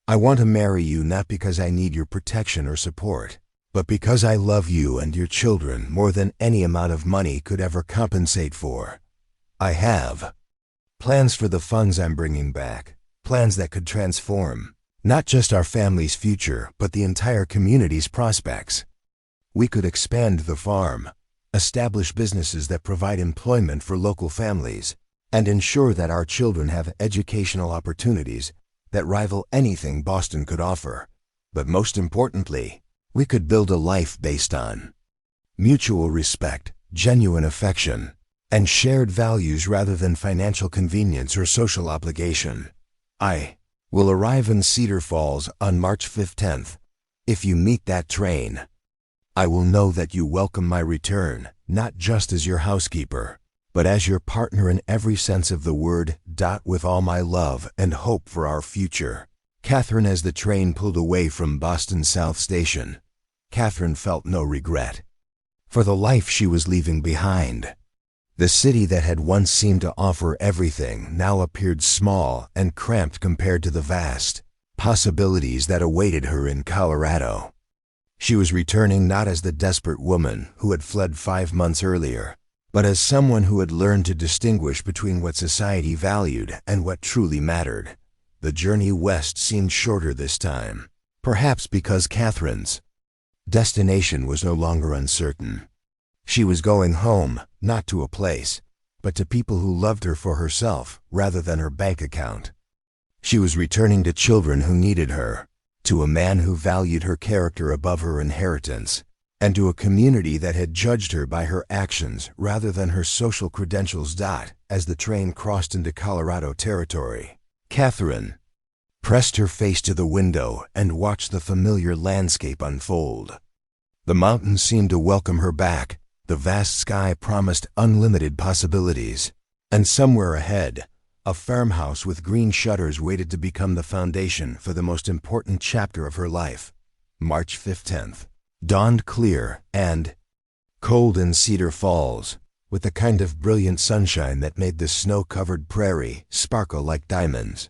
I want to marry you not because I need your protection or support, but because I love you and your children more than any amount of money could ever compensate for. I have plans for the funds I'm bringing back, plans that could transform not just our family's future, but the entire community's prospects. We could expand the farm, establish businesses that provide employment for local families, and ensure that our children have educational opportunities that rival anything Boston could offer. But most importantly, we could build a life based on mutual respect, genuine affection, and shared values rather than financial convenience or social obligation. I will arrive in Cedar Falls on March 15th. If you meet that train, I will know that you welcome my return, not just as your housekeeper, but as your partner in every sense of the word. With all my love and hope for our future. Catherine. As the train pulled away from Boston South Station, Catherine felt no regret for the life she was leaving behind. The city that had once seemed to offer everything now appeared small and cramped compared to the vast possibilities that awaited her in Colorado. She was returning not as the desperate woman who had fled 5 months earlier, but as someone who had learned to distinguish between what society valued and what truly mattered. The journey west seemed shorter this time, perhaps because Catherine's destination was no longer uncertain. She was going home, not to a place, but to people who loved her for herself rather than her bank account. She was returning to children who needed her, to a man who valued her character above her inheritance, and to a community that had judged her by her actions rather than her social credentials. As the train crossed into Colorado territory, Catherine pressed her face to the window and watched the familiar landscape unfold. The mountains seemed to welcome her back, the vast sky promised unlimited possibilities, and somewhere ahead, a farmhouse with green shutters waited to become the foundation for the most important chapter of her life. March 15th. Dawned clear and cold in Cedar Falls, with the kind of brilliant sunshine that made the snow-covered prairie sparkle like diamonds.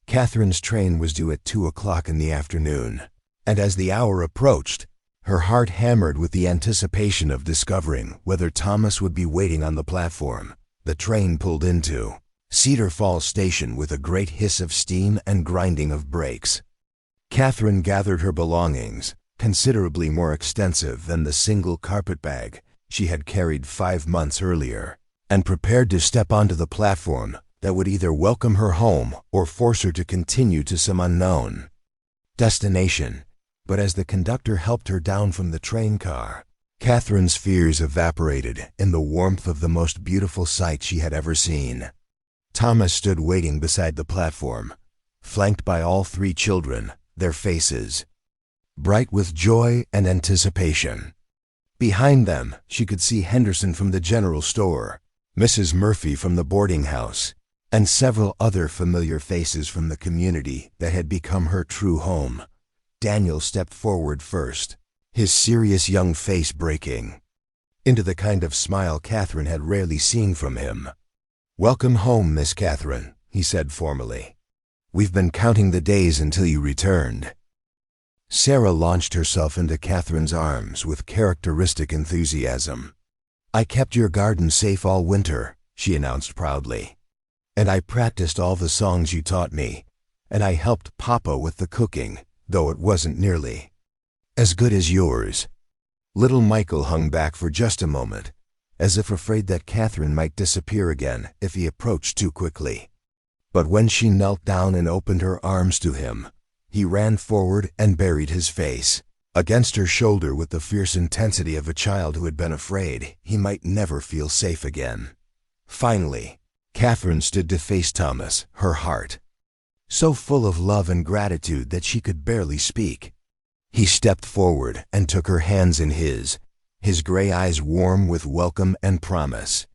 Catherine's train was due at 2 o'clock in the afternoon, and as the hour approached, her heart hammered with the anticipation of discovering whether Thomas would be waiting on the platform. The train pulled into Cedar Falls Station with a great hiss of steam and grinding of brakes. Catherine gathered her belongings, considerably more extensive than the single carpet bag she had carried 5 months earlier, and prepared to step onto the platform that would either welcome her home or force her to continue to some unknown destination. But as the conductor helped her down from the train car, Catherine's fears evaporated in the warmth of the most beautiful sight she had ever seen. Thomas stood waiting beside the platform, flanked by all three children, their faces bright with joy and anticipation. Behind them, she could see Henderson from the general store, Mrs. Murphy from the boarding house, and several other familiar faces from the community that had become her true home. Daniel stepped forward first, his serious young face breaking into the kind of smile Catherine had rarely seen from him. "Welcome home, Miss Catherine," he said formally. "We've been counting the days until you returned." Sarah launched herself into Catherine's arms with characteristic enthusiasm. "I kept your garden safe all winter," she announced proudly. "And I practiced all the songs you taught me, and I helped Papa with the cooking, though it wasn't nearly as good as yours." Little Michael hung back for just a moment, as if afraid that Catherine might disappear again if he approached too quickly. But when she knelt down and opened her arms to him, he ran forward and buried his face against her shoulder with the fierce intensity of a child who had been afraid he might never feel safe again. Finally, Catherine stood to face Thomas, her heart so full of love and gratitude that she could barely speak. He stepped forward and took her hands in his gray eyes warm with welcome and promise.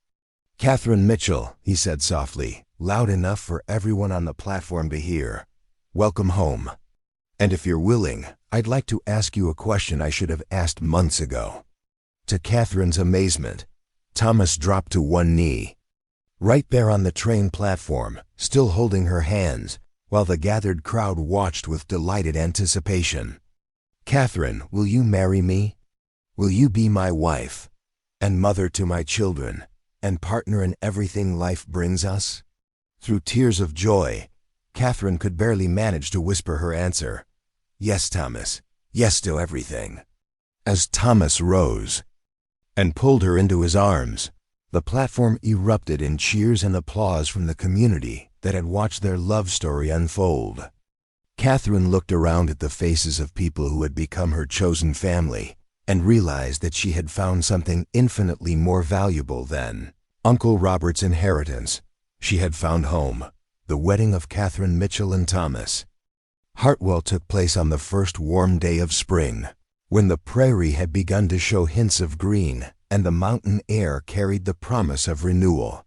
"Catherine Mitchell," he said softly, loud enough for everyone on the platform to hear, "welcome home. And if you're willing, I'd like to ask you a question I should have asked months ago." To Catherine's amazement, Thomas dropped to one knee, right there on the train platform, still holding her hands, while the gathered crowd watched with delighted anticipation. "Catherine, will you marry me? Will you be my wife, and mother to my children, and partner in everything life brings us?" Through tears of joy, Catherine could barely manage to whisper her answer. "Yes, Thomas. Yes to everything." As Thomas rose and pulled her into his arms, the platform erupted in cheers and applause from the community that had watched their love story unfold. Catherine looked around at the faces of people who had become her chosen family and realized that she had found something infinitely more valuable than Uncle Robert's inheritance. She had found home, the wedding of Catherine Mitchell and Thomas. Hartwell took place on the first warm day of spring, when the prairie had begun to show hints of green and the mountain air carried the promise of renewal.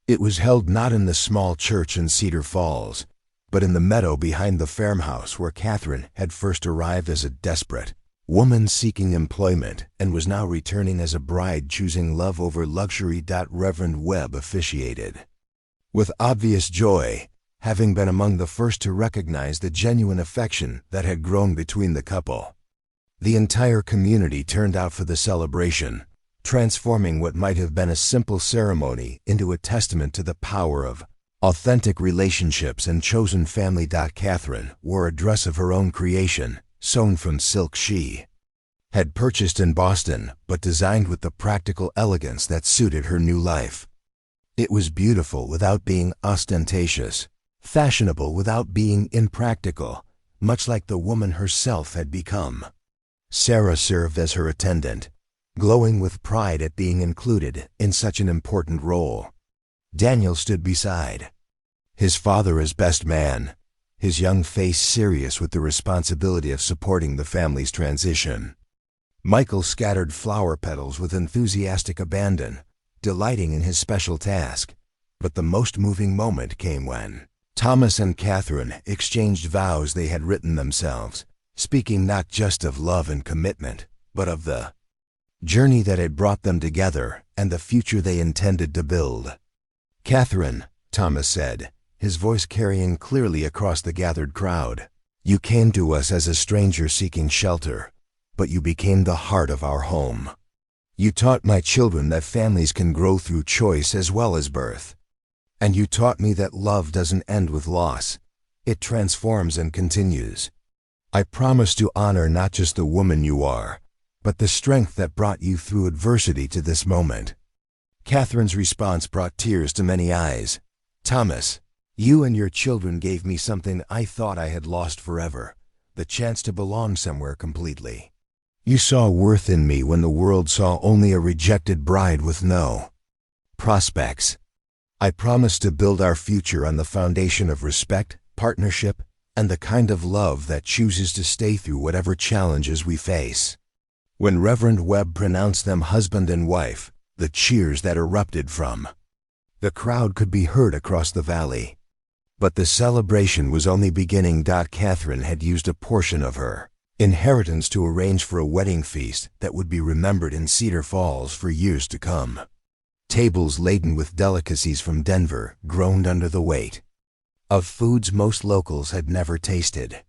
It was held not in the small church in Cedar Falls, but in the meadow behind the farmhouse where Catherine had first arrived as a desperate woman seeking employment and was now returning as a bride choosing love over luxury. Reverend Webb officiated with obvious joy, having been among the first to recognize the genuine affection that had grown between the couple. The entire community turned out for the celebration, transforming what might have been a simple ceremony into a testament to the power of authentic relationships and chosen family. Catherine wore a dress of her own creation, sewn from silk she had purchased in Boston, but designed with the practical elegance that suited her new life. It was beautiful without being ostentatious, fashionable without being impractical, much like the woman herself had become. Sarah served as her attendant, glowing with pride at being included in such an important role. Daniel stood beside, his father as best man, his young face serious with the responsibility of supporting the family's transition. Michael scattered flower petals with enthusiastic abandon, delighting in his special task. But the most moving moment came when Thomas and Catherine exchanged vows they had written themselves, speaking not just of love and commitment, but of the journey that had brought them together and the future they intended to build. "Catherine," Thomas said, his voice carrying clearly across the gathered crowd, "you came to us as a stranger seeking shelter, but you became the heart of our home. You taught my children that families can grow through choice as well as birth. And you taught me that love doesn't end with loss. It transforms and continues. I promise to honor not just the woman you are, but the strength that brought you through adversity to this moment." Catherine's response brought tears to many eyes. "Thomas, you and your children gave me something I thought I had lost forever, the chance to belong somewhere completely. You saw worth in me when the world saw only a rejected bride with no prospects. I promise to build our future on the foundation of respect, partnership, and the kind of love that chooses to stay through whatever challenges we face. When Reverend Webb pronounced them husband and wife, the cheers that erupted from the crowd could be heard across the valley. But the celebration was only beginning. Catherine had used a portion of her inheritance to arrange for a wedding feast that would be remembered in Cedar Falls for years to come. Tables laden with delicacies from Denver groaned under the weight of foods most locals had never tasted.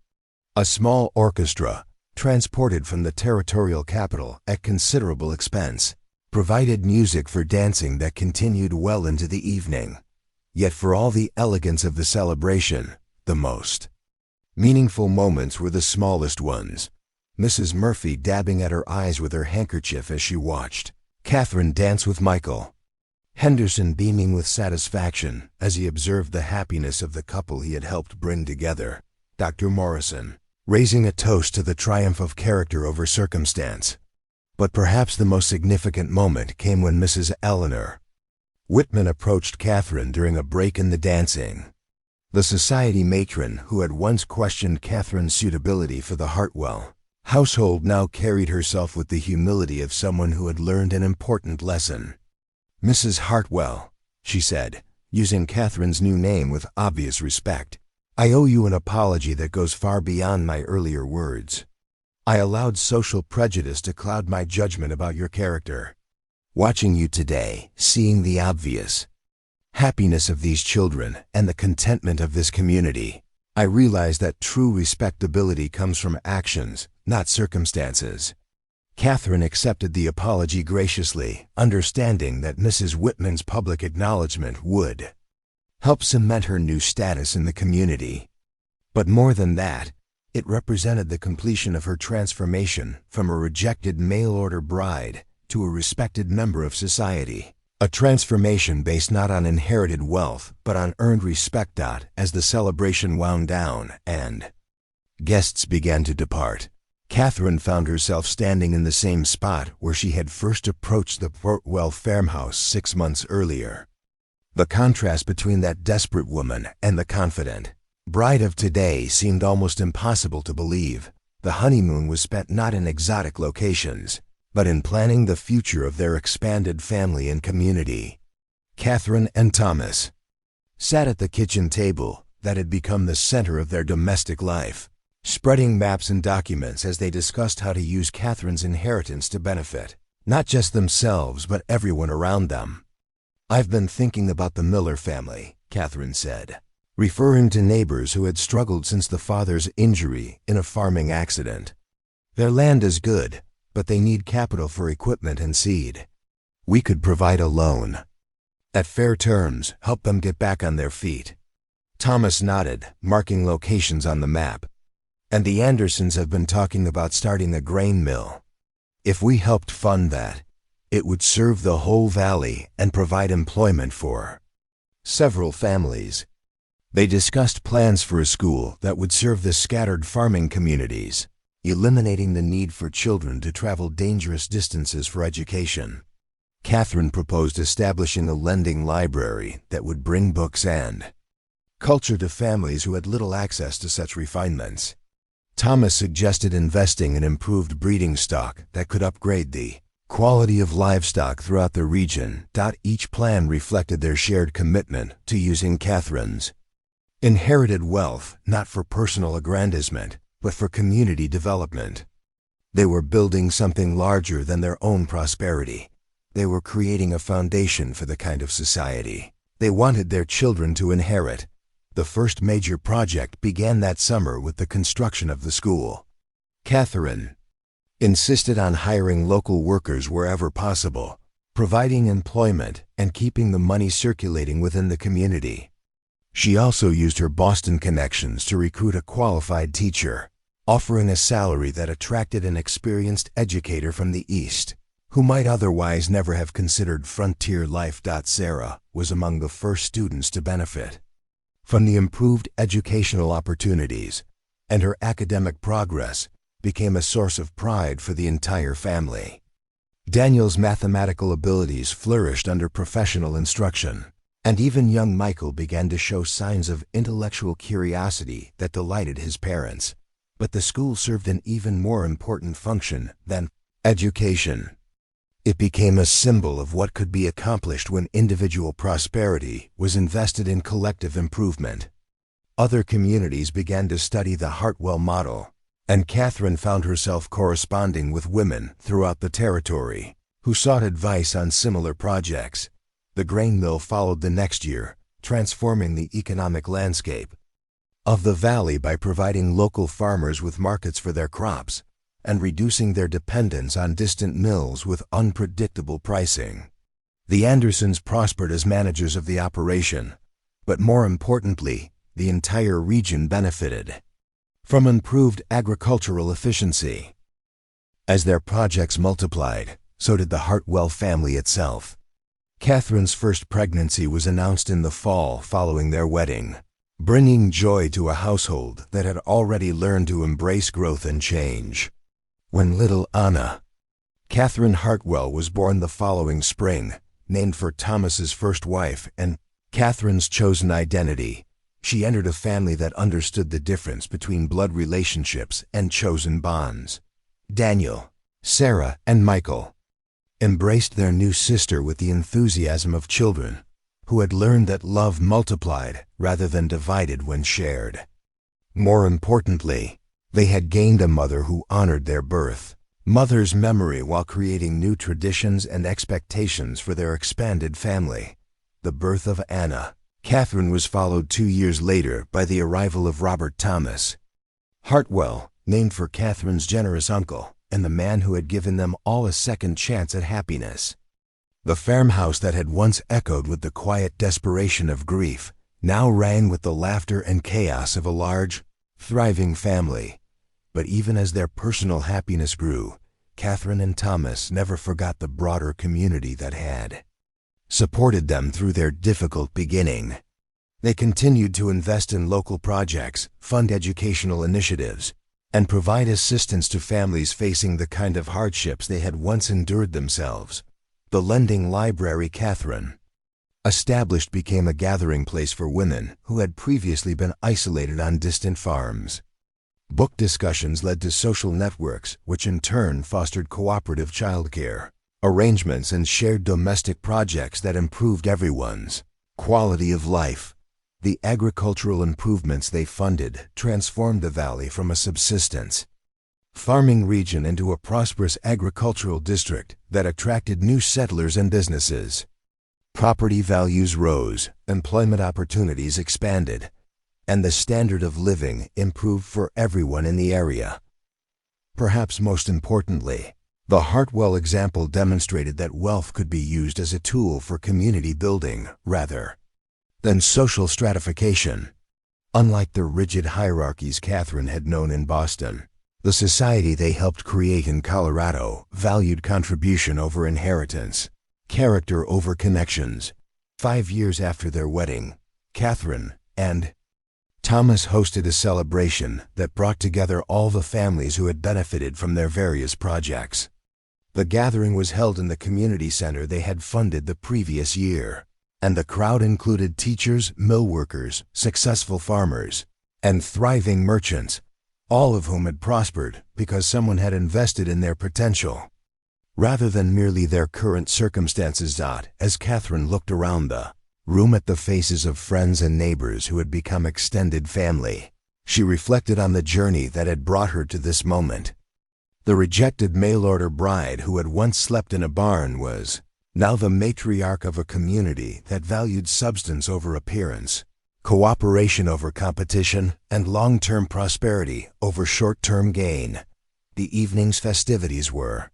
A small orchestra, transported from the territorial capital at considerable expense, provided music for dancing that continued well into the evening. Yet for all the elegance of the celebration, the most meaningful moments were the smallest ones. Mrs. Murphy dabbing at her eyes with her handkerchief as she watched Catherine dance with Michael. Henderson beaming with satisfaction as he observed the happiness of the couple he had helped bring together. Dr. Morrison, raising a toast to the triumph of character over circumstance. But perhaps the most significant moment came when Mrs. Eleanor Whitman approached Catherine during a break in the dancing. The society matron who had once questioned Catherine's suitability for the Hartwell household now carried herself with the humility of someone who had learned an important lesson. "Mrs. Hartwell," she said, using Catherine's new name with obvious respect, "I owe you an apology that goes far beyond my earlier words. I allowed social prejudice to cloud my judgment about your character. Watching you today, seeing the obvious happiness of these children and the contentment of this community, I realize that true respectability comes from actions, not circumstances." Catherine accepted the apology graciously, understanding that Mrs. Whitman's public acknowledgement would help cement her new status in the community. But more than that, it represented the completion of her transformation from a rejected mail-order bride to a respected member of society. A transformation based not on inherited wealth, but on earned respect. As the celebration wound down and guests began to depart, Catherine found herself standing in the same spot where she had first approached the Portwell farmhouse 6 months earlier. The contrast between that desperate woman and the confident bride of today seemed almost impossible to believe. The honeymoon was spent not in exotic locations, but in planning the future of their expanded family and community. Catherine and Thomas sat at the kitchen table that had become the center of their domestic life, spreading maps and documents as they discussed how to use Catherine's inheritance to benefit not just themselves but everyone around them. "I've been thinking about the Miller family," Catherine said, referring to neighbors who had struggled since the father's injury in a farming accident. "Their land is good, but they need capital for equipment and seed. We could provide a loan at fair terms, help them get back on their feet." Thomas nodded, marking locations on the map. "And the Andersons have been talking about starting a grain mill. If we helped fund that, it would serve the whole valley and provide employment for several families." They discussed plans for a school that would serve the scattered farming communities, eliminating the need for children to travel dangerous distances for education. Catherine proposed establishing a lending library that would bring books and culture to families who had little access to such refinements. Thomas suggested investing in improved breeding stock that could upgrade the quality of livestock throughout the region. Each plan reflected their shared commitment to using Catherine's inherited wealth not for personal aggrandizement, but for community development. They were building something larger than their own prosperity. They were creating a foundation for the kind of society they wanted their children to inherit. The first major project began that summer with the construction of the school. Catherine insisted on hiring local workers wherever possible, providing employment and keeping the money circulating within the community. She also used her Boston connections to recruit a qualified teacher, offering a salary that attracted an experienced educator from the East, who might otherwise never have considered frontier life. Sarah was among the first students to benefit from the improved educational opportunities, and her academic progress became a source of pride for the entire family. Daniel's mathematical abilities flourished under professional instruction, And even young Michael began to show signs of intellectual curiosity that delighted his parents. But the school served an even more important function than education. It became a symbol of what could be accomplished when individual prosperity was invested in collective improvement. Other communities began to study the Hartwell model, and Catherine found herself corresponding with women throughout the territory who sought advice on similar projects. The grain mill followed the next year, transforming the economic landscape of the valley by providing local farmers with markets for their crops and reducing their dependence on distant mills with unpredictable pricing. The Andersons prospered as managers of the operation, but more importantly, the entire region benefited from improved agricultural efficiency. As their projects multiplied, so did the Hartwell family itself. Catherine's first pregnancy was announced in the fall following their wedding, bringing joy to a household that had already learned to embrace growth and change. When little Anna, Catherine Hartwell, was born the following spring, named for Thomas's first wife and Catherine's chosen identity, she entered a family that understood the difference between blood relationships and chosen bonds. Daniel, Sarah, and Michael embraced their new sister with the enthusiasm of children who had learned that love multiplied rather than divided when shared. More importantly, they had gained a mother who honored their birth, mother's memory, while creating new traditions and expectations for their expanded family. The birth of Anna, Catherine, was followed 2 years later by the arrival of Robert Thomas Hartwell, named for Catherine's generous uncle and the man who had given them all a second chance at happiness. The farmhouse that had once echoed with the quiet desperation of grief now rang with the laughter and chaos of a large, thriving family. But even as their personal happiness grew, Catherine and Thomas never forgot the broader community that had supported them through their difficult beginning. They continued to invest in local projects, fund educational initiatives, and provide assistance to families facing the kind of hardships they had once endured themselves. The lending library Catherine established became a gathering place for women who had previously been isolated on distant farms. Book discussions led to social networks, which in turn fostered cooperative childcare arrangements and shared domestic projects that improved everyone's quality of life. The agricultural improvements they funded transformed the valley from a subsistence farming region into a prosperous agricultural district that attracted new settlers and businesses. Property values rose, employment opportunities expanded, and the standard of living improved for everyone in the area. Perhaps most importantly, the Hartwell example demonstrated that wealth could be used as a tool for community building rather than social stratification. Unlike the rigid hierarchies Catherine had known in Boston, the society they helped create in Colorado valued contribution over inheritance, character over connections. 5 years after their wedding, Catherine and Thomas hosted a celebration that brought together all the families who had benefited from their various projects. The gathering was held in the community center they had funded the previous year, and the crowd included teachers, mill workers, successful farmers, and thriving merchants, all of whom had prospered because someone had invested in their potential, rather than merely their current circumstances. As Catherine looked around the room at the faces of friends and neighbors who had become extended family, she reflected on the journey that had brought her to this moment. The rejected mail-order bride who had once slept in a barn was now the matriarch of a community that valued substance over appearance, cooperation over competition, and long-term prosperity over short-term gain. The evening's festivities were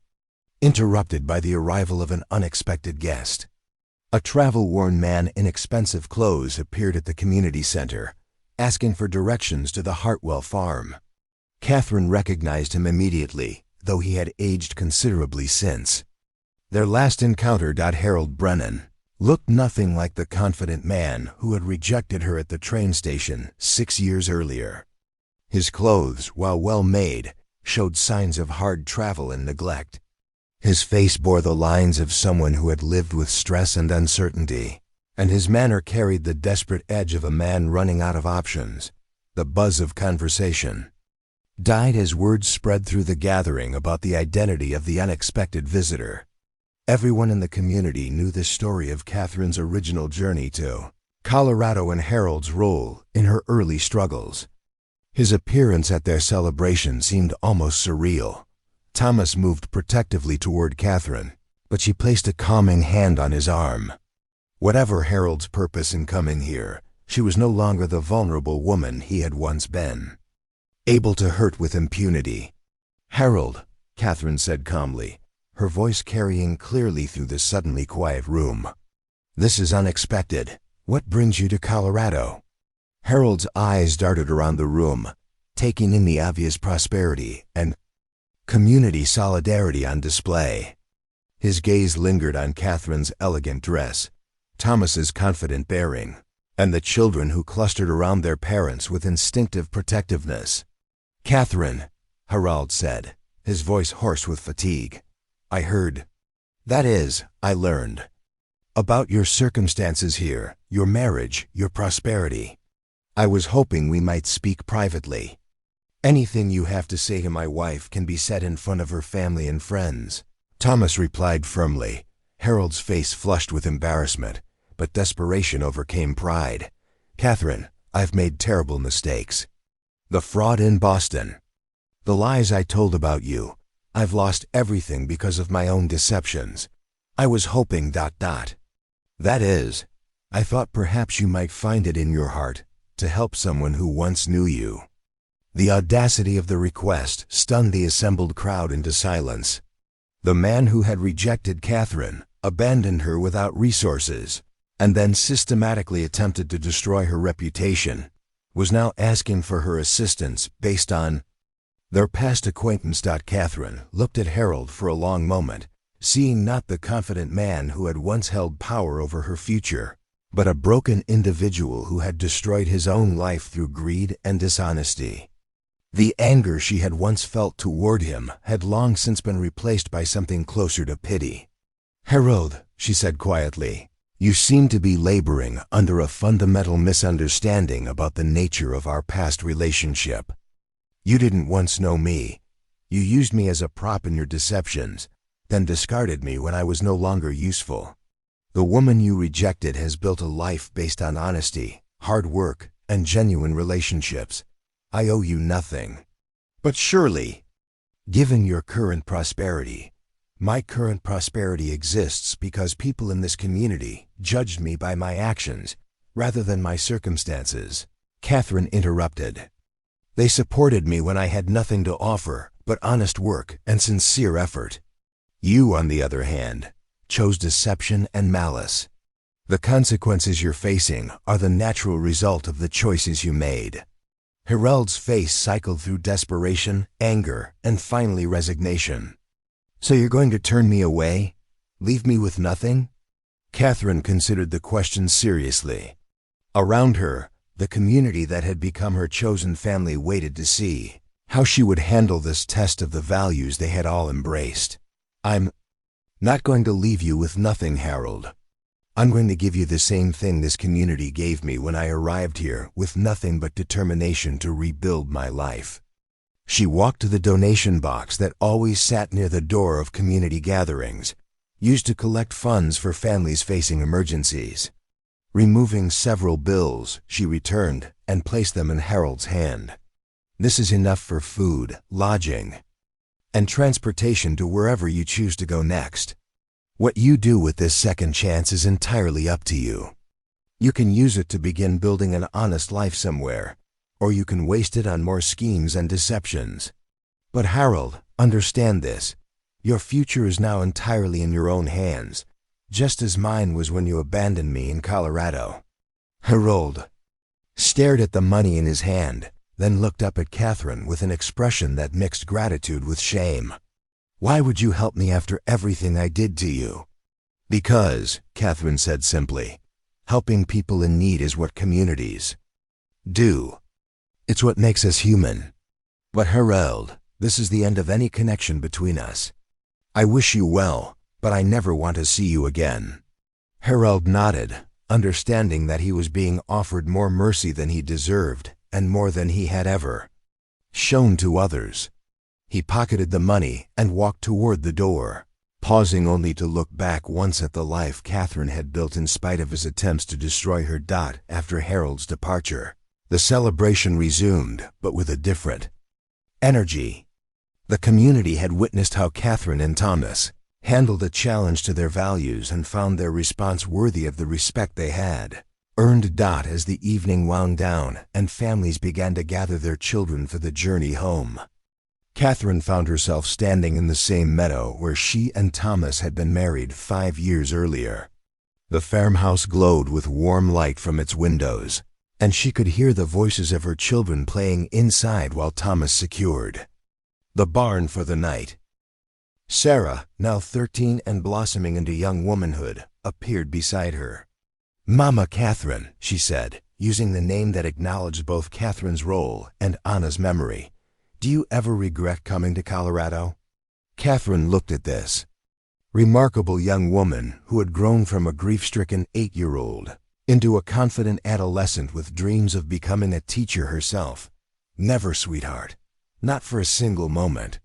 interrupted by the arrival of an unexpected guest. A travel-worn man in expensive clothes appeared at the community center, asking for directions to the Hartwell farm. Catherine recognized him immediately, though he had aged considerably since their last encounter. Harold Brennan looked nothing like the confident man who had rejected her at the train station 6 years earlier. His clothes, while well made, showed signs of hard travel and neglect. His face bore the lines of someone who had lived with stress and uncertainty. and his manner carried the desperate edge of a man running out of options. The buzz of conversation died as words spread through the gathering about the identity of the unexpected visitor. Everyone in the community knew the story of Catherine's original journey to Colorado and Harold's role in her early struggles. His appearance at their celebration seemed almost surreal. Thomas moved protectively toward Catherine, but she placed a calming hand on his arm. Whatever Harold's purpose in coming here, she was no longer the vulnerable woman he had once been, able to hurt with impunity. "Harold," Catherine said calmly, her voice carrying clearly through the suddenly quiet room. "This is unexpected. What brings you to Colorado?" Harold's eyes darted around the room, taking in the obvious prosperity and community solidarity on display. His gaze lingered on Catherine's elegant dress, Thomas's confident bearing, and the children who clustered around their parents with instinctive protectiveness. "Catherine," Harold said, his voice hoarse with fatigue, "I heard. That is, I learned about your circumstances here, your marriage, your prosperity. I was hoping we might speak privately. Anything you have to say to my wife can be said in front of her family and friends." Thomas replied firmly. Harold's face flushed with embarrassment, but desperation overcame pride. "Catherine, I've made terrible mistakes. The fraud in Boston, the lies I told about you. I've lost everything because of my own deceptions. I was hoping ... That is, I thought perhaps you might find it in your heart to help someone who once knew you." The audacity of the request stunned the assembled crowd into silence. The man who had rejected Catherine, abandoned her without resources, and then systematically attempted to destroy her reputation, was now asking for her assistance based on their past acquaintance. Catherine looked at Harold for a long moment, seeing not the confident man who had once held power over her future, but a broken individual who had destroyed his own life through greed and dishonesty. The anger she had once felt toward him had long since been replaced by something closer to pity. "Harold," she said quietly, "you seem to be laboring under a fundamental misunderstanding about the nature of our past relationship. You didn't once know me. You used me as a prop in your deceptions, then discarded me when I was no longer useful. The woman you rejected has built a life based on honesty, hard work, and genuine relationships. I owe you nothing. But surely, given your current prosperity, my current prosperity exists because people in this community judged me by my actions rather than my circumstances." Catherine interrupted. "They supported me when I had nothing to offer but honest work and sincere effort. You, on the other hand, chose deception and malice. The consequences you're facing are the natural result of the choices you made." Harold's face cycled through desperation, anger, and finally resignation. "So you're going to turn me away? Leave me with nothing?" Catherine considered the question seriously. Around her, the community that had become her chosen family waited to see how she would handle this test of the values they had all embraced. "I'm not going to leave you with nothing, Harold. I'm going to give you the same thing this community gave me when I arrived here, with nothing but determination to rebuild my life." She walked to the donation box that always sat near the door of community gatherings, used to collect funds for families facing emergencies. Removing several bills, she returned and placed them in Harold's hand. "This is enough for food, lodging, and transportation to wherever you choose to go next. What you do with this second chance is entirely up to you. You can use it to begin building an honest life somewhere, or you can waste it on more schemes and deceptions. But Harold, understand this. Your future is now entirely in your own hands, just as mine was when you abandoned me in Colorado." Harold stared at the money in his hand, then looked up at Catherine with an expression that mixed gratitude with shame. "Why would you help me after everything I did to you?" "Because," Catherine said simply, "helping people in need is what communities do. It's what makes us human. But Harold, this is the end of any connection between us. I wish you well, but I never want to see you again." Harold nodded, understanding that he was being offered more mercy than he deserved and more than he had ever shown to others. He pocketed the money and walked toward the door, pausing only to look back once at the life Catherine had built in spite of his attempts to destroy her. After Harold's departure, the celebration resumed, but with a different energy. The community had witnessed how Catherine and Thomas handled a challenge to their values and found their response worthy of the respect they had earned. As the evening wound down and families began to gather their children for the journey home, Catherine found herself standing in the same meadow where she and Thomas had been married 5 years earlier. The farmhouse glowed with warm light from its windows, and she could hear the voices of her children playing inside while Thomas secured the barn for the night. Sarah, now 13 and blossoming into young womanhood, appeared beside her. "Mama Catherine," she said, using the name that acknowledged both Catherine's role and Anna's memory. "Do you ever regret coming to Colorado?" Catherine looked at this remarkable young woman who had grown from a grief-stricken 8-year-old into a confident adolescent with dreams of becoming a teacher herself. "Never, sweetheart. Not for a single moment.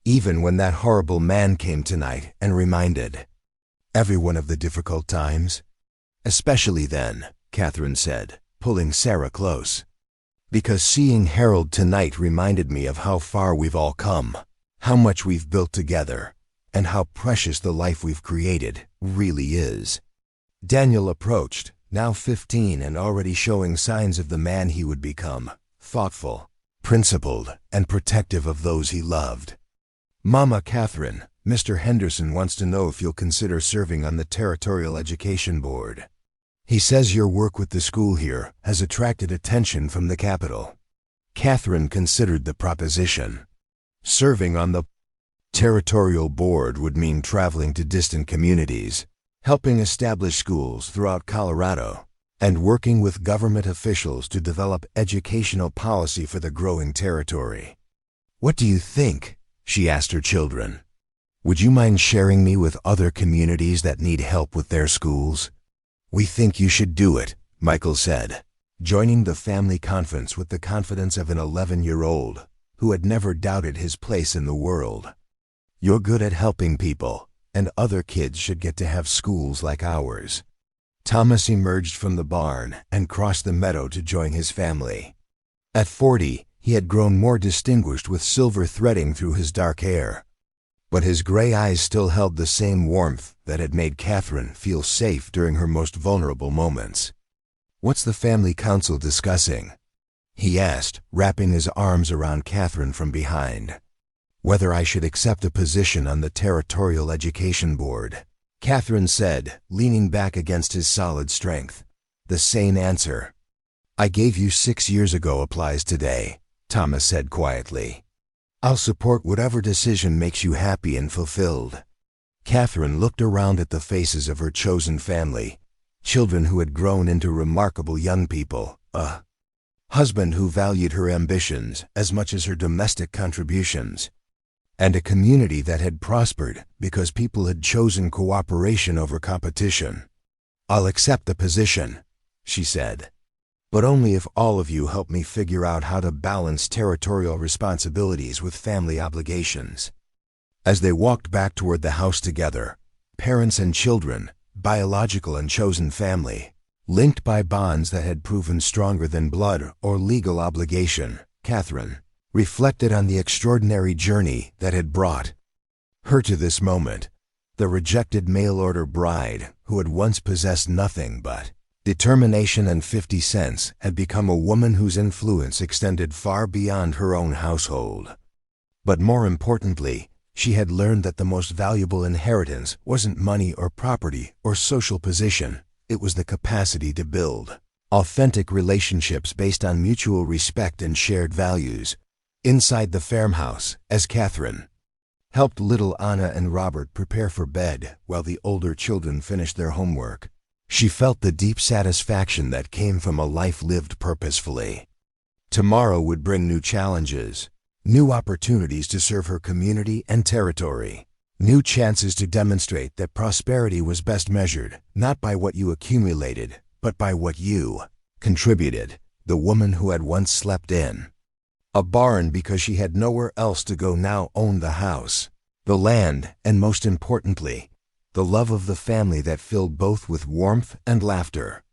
Even when that horrible man came tonight and reminded everyone of the difficult times." "Especially then," Catherine said, pulling Sarah close. "Because seeing Harold tonight reminded me of how far we've all come, how much we've built together, and how precious the life we've created really is." Daniel approached, now 15 and already showing signs of the man he would become, thoughtful, principled, and protective of those he loved. "Mama Catherine, Mr. Henderson wants to know if you'll consider serving on the Territorial Education Board. He says your work with the school here has attracted attention from the capital." Catherine considered the proposition. Serving on the Territorial Board would mean traveling to distant communities, helping establish schools throughout Colorado, and working with government officials to develop educational policy for the growing territory. "What do you think?" she asked her children. "Would you mind sharing me with other communities that need help with their schools?" "We think you should do it," Michael said, joining the family conference with the confidence of an 11-year-old who had never doubted his place in the world. "You're good at helping people, and other kids should get to have schools like ours." Thomas emerged from the barn and crossed the meadow to join his family. At 40, he had grown more distinguished with silver threading through his dark hair. But his gray eyes still held the same warmth that had made Catherine feel safe during her most vulnerable moments. "What's the family council discussing?" he asked, wrapping his arms around Catherine from behind. "Whether I should accept a position on the Territorial Education Board," Catherine said, leaning back against his solid strength. "The same answer I gave you 6 years ago applies today," Thomas said quietly. "I'll support whatever decision makes you happy and fulfilled." Catherine looked around at the faces of her chosen family, children who had grown into remarkable young people, a husband who valued her ambitions as much as her domestic contributions, and a community that had prospered because people had chosen cooperation over competition. "I'll accept the position," she said, "but only if all of you help me figure out how to balance territorial responsibilities with family obligations." As they walked back toward the house together, parents and children, biological and chosen family, linked by bonds that had proven stronger than blood or legal obligation, Catherine reflected on the extraordinary journey that had brought her to this moment. The rejected mail-order bride, who had once possessed nothing but determination and 50 cents, had become a woman whose influence extended far beyond her own household. But more importantly, she had learned that the most valuable inheritance wasn't money or property or social position. It was the capacity to build authentic relationships based on mutual respect and shared values. Inside the farmhouse, as Catherine helped little Anna and Robert prepare for bed while the older children finished their homework, she felt the deep satisfaction that came from a life lived purposefully. Tomorrow would bring new challenges, new opportunities to serve her community and territory. New chances to demonstrate that prosperity was best measured, not by what you accumulated, but by what you contributed. The woman who had once slept in a barn because she had nowhere else to go now owned the house, the land, and most importantly, the love of the family that filled both with warmth and laughter.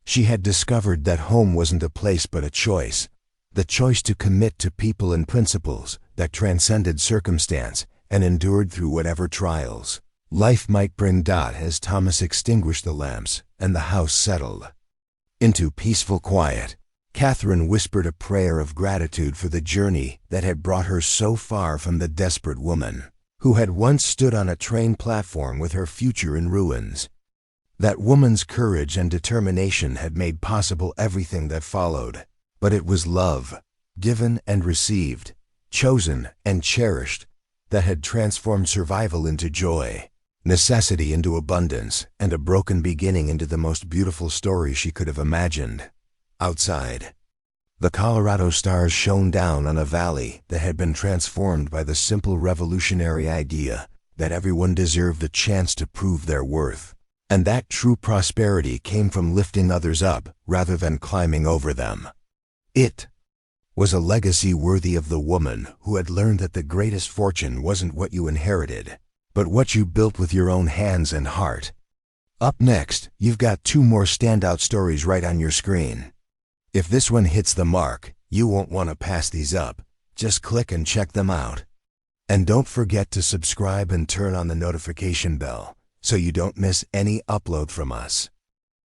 She had discovered that home wasn't a place but a choice, the choice to commit to people and principles that transcended circumstance and endured through whatever trials life might bring. As Thomas extinguished the lamps and the house settled into peaceful quiet, Catherine whispered a prayer of gratitude for the journey that had brought her so far from the desperate woman who had once stood on a train platform with her future in ruins. That woman's courage and determination had made possible everything that followed, but it was love, given and received, chosen and cherished, that had transformed survival into joy, necessity into abundance, and a broken beginning into the most beautiful story she could have imagined. Outside, the Colorado stars shone down on a valley that had been transformed by the simple revolutionary idea that everyone deserved the chance to prove their worth, and that true prosperity came from lifting others up rather than climbing over them. It was a legacy worthy of the woman who had learned that the greatest fortune wasn't what you inherited, but what you built with your own hands and heart. Up next, you've got 2 more standout stories right on your screen. If this one hits the mark, you won't want to pass these up. Just click and check them out. And don't forget to subscribe and turn on the notification bell so you don't miss any upload from us.